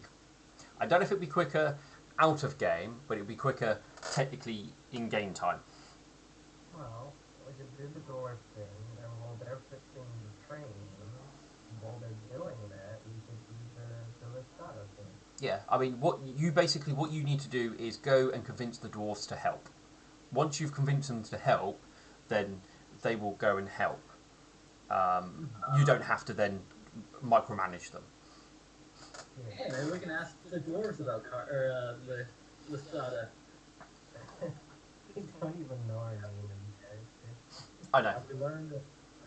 I don't know if it would be quicker out of game, but it would be quicker technically in game time.
Well, we could do the dwarf thing, and while they're fixing the train, while they're doing that, we could do the Lestat thing.
Yeah, I mean, what you need to do is go and convince the dwarves to help. Once you've convinced them to help, then they will go and help. You don't have to then micromanage them.
Hey, maybe we can ask the dwarves about the Lestat.
They don't even know our name and character.
I know.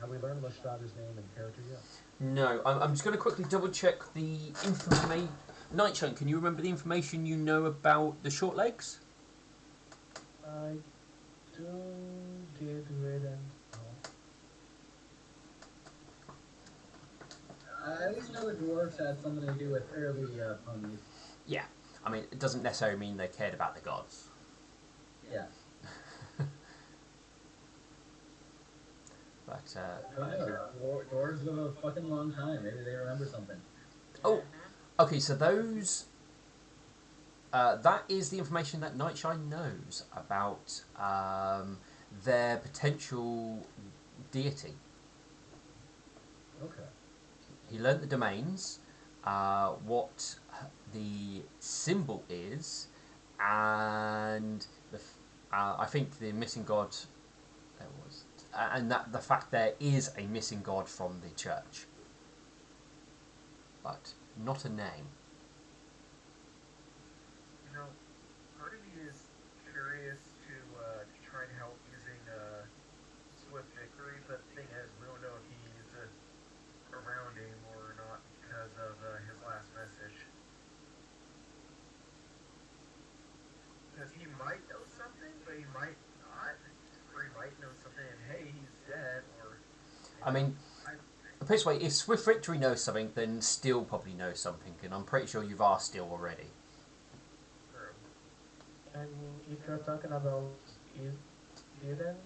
Have we learned Lestat's name and character yet?
No, I'm just going to quickly double check the information. Nightshine, can you remember the information you know about the short legs?
I don't get rid of.
I at least know the dwarves had something to do with early ponies.
Yeah. I mean, it doesn't necessarily mean they cared about the gods.
Yeah.
But,
dwarves live a fucking long time. Maybe they remember something.
oh, okay, so those... that is the information that Nightshine knows about their potential deity.
Okay.
He learnt the domains, what the symbol is, and I think the missing god. There was and that the fact there is a missing god from the church, but not a name.
You know, part of me is curious to try and help using Swift Victory, but the thing is, we don't know if he's around anymore or not because of his last message. Because he might know something, but he might not, or he might know something and hey, he's dead, or.
I mean, put it this way: if Swift Victory knows something, then Steel probably knows something, and I'm pretty sure you've asked Steel already.
True.
I mean, if you're talking about, didn't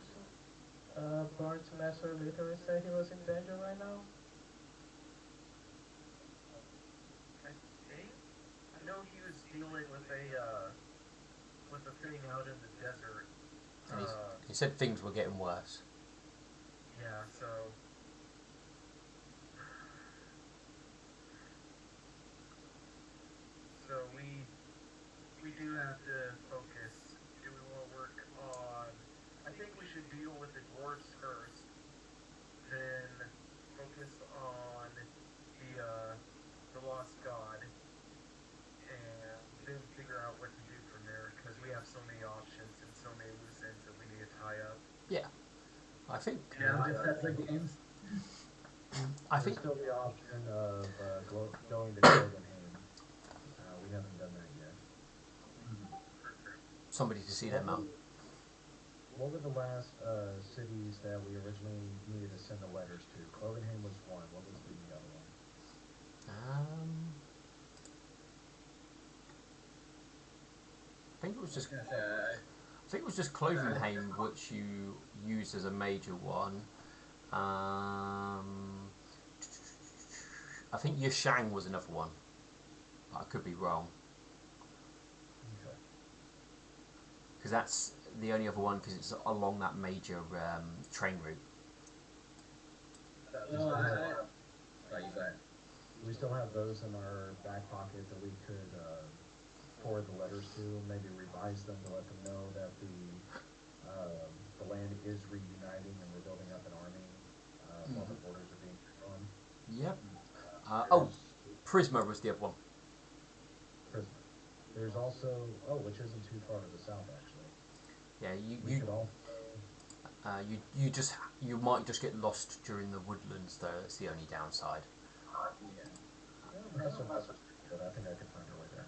Barnes Master literally say he was in danger right now?
I think I know he was dealing with a thing out in the desert.
And he said things were getting worse.
Yeah, so. So we do have to focus. Do we want to work on? I think we should deal with the dwarves first, then focus on the lost god, and then figure out what to do from there. Because we have so many options and so many loose ends that we need to tie up.
Yeah, I think.
Yeah, just as the games.
I think.
There's still the option of going to Copenhagen. We haven't done that yet.
Somebody to see their mum.
What were the last cities that we originally needed to send the letters to? Copenhagen was one. What was the other one?
I think it was just.
I
I think it was just Clovenheim, which you used as a major one. I think Yashang was another one. I could be wrong.
Okay.
Because that's the only other one, because it's along that major train route.
Sorry, you go ahead.
We still have those in our back pocket that we could forward the letters to, maybe revise them to let them know that the land is reuniting and we're building up an army while the borders are being drawn.
Yep. Oh, Prisma was the other one.
Prisma. There's also, which isn't too far to the south actually.
Yeah,
We could also.
you might just get lost during the woodlands though. That's the only downside.
Yeah.
That's good. I think I could find our way there.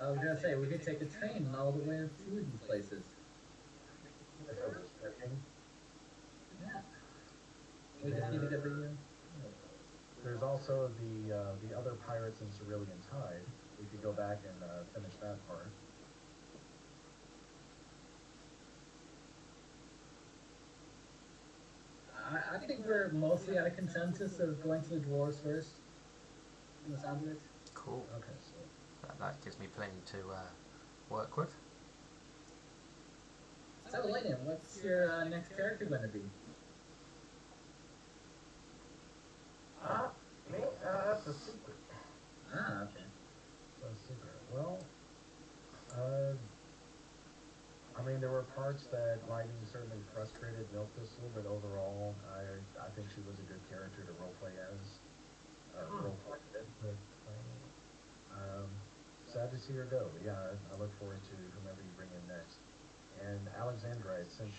I was gonna say we could take a train all the way to these places.
If it was working.
Yeah. We just need to get the.
There's also the other pirates in Cerulean Tide. We could go back and finish that part.
I think we're mostly at a consensus of going to the dwarves first. From the sound of it.
Cool.
Okay, so
That gives me plenty to work with.
So, Layden, what's your next character going to be?
Me? That's a secret.
Ah, okay.
so secret. Well, I mean, there were parts that Lightning certainly frustrated Milk Thistle, but overall, I think she was a good character to roleplay as. Roleplay with.
But,
Sad to see her go. Yeah, I look forward to whomever you bring in next. And Alexandrite, since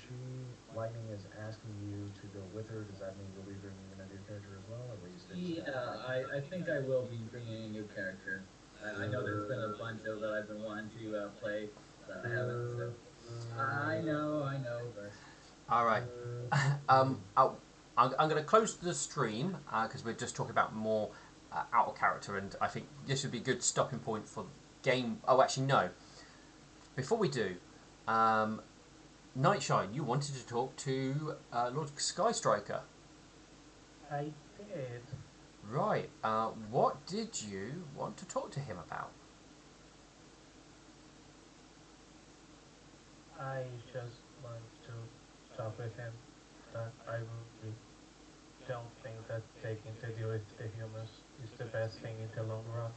Lightning is asking you to go with her, does that mean you'll be bringing in a new character as well, or will you stay?
Yeah, I think I will be bringing a new character. I know there's been a bunch of that I've been wanting to play that I haven't. So. I know, but.
All right. I'm going to close the stream because we're just talking about more out of character, and I think this would be a good stopping point for game. Oh, actually, no. Before we do, Nightshine, you wanted to talk to Lord Skystriker.
I did.
Right. What did you want to talk to him about?
I just want to talk with him. That I really don't think that taking to deal with the humans is the best thing in the long run.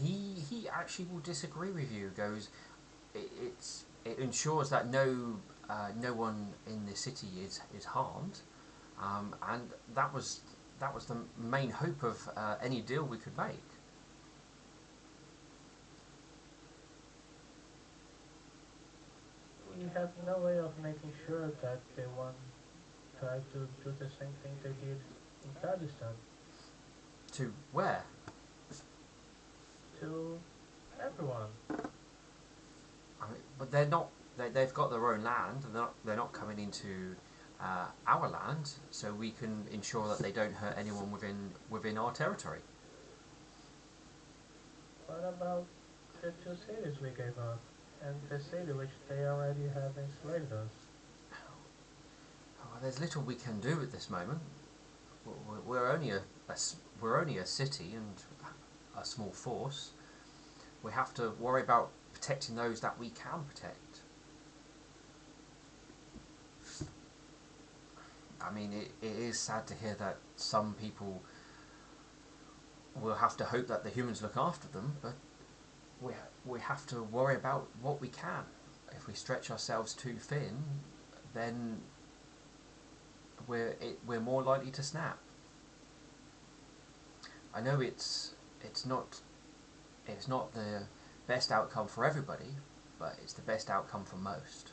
He actually will disagree with you. Goes, it ensures that no no one in the city is harmed, and that was the main hope of any deal we could make.
We have no way of making sure that they won't try to do the same thing they did in Kurdistan
To where?
to everyone.
I mean, but they're not. They've got their own land, and they're not coming into our land, so we can ensure that they don't hurt anyone within our territory.
What about the two cities we gave up, and the city which they already have enslaved us?
Oh, there's little we can do at this moment. We're only we're only a city and a small force. We have to worry about protecting those that we can protect. I mean, it is sad to hear that some people will have to hope that the humans look after them, but we have to worry about what we can. If we stretch ourselves too thin, then we're more likely to snap. I know it's not the best outcome for everybody, but it's the best outcome for most.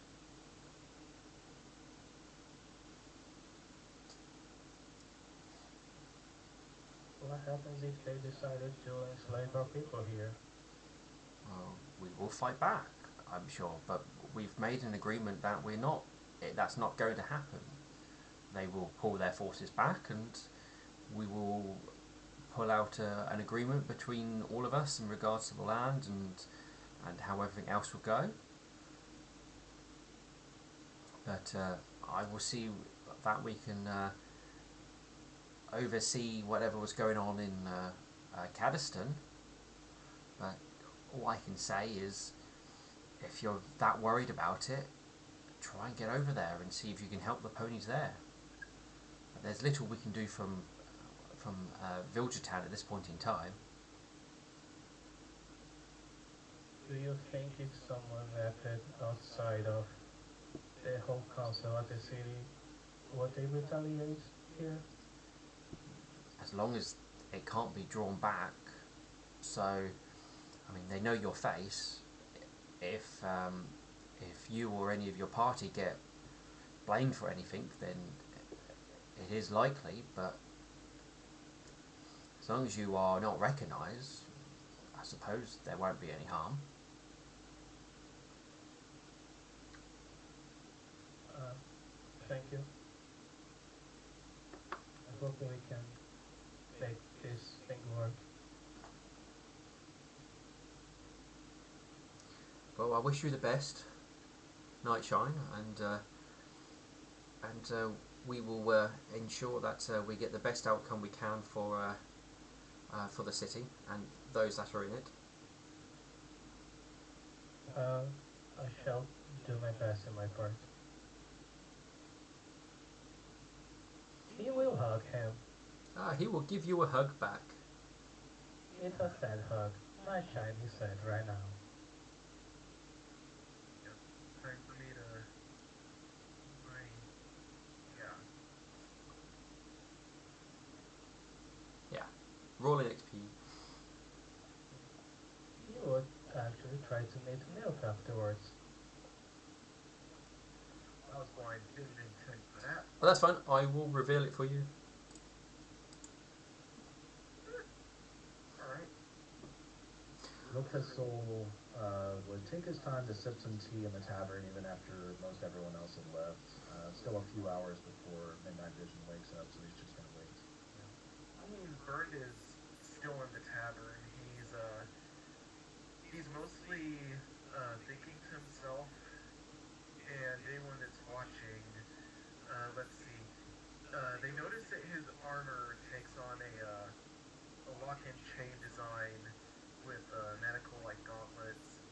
What happens if they decided to enslave our people here?
Well, we will fight back, I'm sure, but we've made an agreement that that's not going to happen. They will pull their forces back, and we will pull out an agreement between all of us in regards to the land and how everything else will go. But I will see that we can oversee whatever was going on in Kurdistan. But all I can say is, if you're that worried about it, try and get over there and see if you can help the ponies there. But there's little we can do from Villagertown at this point in time.
Do you think if someone left it outside of the whole council of the city, would they retaliate here?
As long as it can't be drawn back, so I mean they know your face. If you or any of your party get blamed for anything, then it is likely. But as long as you are not recognised, I suppose there won't be any harm.
Thank you. I hope we can make this thing work.
Well, I wish you the best, Nightshine, and we will ensure that we get the best outcome we can for the city and those that are in it.
I shall do my best in my part. He will hug him.
He will give you a hug back.
It's a sad hug. My shiny said right now.
Yep. Time for me to. Yeah.
Yeah, rolling XP.
You would actually try to need milk afterwards.
I was blind, didn't intend for that.
Well, that's fine. I will reveal it for you.
Alright.
Lucas would take his time to sip some tea in the tavern even after most everyone else had left. Still a few hours before Midnight Vision wakes up, so he's just gonna wait.
I mean, Burned is still in the tavern. He's mostly thinking to himself, and anyone that's watching, let's see, they notice that his armor takes on a lock and chain design with manticle-like gauntlets.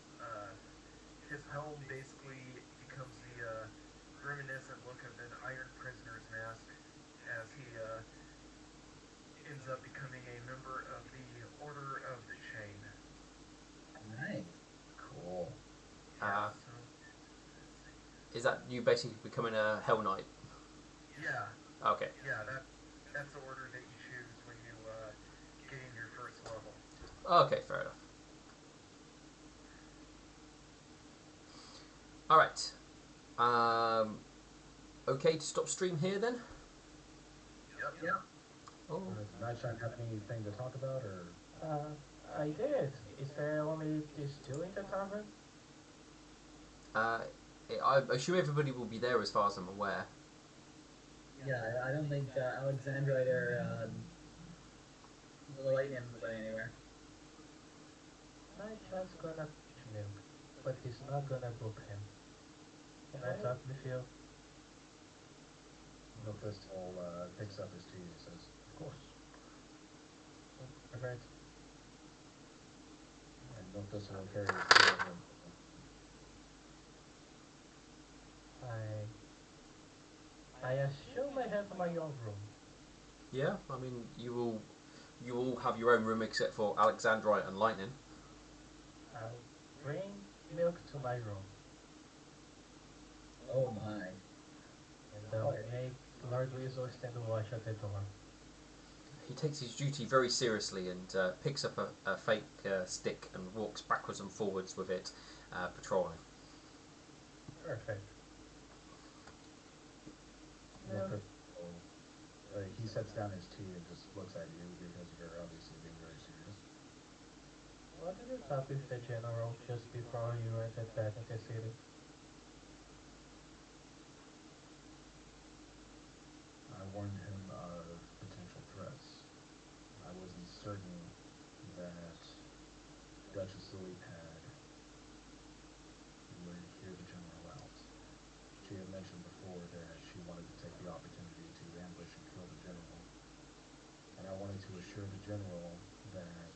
His helm basically becomes the reminiscent look of an iron prisoner's mask as he ends up becoming a member of the Order of the Chain.
Nice.
Cool.
Yeah,
Is that you basically becoming a Hell Knight?
Yeah,
Okay.
yeah, that's the order that you choose when you gain your first level.
Okay, fair enough. All right. Okay to stop stream here then.
Yep.
Yeah.
Oh.
Does Nightshine have anything to talk about, or
Uh, I did. Is there only these two in the tavern?
Uh, I assume everybody will be there as far as I'm aware.
Yeah, I don't think Alexandrite or the Lightning went anywhere.
Nightshine's gonna catch Milk, but he's not gonna book him. Can I talk with you?
Milk Thistle picks up his tea and says, "Of course."
Alright.
And Milk Thistle will carry his tea over.
I assume I have my own room.
Yeah, I mean you all have your own room except for Alexandrite and Lightning.
I'll bring Milk to my room,
Oh my.
and I'll make Lord Weasel stand watch at the door.
He takes his duty very seriously and picks up a fake stick and walks backwards and forwards with it, patrolling.
Perfect.
Milk
Milk,
Thistle, he sets down his tea and just looks at you because you're obviously being very serious.
what did you talk with the general just before you entered back into the city?
I warned him of potential threats. I wasn't certain that Duchess Lily Pad would hear the general out. She had mentioned before that she wanted to take the opportunity to ambush and kill the general. And I wanted to assure the general that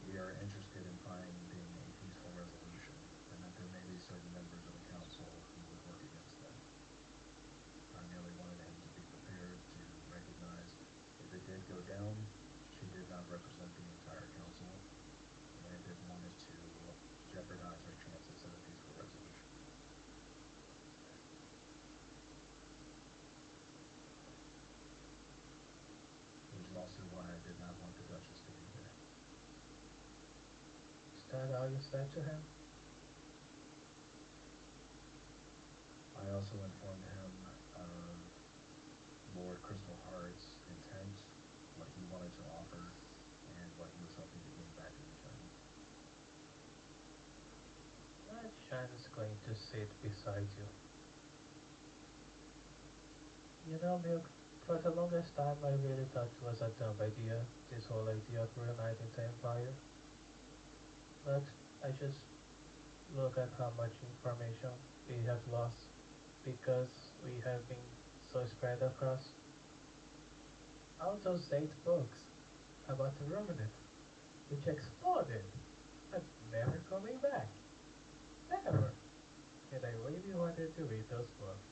we are interested in finding a peaceful resolution, and that there may be certain members of the council who would work against that. I merely wanted him to be prepared to recognize if it did go down, she did not represent the entire council, and I didn't want it to jeopardize our chances at a peaceful resolution. Which is also why I did not want the Duchess to be there.
Is that all you said to him?
I also informed him of Lord Crystal Heart's intent, what he wanted to offer, and what he was hoping to gain back in return.
Nightshine is going to sit beside you. You know, Milk, for the longest time I really thought it was a dumb idea, this whole idea of reuniting the Empire. But I just look at how much information we have lost because we have been so spread across. All those 8 books about the Ruminants, which exploded, but never coming back. Never. And I really wanted to read those books.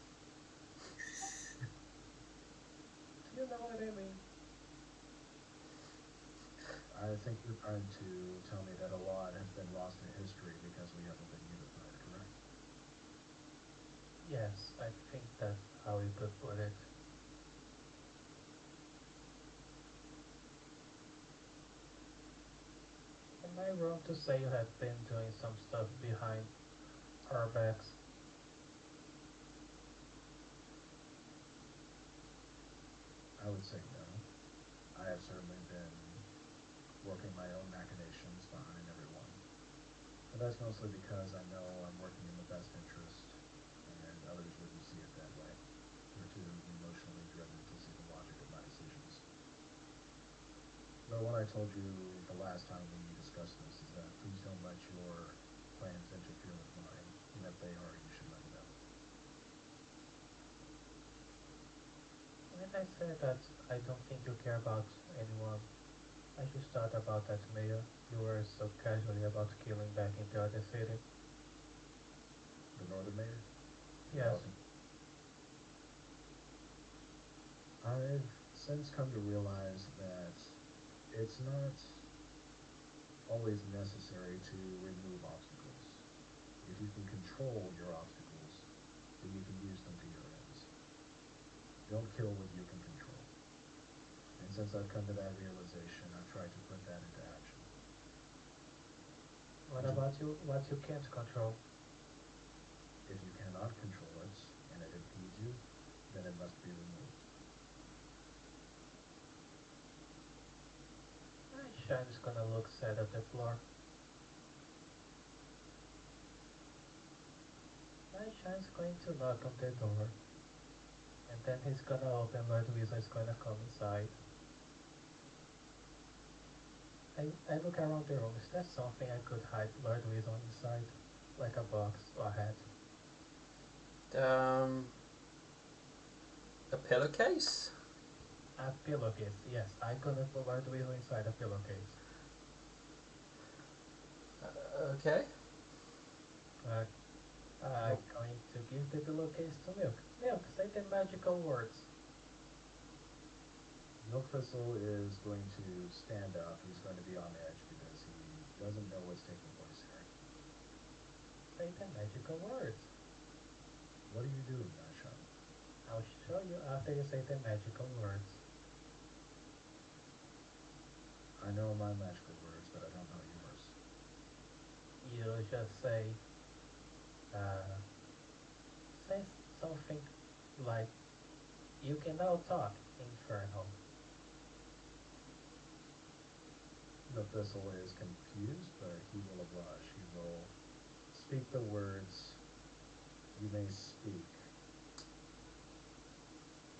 You know what I mean?
I think you're trying to tell me that a lot has been lost in history because we haven't been unified, correct?
Yes, I think that's how you could put it. Am I wrong to say you have been doing some stuff behind our backs?
I would say no. I have certainly been working my own machinations behind everyone. But that's mostly because I know I'm working in the best interest, and others wouldn't see it that way. They're too emotionally driven to see the logic of my decisions. But what I told you the last time we discussed this is that please don't let your plans interfere with mine, and if they are, you should let me know.
When I said that I don't think you care about anyone, I just thought about that mayor you were so casually about killing back in the other city.
The Northern Mayor?
Yes.
I've since come to realize that it's not always necessary to remove obstacles. If you can control your obstacles, that you can use them to your ends. Don't kill what you can control. And since I've come to that realization, I've tried to put that into action.
What about you? What you can't control?
If you cannot control it, and it impedes you, then it must be removed.
Shine's gonna look sad at the floor. Shine's going to knock on the door. And then he's gonna open, Lord Weasel's gonna come inside. I look around the room. Is there something I could hide Lord Weasel inside? Like a box or a hat?
A pillowcase?
A pillowcase, yes. I'm gonna put Lord Weasel inside a pillowcase.
Okay.
I'm going to give the pillowcase to Milk. Milk, say the magical words.
Milk Thistle is going to stand up. He's going to be on edge because he doesn't know what's taking place here.
Say the magical words.
What are you doing, Nightshine?
I'll show you after you say the magical words.
I know my magical words, but I don't know yours.
You just say something like, you can now talk, Infernal.
Milk Thistle is confused, but he will oblige. He will speak the words you may speak.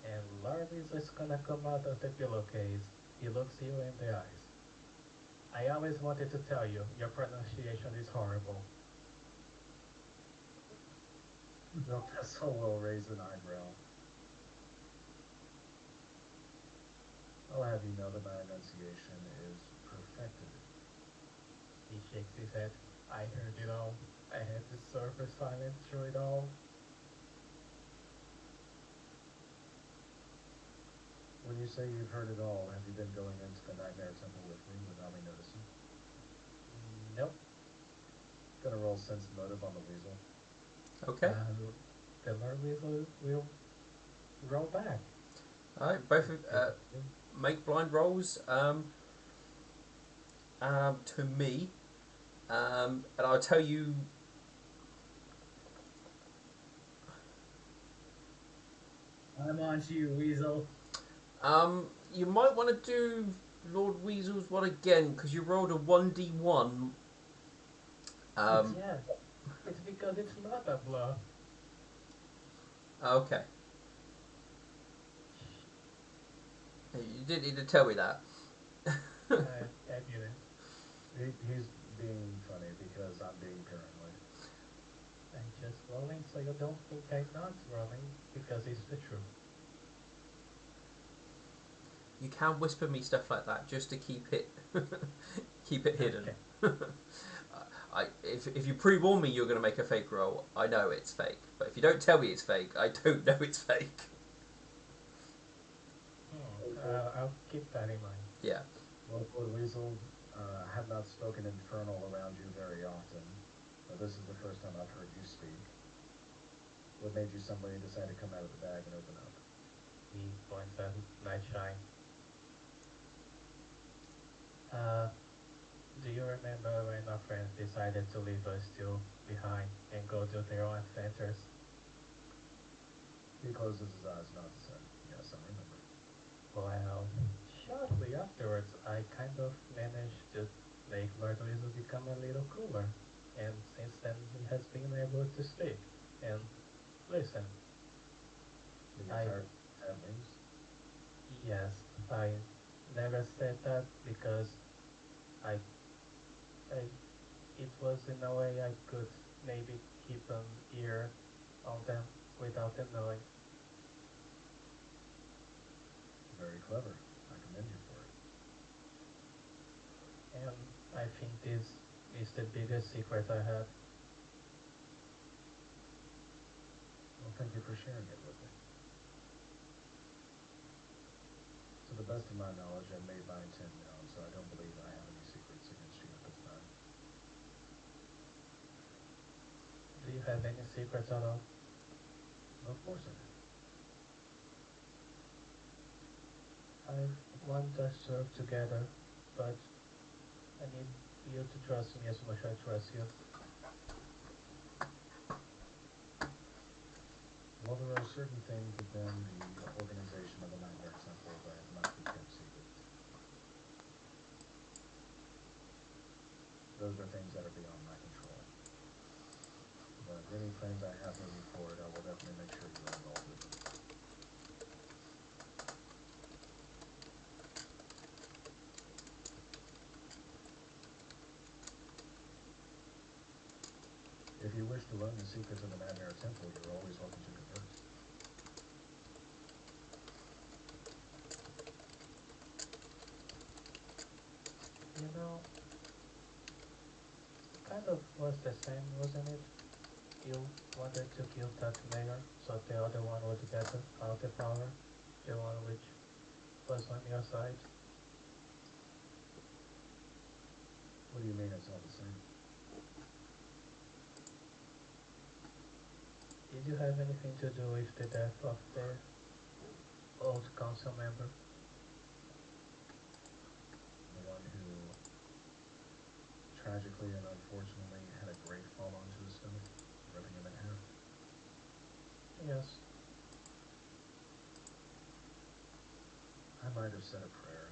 And Lord Weasel's is gonna come out of the pillowcase. He looks you in the eyes. I always wanted to tell you, your pronunciation is horrible.
Milk Thistle will raise an eyebrow. I'll have you know that my enunciation is perfected.
He shakes his head. I heard it all. I had to suffer silence through it all.
When you say you've heard it all, have you been going into the Nightmare Temple with me without me noticing?
Nope.
Gonna roll sense motive on the weasel.
Okay.
The Lord Weasel will roll back.
Alright, both of make blind rolls to me. And I'll tell you.
I'm on to you, Weasel.
You might want to do Lord Weasel's one again because you rolled a 1d1.
Yeah, it's because it's not a bluff.
Okay. You didn't need to tell me that.
I didn't.
He's being funny because I'm being paranoid.
I'm just rolling so you don't think I'm not rolling because it's the truth.
You can whisper me stuff like that just to keep it hidden.
Okay.
If you pre-warn me you're going to make a fake roll, I know it's fake. But if you don't tell me it's fake, I don't know it's fake.
I'll keep that in mind.
Yeah.
Well, Lord Weasel, I have not spoken infernal around you very often, but this is the first time I've heard you speak. What made you suddenly decide to come out of the bag and open up?
He points at Nightshine. Do you remember when our friends decided to leave us two behind and go do their own adventures?
He closes his eyes, nods his head. Yes, I remember.
Well, shortly afterwards, I kind of managed to make Lord Weasel become a little cooler. And since then, he has been able to speak and listen.
The entire families?
Yes, I never said that because it was in a way I could maybe keep an ear on them without them knowing.
Very clever. I commend you for it.
And I think this is the biggest secret I have.
Well, thank you for sharing it with me. To the best of my knowledge, I made my intent known, so I don't believe I have any secrets against you at this time.
Do you have any secrets at all?
Of course I do.
I want us to work together, but I need you to trust me as much as I trust you.
Well, there are certain things within the organization of the Nightmare Temple that must be kept secret. Those are things that are beyond my control. But any plans I have moving forward, I will definitely make sure you are involved with them. If you wish to learn the secrets of the Nightmare Temple, you're always welcome to converse.
You know, kind of was the same, wasn't it? You wanted to kill that mayor, so the other one would get all the power, the one which was on your side.
What do you mean it's all the same?
Did you have anything to do with the death of the old council member?
The one who tragically and unfortunately had a great fall onto his stomach, ripping him in half?
Yes.
I might have said a prayer,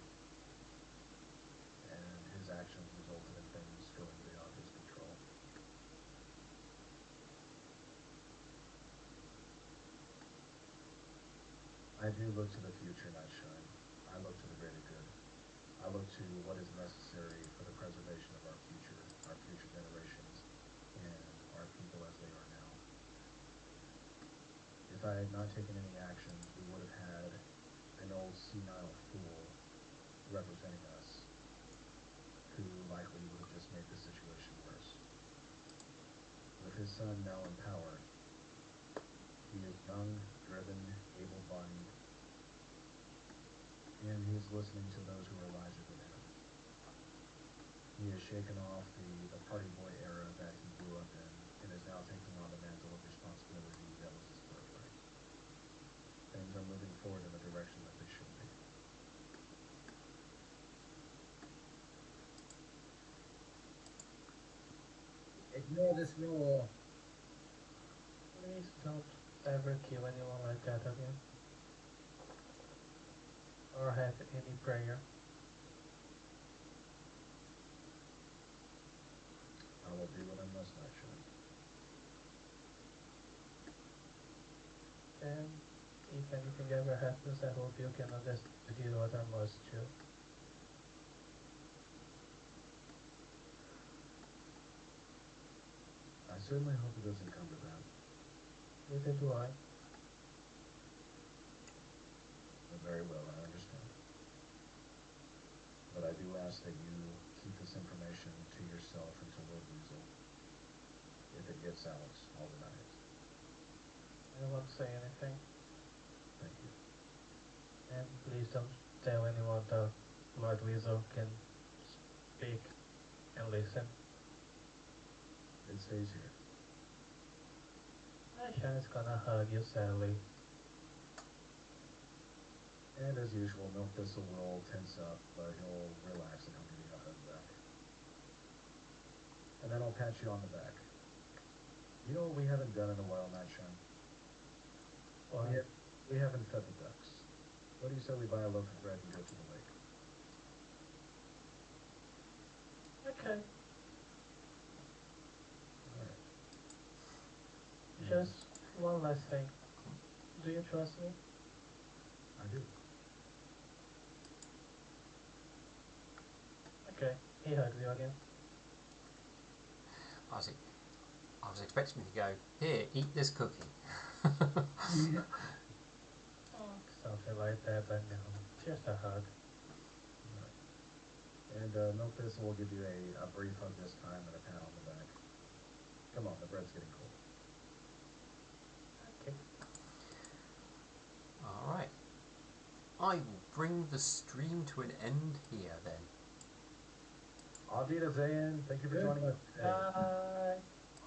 and his actions resulted in things going beyond his control. I do look to the future, Nightshine. I look to the greater good. I look to what is necessary for the preservation of our future generations, and our people as they are now. If I had not taken any actions, we would have had an old senile fool representing us, who likely would have just made the situation worse. With his son now in power, he is young, driven, able-bodied, and he is listening to those who are wiser than him. He has shaken off the party boy era that he grew up in, and is now taking on the mantle of responsibility that was his birthright. Things are moving forward in the direction that they should be.
Ignore this rule.
Please don't ever kill anyone like that again. Or have any prayer.
I will do what I must, Nightshine.
And if anything ever happens, I hope you can understand what I must do.
I certainly hope it doesn't come to that.
Neither do I.
But very well, I understand. But I do ask that you keep this information to yourself and to Lord Weasel. If it gets out, I'll deny it.
I won't say anything.
Thank you.
And please don't tell anyone that Lord Weasel can speak and listen.
It stays here.
Ashan's gonna hug you sadly.
And as usual, Milk Thistle will tense up, but he'll relax and he'll give you a hug back. And then I'll pat you on the back. You know what we haven't done in a while, Nightshine?
Why?
We haven't fed the ducks. What do you say we buy a loaf of bread and go to the lake?
Okay.
Alright.
Just one last thing. Do you trust me?
I do.
Okay. He hugs you again.
I was expecting him to go, here, eat this cookie.
Something like that, but no. Just a hug.
Alright. And Milk Thistle will give you a brief hug this time and a pat on the back. Come on, the bread's getting cold.
Okay.
Alright. I will bring the stream to an end here then.
Auf Wiedersehen. Thank you for joining us today.
Bye.